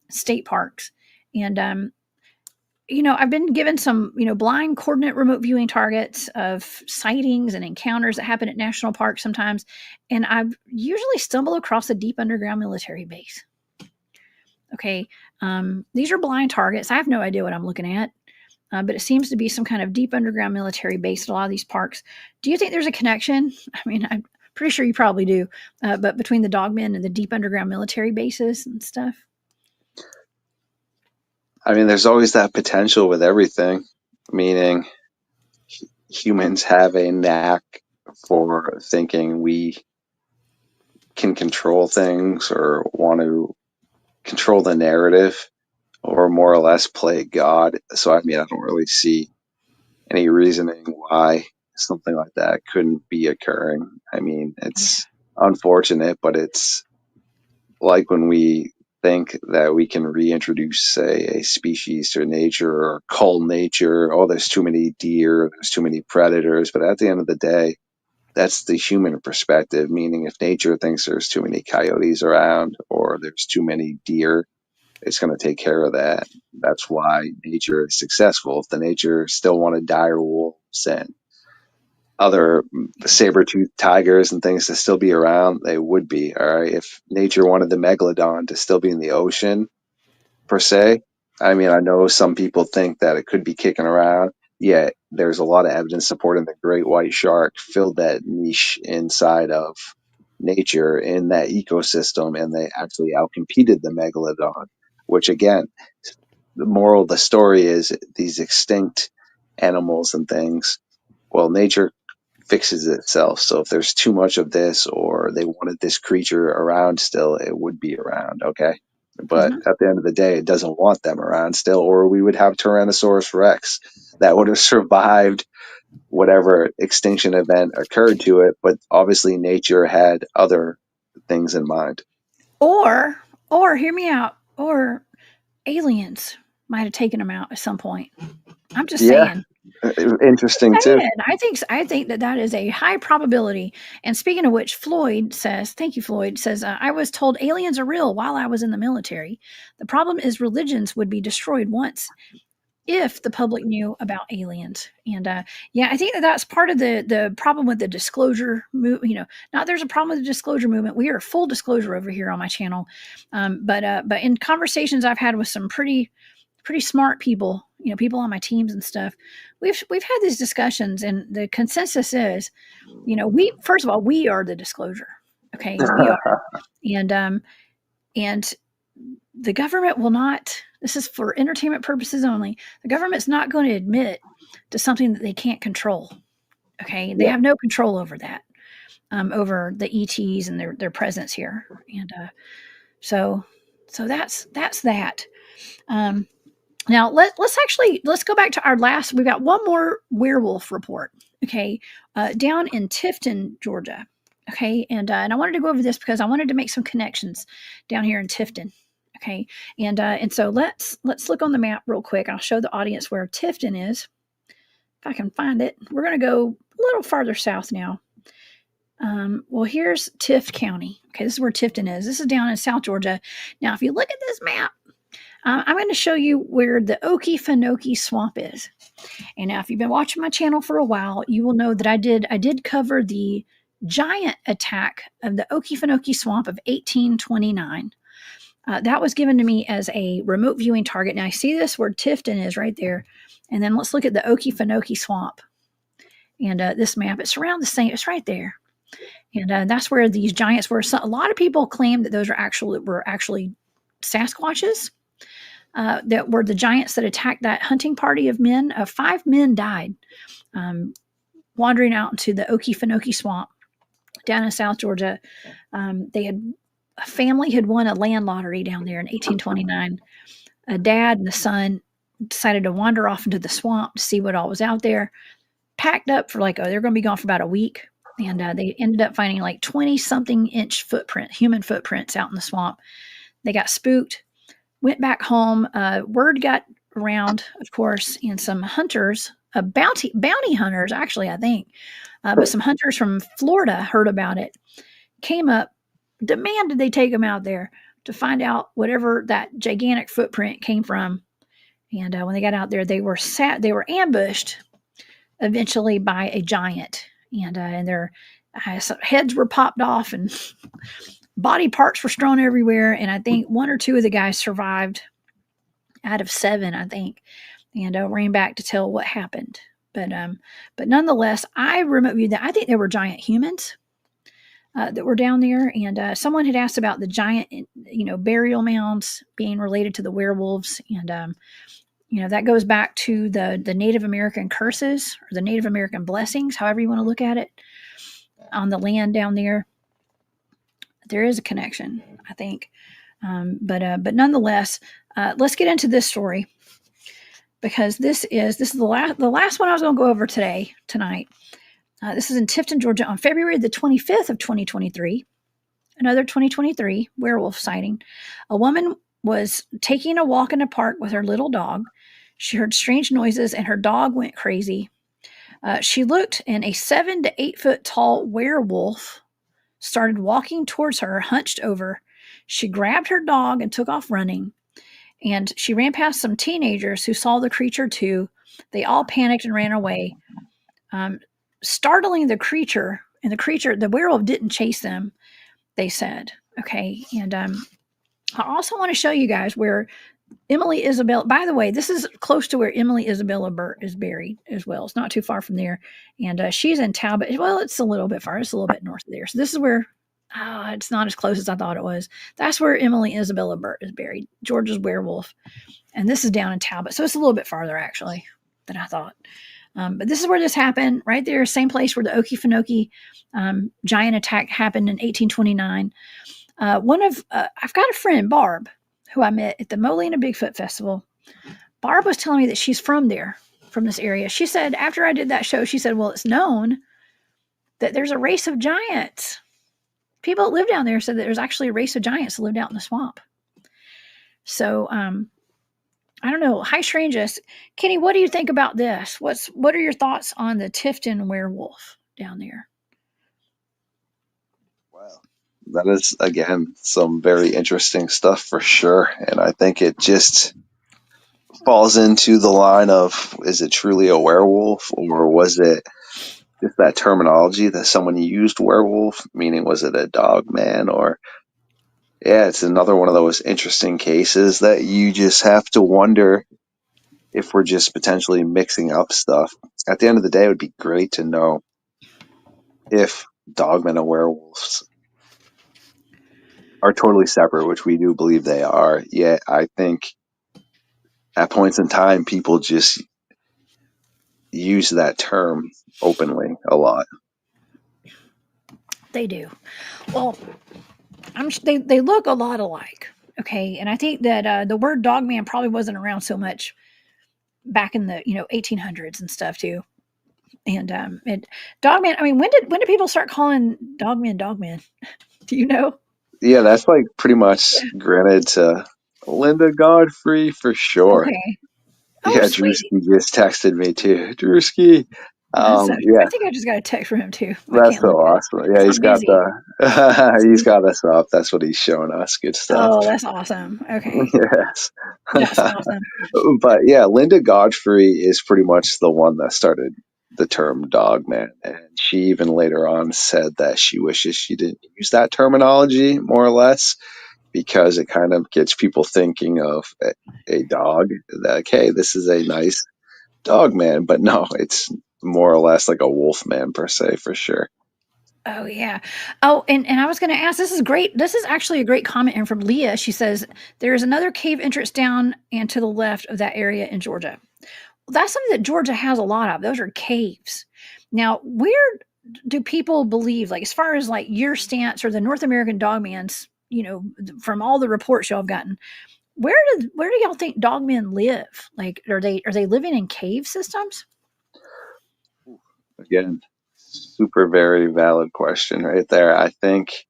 state parks, and I've been given some, blind coordinate remote viewing targets of sightings and encounters that happen at national parks sometimes. And I usually stumble across a deep underground military base. Okay. These are blind targets. I have no idea what I'm looking at, but it seems to be some kind of deep underground military base at a lot of these parks. Do you think there's a connection? I mean, I'm pretty sure you probably do, but between the Dogmen and the deep underground military bases and stuff?
I mean, there's always that potential with everything, meaning humans have a knack for thinking we can control things or want to control the narrative or more or less play God. So, I mean, I don't really see any reasoning why something like that couldn't be occurring. I mean, it's unfortunate, but it's like when we think that we can reintroduce, say, a species to nature or cull nature. Oh, there's too many deer, there's too many predators. But at the end of the day, that's the human perspective, meaning if nature thinks there's too many coyotes around or there's too many deer, it's going to take care of that. That's why nature is successful. If the nature still wanted dire wolves and other saber-toothed tigers and things to still be around, they would be. All right. If nature wanted the megalodon to still be in the ocean, per se, I mean, I know some people think that it could be kicking around, yet there's a lot of evidence supporting the great white shark filled that niche inside of nature in that ecosystem, and they actually outcompeted the megalodon, which again, the moral of the story is these extinct animals and things, well, nature fixes itself. So if there's too much of this or they wanted this creature around still, it would be around, okay? But at the end of the day, it doesn't want them around still, or we would have Tyrannosaurus Rex that would have survived whatever extinction event occurred to it. But obviously nature had other things in mind.
Or hear me out, or aliens might have taken them out at some point. I'm just saying.
Interesting too.
I think that is a high probability. And speaking of which, Floyd says, thank you, Floyd, says, I was told aliens are real while I was in the military. The problem is religions would be destroyed once if the public knew about aliens. And I think that's part of the problem with the disclosure movement. Not there's a problem with the disclosure movement. We are full disclosure over here on my channel. But in conversations I've had with some pretty smart people, people on my teams and stuff, we've had these discussions, and the consensus is, first of all, we are the disclosure. Okay. We are. And the government will not, this is for entertainment purposes only. The government's not going to admit to something that they can't control. Okay. They have no control over that, over the ETs and their presence here. And so that's that. Now let's go back to our last. We've got one more werewolf report. Okay, down in Tifton, Georgia. Okay, and I wanted to go over this because I wanted to make some connections down here in Tifton. Okay, and so let's look on the map real quick. I'll show the audience where Tifton is. If I can find it, we're going to go little farther south now. Well, here's Tift County. Okay, this is where Tifton is. This is down in South Georgia. Now, if you look at this map, I'm going to show you where the Okefenokee Swamp is. And now, if you've been watching my channel for a while, you will know that I did cover the giant attack of the Okefenokee Swamp of 1829. That was given to me as a remote viewing target. Now, I see this where Tifton is right there. And then let's look at the Okefenokee Swamp. And this map, it's around the same. It's right there. And that's where these giants were. So a lot of people claim that those were actually Sasquatches. That were the giants that attacked that hunting party of men. 5 men died wandering out into the Okefenokee Swamp down in South Georgia. A family had won a land lottery down there in 1829. A dad and the son decided to wander off into the swamp to see what all was out there. Packed up for they're going to be gone for about a week. And they ended up finding 20-something inch human footprints out in the swamp. They got spooked, went back home. Word got around, of course, and some hunters, bounty hunters, actually, I think, but some hunters from Florida heard about it, came up, demanded they take them out there to find out whatever that gigantic footprint came from. And when they got out there, they were ambushed eventually by a giant, and their heads were popped off and body parts were strewn everywhere. And I think 1 or 2 of the guys survived out of 7, I think, and ran back to tell what happened. But nonetheless, I remote viewed that. I think there were giant humans that were down there, and someone had asked about the giant, burial mounds being related to the werewolves, and that goes back to the Native American curses or the Native American blessings, however you want to look at it, on the land down there. There is a connection, I think, but nonetheless, let's get into this story, because this is the last one I was going to go over tonight. This is in Tifton, Georgia, on February the 25th of 2023. Another 2023 werewolf sighting. A woman was taking a walk in a park with her little dog. She heard strange noises and her dog went crazy. She looked, and a 7 to 8 foot tall werewolf started walking towards her, hunched over. She grabbed her dog and took off running. And she ran past some teenagers who saw the creature too. They all panicked and ran away, startling the creature. And the werewolf didn't chase them, they said. Okay. And I also want to show you guys where Emily Isabella, by the way, this is close to where Emily Isabella Burt is buried as well. It's not too far from there. And she's in Talbot. Well, it's a little bit far. It's a little bit north of there. So this is where, it's not as close as I thought it was. That's where Emily Isabella Burt is buried, Georgia's werewolf. And this is down in Talbot. So it's a little bit farther, actually, than I thought. But this is where this happened, right there, same place where the Okefenokee giant attack happened in 1829. I've got a friend, Barb, who I met at the Molina Bigfoot Festival. Barb was telling me that she's from there, from this area. She said, after I did that show, she said, well, it's known that there's a race of giants. People that live down there said that there's actually a race of giants that lived out in the swamp. So, I don't know. Hi, Strangeness. Kenny, what do you think about this? What are your thoughts on the Tifton werewolf down there?
Wow. That is, again, some very interesting stuff for sure. And I think it just falls into the line of, is it truly a werewolf, or was it just that terminology that someone used, werewolf, meaning was it a dogman? Or, yeah, it's another one of those interesting cases that you just have to wonder if we're just potentially mixing up stuff. At the end of the day, it would be great to know if dogmen and werewolves are totally separate, which we do believe they are. Yet I think at points in time, people just use that term openly a lot.
They do. Well, they look a lot alike. Okay. And I think that the word dogman probably wasn't around so much back in the 1800s and stuff too. And dogman, I mean, when did people start calling dogmen? Do you know?
Yeah, that's like pretty much granted to Linda Godfrey for sure.
Okay. Oh,
Yeah,
sweet.
Drewski just texted me too. Drewski. Yeah,
I think I just got a text from him too. I
that's
can't
so
look at it.
awesome. Yeah,
So
he's
I'm
got
busy.
he's
See?
got us up. That's what he's showing us. Good stuff.
Oh, that's awesome. Okay.
Yes.
That's awesome.
But yeah, Linda Godfrey is pretty much the one that started the term dogman. And she even later on said that she wishes she didn't use that terminology, more or less, because it kind of gets people thinking of a dog. Like, hey, this is a nice dog man. But no, it's more or less like a wolf man per se, for sure.
Oh yeah. Oh, and I was going to ask. This is great. This is actually a great comment in from Leah. She says there is another cave entrance down and to the left of that area in Georgia. Well, that's something that Georgia has a lot of. Those are caves. Now, where do people believe, like as far as like your stance or the North American Dogman's, from all the reports y'all have gotten, where do y'all think dogmen live? Like, are they living in cave systems?
Again, super very valid question right there. I think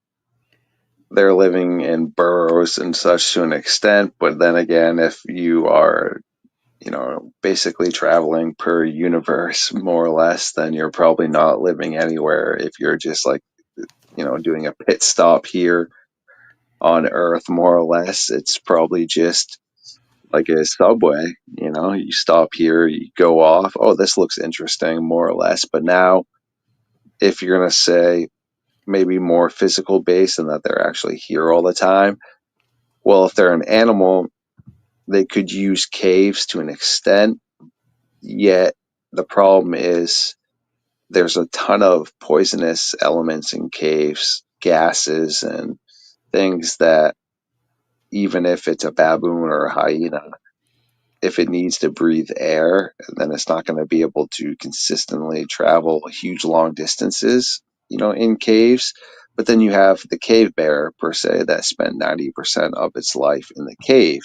they're living in burrows and such to an extent, but then again, if you are, basically traveling per universe more or less, then you're probably not living anywhere. If you're just like, doing a pit stop here on Earth, more or less, it's probably just like a subway. You stop here, you go off. Oh, this looks interesting, more or less. But now, if you're going to say maybe more physical based and that they're actually here all the time, well, if they're an animal, they could use caves to an extent, yet the problem is there's a ton of poisonous elements in caves, gases and things that even if it's a baboon or a hyena, if it needs to breathe air, then it's not going to be able to consistently travel huge long distances, in caves. But then you have the cave bear per se that spent 90% of its life in the cave.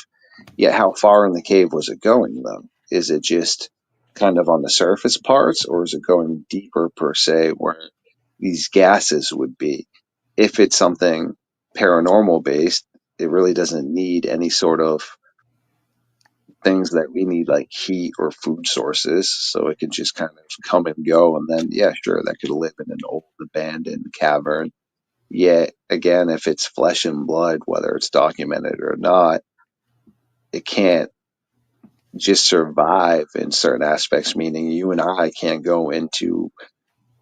Yet how far in the cave was it going though? Is it just kind of on the surface parts, or is it going deeper per se where these gases would be? If it's something paranormal based, it really doesn't need any sort of things that we need like heat or food sources, so it could just kind of come and go. And then yeah, sure, that could live in an old abandoned cavern. Yet again, if it's flesh and blood, whether it's documented or not, it can't just survive in certain aspects, meaning you and I can't go into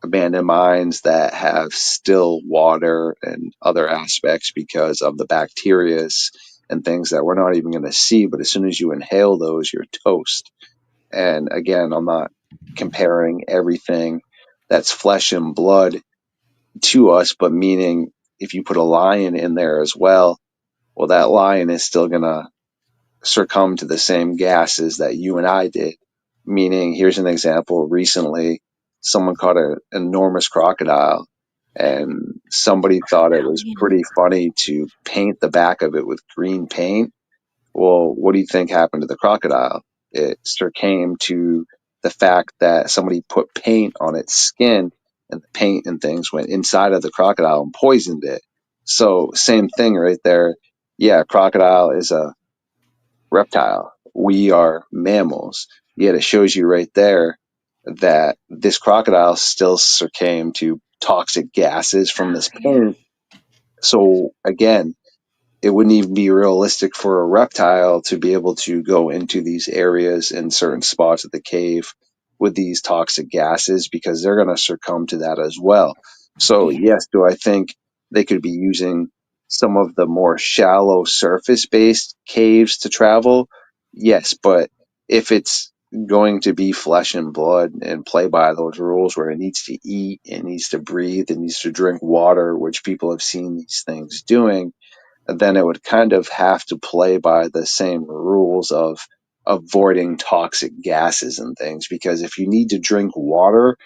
abandoned mines that have still water and other aspects because of the bacterias and things that we're not even going to see. But as soon as you inhale those, you're toast. And again, I'm not comparing everything that's flesh and blood to us, but meaning if you put a lion in there as well, well, that lion is still going to succumb to the same gases that you and I did. Meaning, here's an example. Recently, someone caught an enormous crocodile, and somebody thought it
Oh,
was
man.
pretty funny to paint the back of it with green paint. Well, what do you think happened to the crocodile? It succumbed to the fact that somebody put paint on its skin, and the paint and things went inside of the crocodile and poisoned it. So, same thing right there. Yeah, crocodile is a reptile. We are mammals. Yet it shows you right there that this crocodile still succumbed to toxic gases from
Oh,
this
yeah.
paint. So again, it wouldn't even be realistic for a reptile to be able to go into these areas in certain spots of the cave with these toxic gases, because they're going to succumb to that as well. So
Yeah.
yes, do I think they could be using some of the more shallow surface based caves to travel? Yes, but if it's going to be flesh and blood and play by those rules where it needs to eat, it needs to breathe, it needs to drink water, which people have seen these things doing, then it would kind of have to play by the same rules of avoiding toxic gases and things. Because if you need to drink water,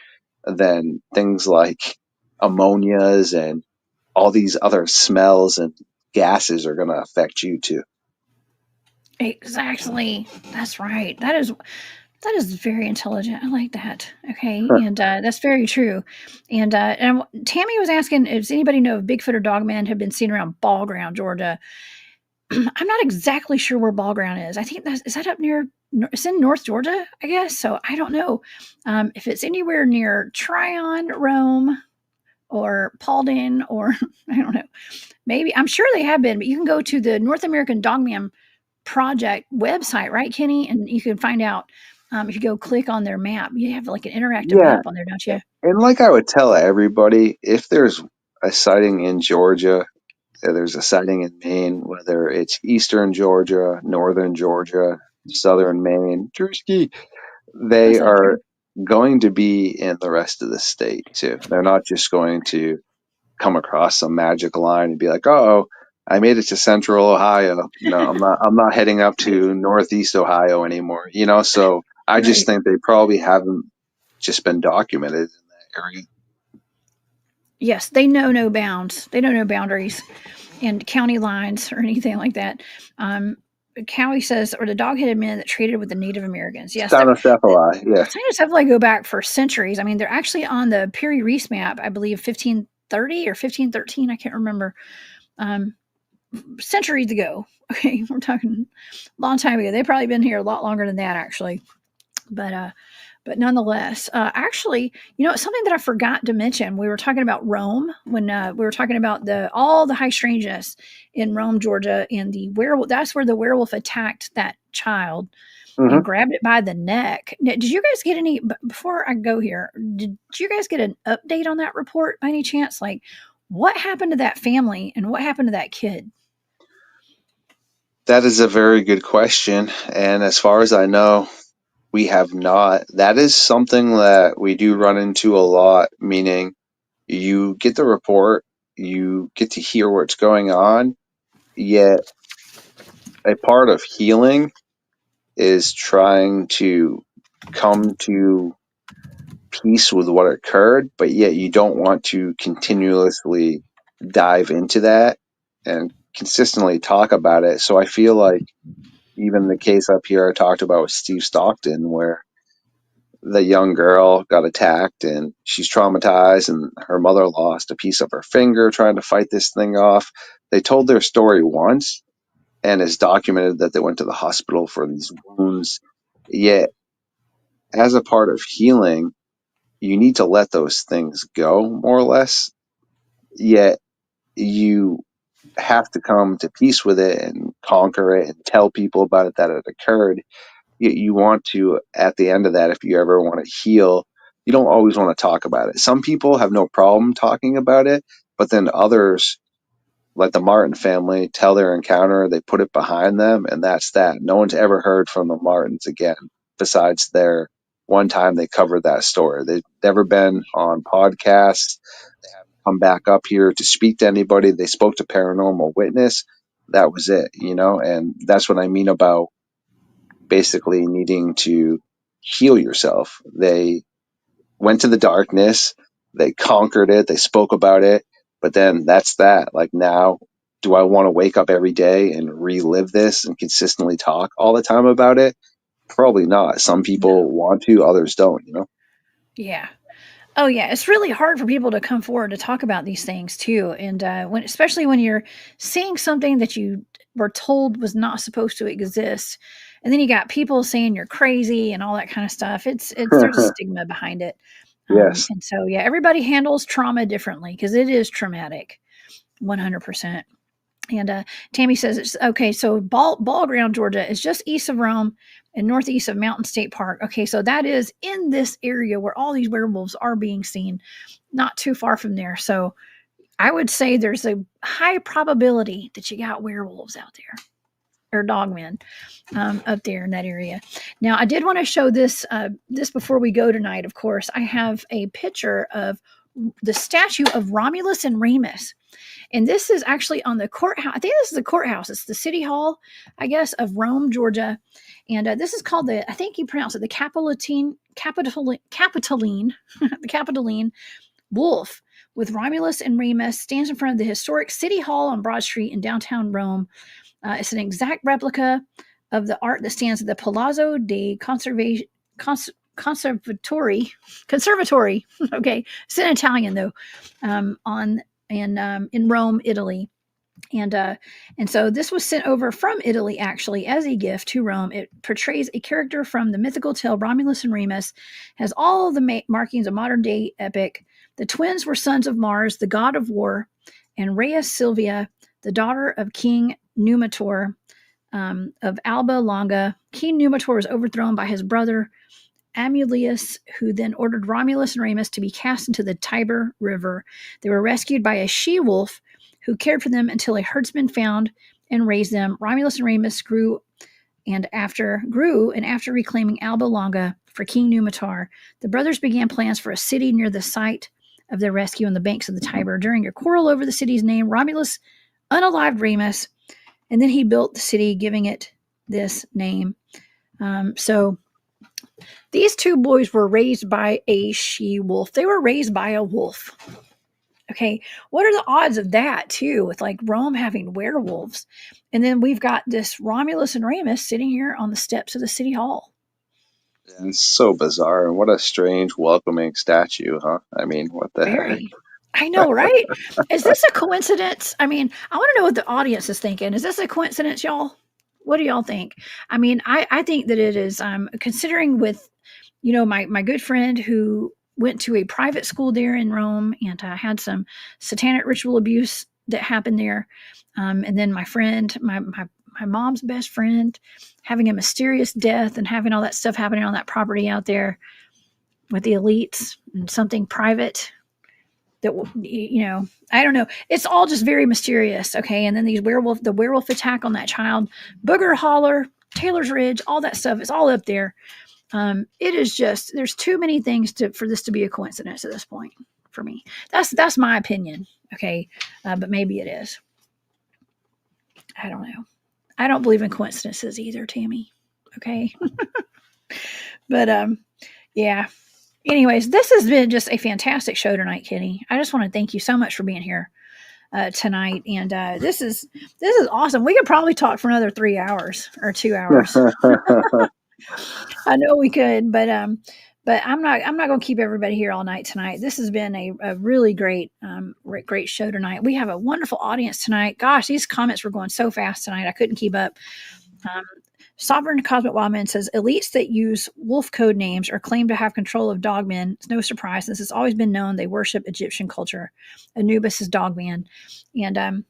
then things like ammonias and all these other smells and gases are going to affect you too.
Exactly. That's right. That is very intelligent. I like that. Okay, and that's very true. And Tammy was asking, does anybody know if Bigfoot or Dogman have been seen around Ball Ground, Georgia? I'm not exactly sure where Ball Ground is. I think is that up near, it's in North Georgia, I guess. So I don't know if it's anywhere near Tryon, Rome, or Paulding, or I don't know. Maybe, I'm sure they have been, but you can go to the North American Dogman Project website, right, Kenny? And you can find out if you go click on their map. You have like an interactive
Yeah.
map on there, don't you?
And like I would tell everybody, if there's a sighting in Georgia, there's a sighting in Maine, whether it's eastern Georgia, northern Georgia, southern Maine, Drewski, they
What's up,
are
Drew?
going to be in the rest of the state too. They're not just going to come across some magic line and be like, "Oh, I made it to Central Ohio." No, I'm not heading up to Northeast Ohio anymore. So I just
Right.
think they probably haven't just been documented in that area.
Yes, they know no bounds. They know no boundaries and county lines or anything like that. Cowie says, or the dog-headed men that traded with the Native Americans. Yes,
Cynocephaly,
the
yeah.
Cynocephaly go back for centuries. I mean, they're actually on the Peary Reese map, I believe, 1530 or 1513. I can't remember. Centuries ago. Okay, we're talking a long time ago. They've probably been here a lot longer than that, actually. But nonetheless, actually, something that I forgot to mention. We were talking about Rome when we were talking about all the high strangeness in Rome, Georgia, and the werewolf. That's where the werewolf attacked that child and grabbed it by the neck. Now, did you guys get any? Before I go here, did you guys get an update on that report by any chance? Like, what happened to that family and what happened to that kid?
That is a very good question. And as far as I know, we have not. That is something that we do run into a lot, meaning you get the report, you get to hear what's going on, yet a part of healing is trying to come to peace with what occurred, but yet you don't want to continuously dive into that and consistently talk about it. So I feel like even the case up here I talked about with Steve Stockton, where the young girl got attacked and she's traumatized and her mother lost a piece of her finger trying to fight this thing off. They told their story once and it's documented that they went to the hospital for these wounds. Yet, as a part of healing, you need to let those things go, more or less. Yet, you have to come to peace with it and conquer it and tell people about it that it occurred. You want to, at the end of that, if you ever want to heal, you don't always want to talk about it. Some people have no problem talking about it, but then others, like the Martin family, tell their encounter, they put it behind them, and that's that. No one's ever heard from the Martins again, besides their one time they covered that story. They've never been on podcasts. They haven't come back up here to speak to anybody. They spoke to Paranormal Witness. That was it, and that's what I mean about basically needing to heal yourself. They went to the darkness, they conquered it, they spoke about it, but then that's that. Like, now, do I want to wake up every day and relive this and consistently talk all the time about it? Probably not. Some people want to, others don't.
Yeah. Oh yeah, it's really hard for people to come forward to talk about these things too, and especially when you're seeing something that you were told was not supposed to exist, and then you got people saying you're crazy and all that kind of stuff. It's there's a stigma behind it,
Yes.
and so yeah, everybody handles trauma differently because it is traumatic, 100%. And Tammy says it's okay. So Ball Ground, Georgia, is just east of Rome and northeast of Mountain State Park. Okay, so that is in this area where all these werewolves are being seen, not too far from there. So I would say there's a high probability that you got werewolves out there or dogmen up there in that area. Now, I did want to show this before we go tonight. Of course, I have a picture of the statue of Romulus and Remus. And this is actually on the courthouse. I think this is the courthouse. It's the city hall, I guess, of Rome, Georgia. And this is called I think you pronounce it, the Capitoline, the Capitoline wolf with Romulus and Remus stands in front of the historic city hall on Broad Street in downtown Rome. It's an exact replica of the art that stands at the Palazzo dei Conservatori. Okay, it's in Italian though. In Rome, Italy. And so this was sent over from Italy, actually, as a gift to Rome. It portrays a character from the mythical tale Romulus and Remus, has all the markings of modern-day epic. The twins were sons of Mars, the god of war, and Rhea Silvia, the daughter of King Numitor of Alba Longa. King Numitor was overthrown by his brother Amulius, who then ordered Romulus and Remus to be cast into the Tiber River. They were rescued by a she-wolf who cared for them until a herdsman found and raised them. Romulus and Remus grew, and after reclaiming Alba Longa for King Numitor, the brothers began plans for a city near the site of their rescue on the banks of the Tiber. During a quarrel over the city's name, Romulus unalived Remus, and then he built the city, giving it this name. So these two boys were raised by a she-wolf. They were raised by a wolf. Okay, what are the odds of that, too, with like Rome having werewolves? And then we've got this Romulus and Remus sitting here on the steps of the city hall.
Yeah, it's so bizarre, and what a strange welcoming statue, huh? I mean, what the heck?
I know, right? Is this a coincidence? I mean, I want to know what the audience is thinking. Is this a coincidence, y'all? What do y'all think? I mean, I think that it is, considering with, my good friend who went to a private school there in Rome and had some satanic ritual abuse that happened there. And then my friend, my mom's best friend, having a mysterious death and having all that stuff happening on that property out there with the elites and something private that, I don't know. It's all just very mysterious. Okay. And then the werewolf attack on that child, Booger Holler, Taylor's Ridge, all that stuff is all up there. It is just, there's too many things for this to be a coincidence at this point for me. That's my opinion. Okay. But maybe it is. I don't know. I don't believe in coincidences either, Tammy. Okay. But, yeah. Anyways, this has been just a fantastic show tonight, Kitty. I just want to thank you so much for being here tonight. And this is awesome. We could probably talk for another 3 hours or 2 hours. I know we could, but I'm not going to keep everybody here all night tonight. This has been a really great show tonight. We have a wonderful audience tonight. Gosh, these comments were going so fast tonight. I couldn't keep up. Sovereign Cosmic Wildman says, elites that use wolf code names or claim to have control of dogmen. It's no surprise. This has always been known. They worship Egyptian culture. Anubis is dogman. And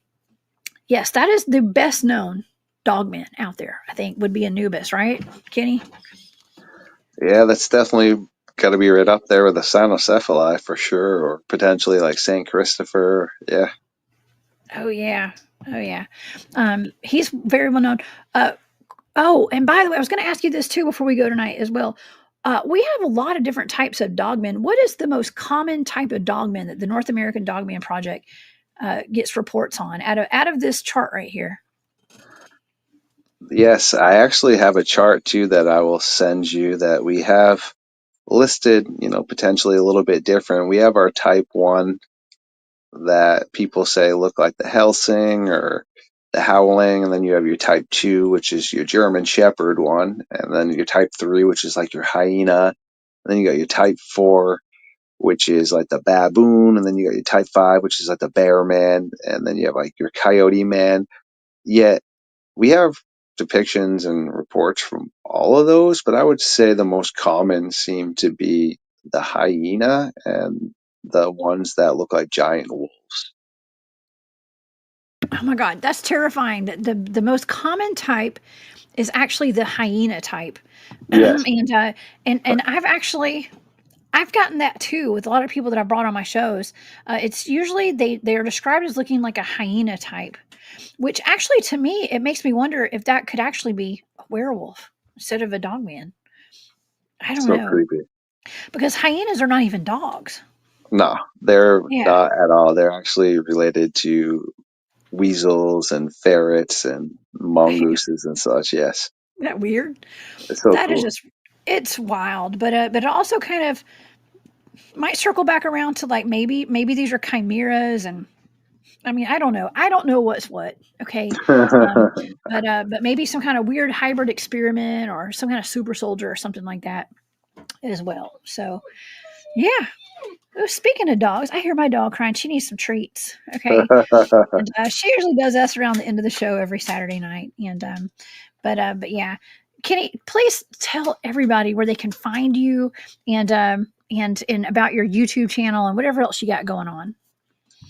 yes, that is the best known dogman out there, I think, would be Anubis, right, Kenny?
Yeah, that's definitely got to be right up there with the Cynocephali for sure, or potentially like St. Christopher. Yeah.
Oh, yeah. He's very well known. And by the way, I was going to ask you this too before we go tonight as well. We have a lot of different types of dogmen. What is the most common type of dogman that the North American Dogman Project gets reports on out of this chart right here?
Yes, I actually have a chart too that I will send you that we have listed, potentially a little bit different. We have our type 1 that people say look like the Helsing or the Howling, and then you have your type 2, which is your German Shepherd one, and then your type 3, which is like your hyena, and then you got your type 4, which is like the baboon, and then you got your type 5, which is like the bear man, and then you have like your coyote man. Yet we have depictions and reports from all of those, but I would say the most common seem to be the hyena and the ones that look like giant wolves.
Oh my God, that's terrifying. The most common type is actually the hyena type.
Yes.
And I've gotten that too with a lot of people that I brought on my shows. It's usually they are described as looking like a hyena type, which actually to me, it makes me wonder if that could actually be a werewolf instead of a dogman. I don't know.
Creepy.
Because hyenas are not even dogs.
No, they're not at all. They're actually related to weasels and ferrets and mongooses and such. Yes.
Isn't that weird?
It's so
that
cool.
is just, it's wild. But it also kind of might circle back around to like maybe these are chimeras, and I mean, I don't know what's what. Okay. But maybe some kind of weird hybrid experiment or some kind of super soldier or something like that as well. So yeah. Oh, speaking of dogs, I hear my dog crying. She needs some treats. Okay. And she usually does us around the end of the show every Saturday night. And but yeah, Kenny, please tell everybody where they can find you and about your YouTube channel and whatever else you got going on.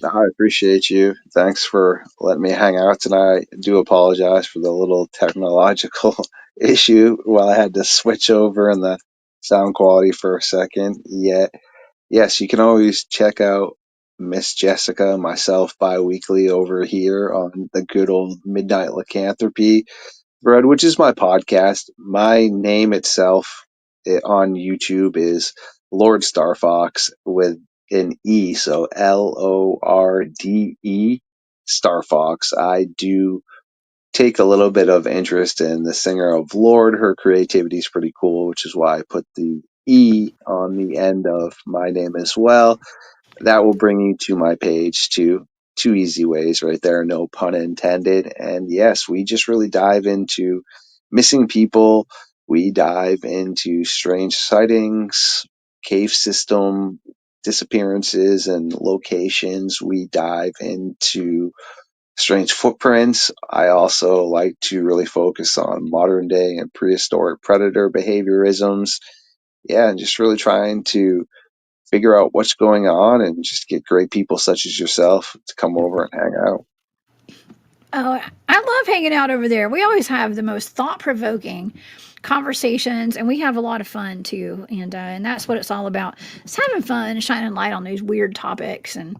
I appreciate you. Thanks for letting me hang out tonight. I do apologize for the little technological issue while I had to switch over in the sound quality for a second. Yeah, yes, you can always check out Miss Jessica and myself bi-weekly over here on the good old Midnight Lycanthropy thread, which is my podcast. My name itself on YouTube is Lord Starfox with an E, so Lorde Starfox. I do take a little bit of interest in the singer of Lord. Her creativity is pretty cool, which is why I put the E on the end of my name as well. That will bring you to my page too. Two easy ways right there, no pun intended. And yes, we just really dive into missing people. We dive into strange sightings, cave system disappearances and locations. We dive into strange footprints. I also like to really focus on modern day and prehistoric predator behaviorisms. Yeah, and just really trying to figure out what's going on and just get great people such as yourself to come over and hang out.
Oh, I love hanging out over there. We always have the most thought-provoking conversations, and we have a lot of fun too. And that's what it's all about. It's having fun and shining light on these weird topics, and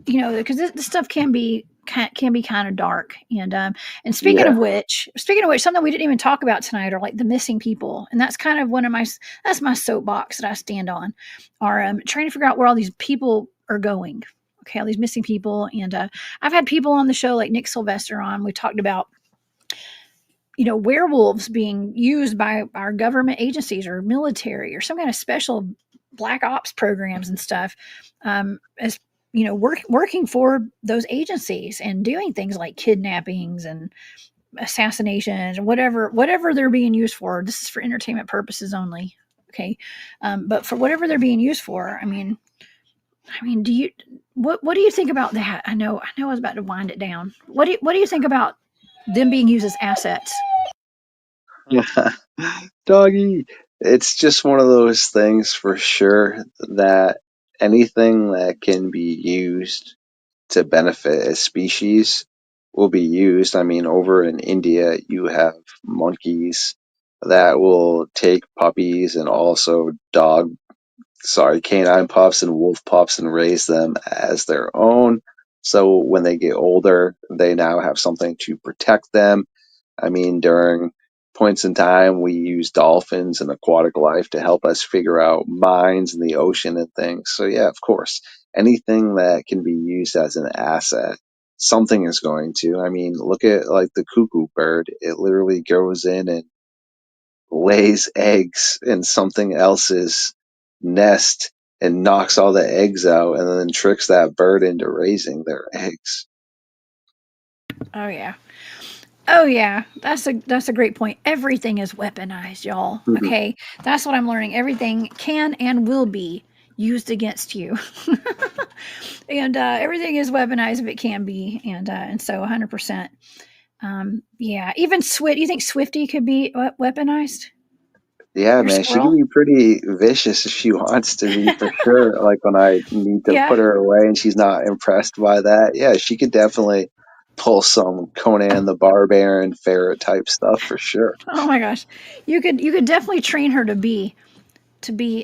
because this stuff can be kind of dark. And speaking of which, something we didn't even talk about tonight are like the missing people, and that's kind of that's my soapbox that I stand on, are trying to figure out where all these people are going. Okay, all these missing people. And I've had people on the show like Nick Sylvester on. We talked about, werewolves being used by our government agencies or military or some kind of special black ops programs and stuff, as working for those agencies and doing things like kidnappings and assassinations and whatever they're being used for. This is for entertainment purposes only. Okay, but for whatever they're being used for, I mean, do you what do you think about that? I know I was about to wind it down. What do you think about them being used as assets?
Doggy. It's just one of those things for sure that anything that can be used to benefit a species will be used. I mean, over in India, you have monkeys that will take puppies and also canine pups and wolf pups and raise them as their own. So when they get older, they now have something to protect them. I mean, during points in time, we use dolphins and aquatic life to help us figure out mines in the ocean and things. So yeah, of course, anything that can be used as an asset, something is going to. I mean, look at like the cuckoo bird. It literally goes in and lays eggs in something else's nest and knocks all the eggs out and then tricks that bird into raising their eggs.
Oh yeah. Oh yeah, that's a great point. Everything is weaponized, y'all.
Mm-hmm.
Okay, that's what I'm learning. Everything can and will be used against you, and everything is weaponized if it can be, and so 100%. Yeah, even Swift. You think Swifty could be weaponized?
Yeah,
Your
man, she can
squirrel?
be pretty vicious if she wants to be, for sure. Like when I need to
Yeah.
put her away and she's not impressed by that. Yeah, she could definitely pull some Conan the Barbarian ferret type stuff for sure.
Oh my gosh, you could definitely train her to be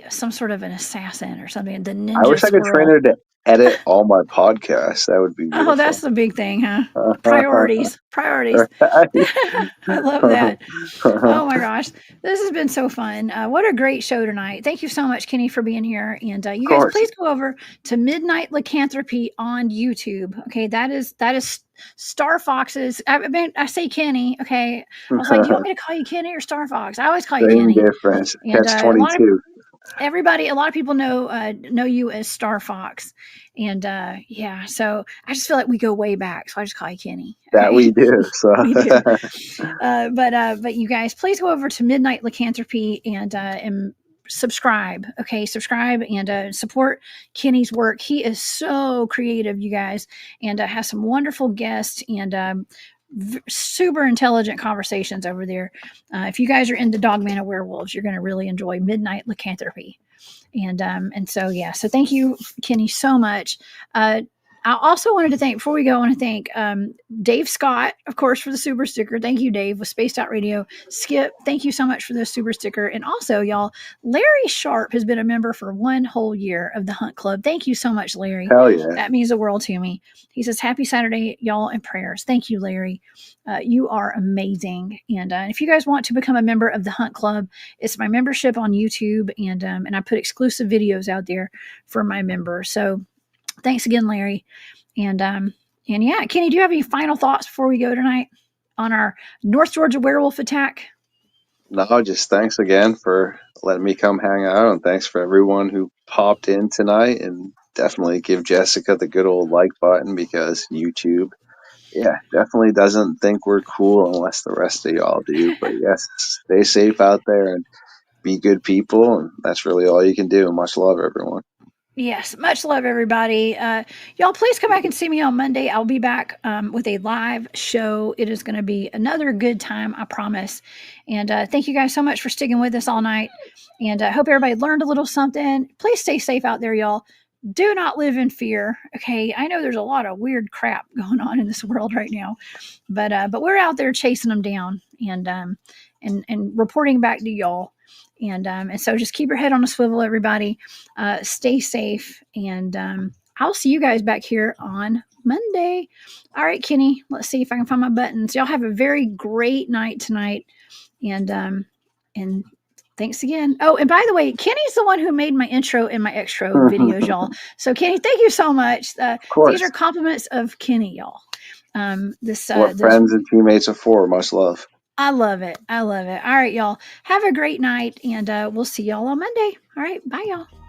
some sort of an assassin or something. The
I
ninja
wish I could train
squirrel.
her to edit all my podcasts. That would be
Oh,
beautiful.
that's the big thing, huh? Priorities.
Right?
I love that. Oh my gosh, this has been so fun. What a great show tonight. Thank you so much, Kenny, for being here. And you
Of
guys,
course.
please go over to Midnight Lycanthropy on YouTube. Okay, that is Starfox's. I mean, I say Kenny. Okay, I was like, do you want me to call you Kenny or Starfox? I always call you
Same
Kenny.
difference.
And
Catch 22.
a lot of people know you as Starfox. And yeah, so I just feel like we go way back, so I just call you Kenny.
That
Okay?
we do. So
We do. But you guys, please go over to Midnight Lycanthropy and subscribe. Okay, subscribe and support Kenny's work. He is so creative, you guys, and has some wonderful guests and super intelligent conversations over there. If you guys are into Dogman and Werewolves, you're going to really enjoy Midnight Lycanthropy. And so, yeah, so thank you, Kenny, so much. I also wanted to thank, before we go, I want to thank Dave Scott, of course, for the super sticker. Thank you, Dave, with Spaced Out Radio. Skip, thank you so much for the super sticker. And also, y'all, Larry Sharp has been a member for 1 whole year of the Hunt Club. Thank you so much, Larry.
Hell yeah.
That means the world to me. He says, happy Saturday, y'all, and prayers. Thank you, Larry. You are amazing. And if you guys want to become a member of the Hunt Club, it's my membership on YouTube, and I put exclusive videos out there for my members. So thanks again, Larry. And yeah, Kenny, do you have any final thoughts before we go tonight on our North Georgia werewolf attack?
No, just thanks again for letting me come hang out, and thanks for everyone who popped in tonight. And definitely give Jessica the good old like button, because YouTube, yeah, definitely doesn't think we're cool unless the rest of y'all do. But yes, stay safe out there and be good people, and that's really all you can do. Much love, everyone.
Yes, much love, everybody. Y'all, please come back and see me on Monday. I'll be back with a live show. It is going to be another good time, I promise. And thank you guys so much for sticking with us all night. And I hope everybody learned a little something. Please stay safe out there, y'all. Do not live in fear. Okay, I know there's a lot of weird crap going on in this world right now, but we're out there chasing them down and reporting back to y'all. And so just keep your head on a swivel, everybody. Stay safe, and I'll see you guys back here on Monday. All right, Kenny, let's see if I can find my buttons. Y'all have a very great night tonight, and thanks again. Oh, and by the way, Kenny's the one who made my intro and my extra videos, y'all. So Kenny, thank you so much. These are compliments of Kenny, y'all.
What friends and teammates are for. Much love.
I love it. I love it. All right, y'all. Have a great night, and we'll see y'all on Monday. All right. Bye, y'all.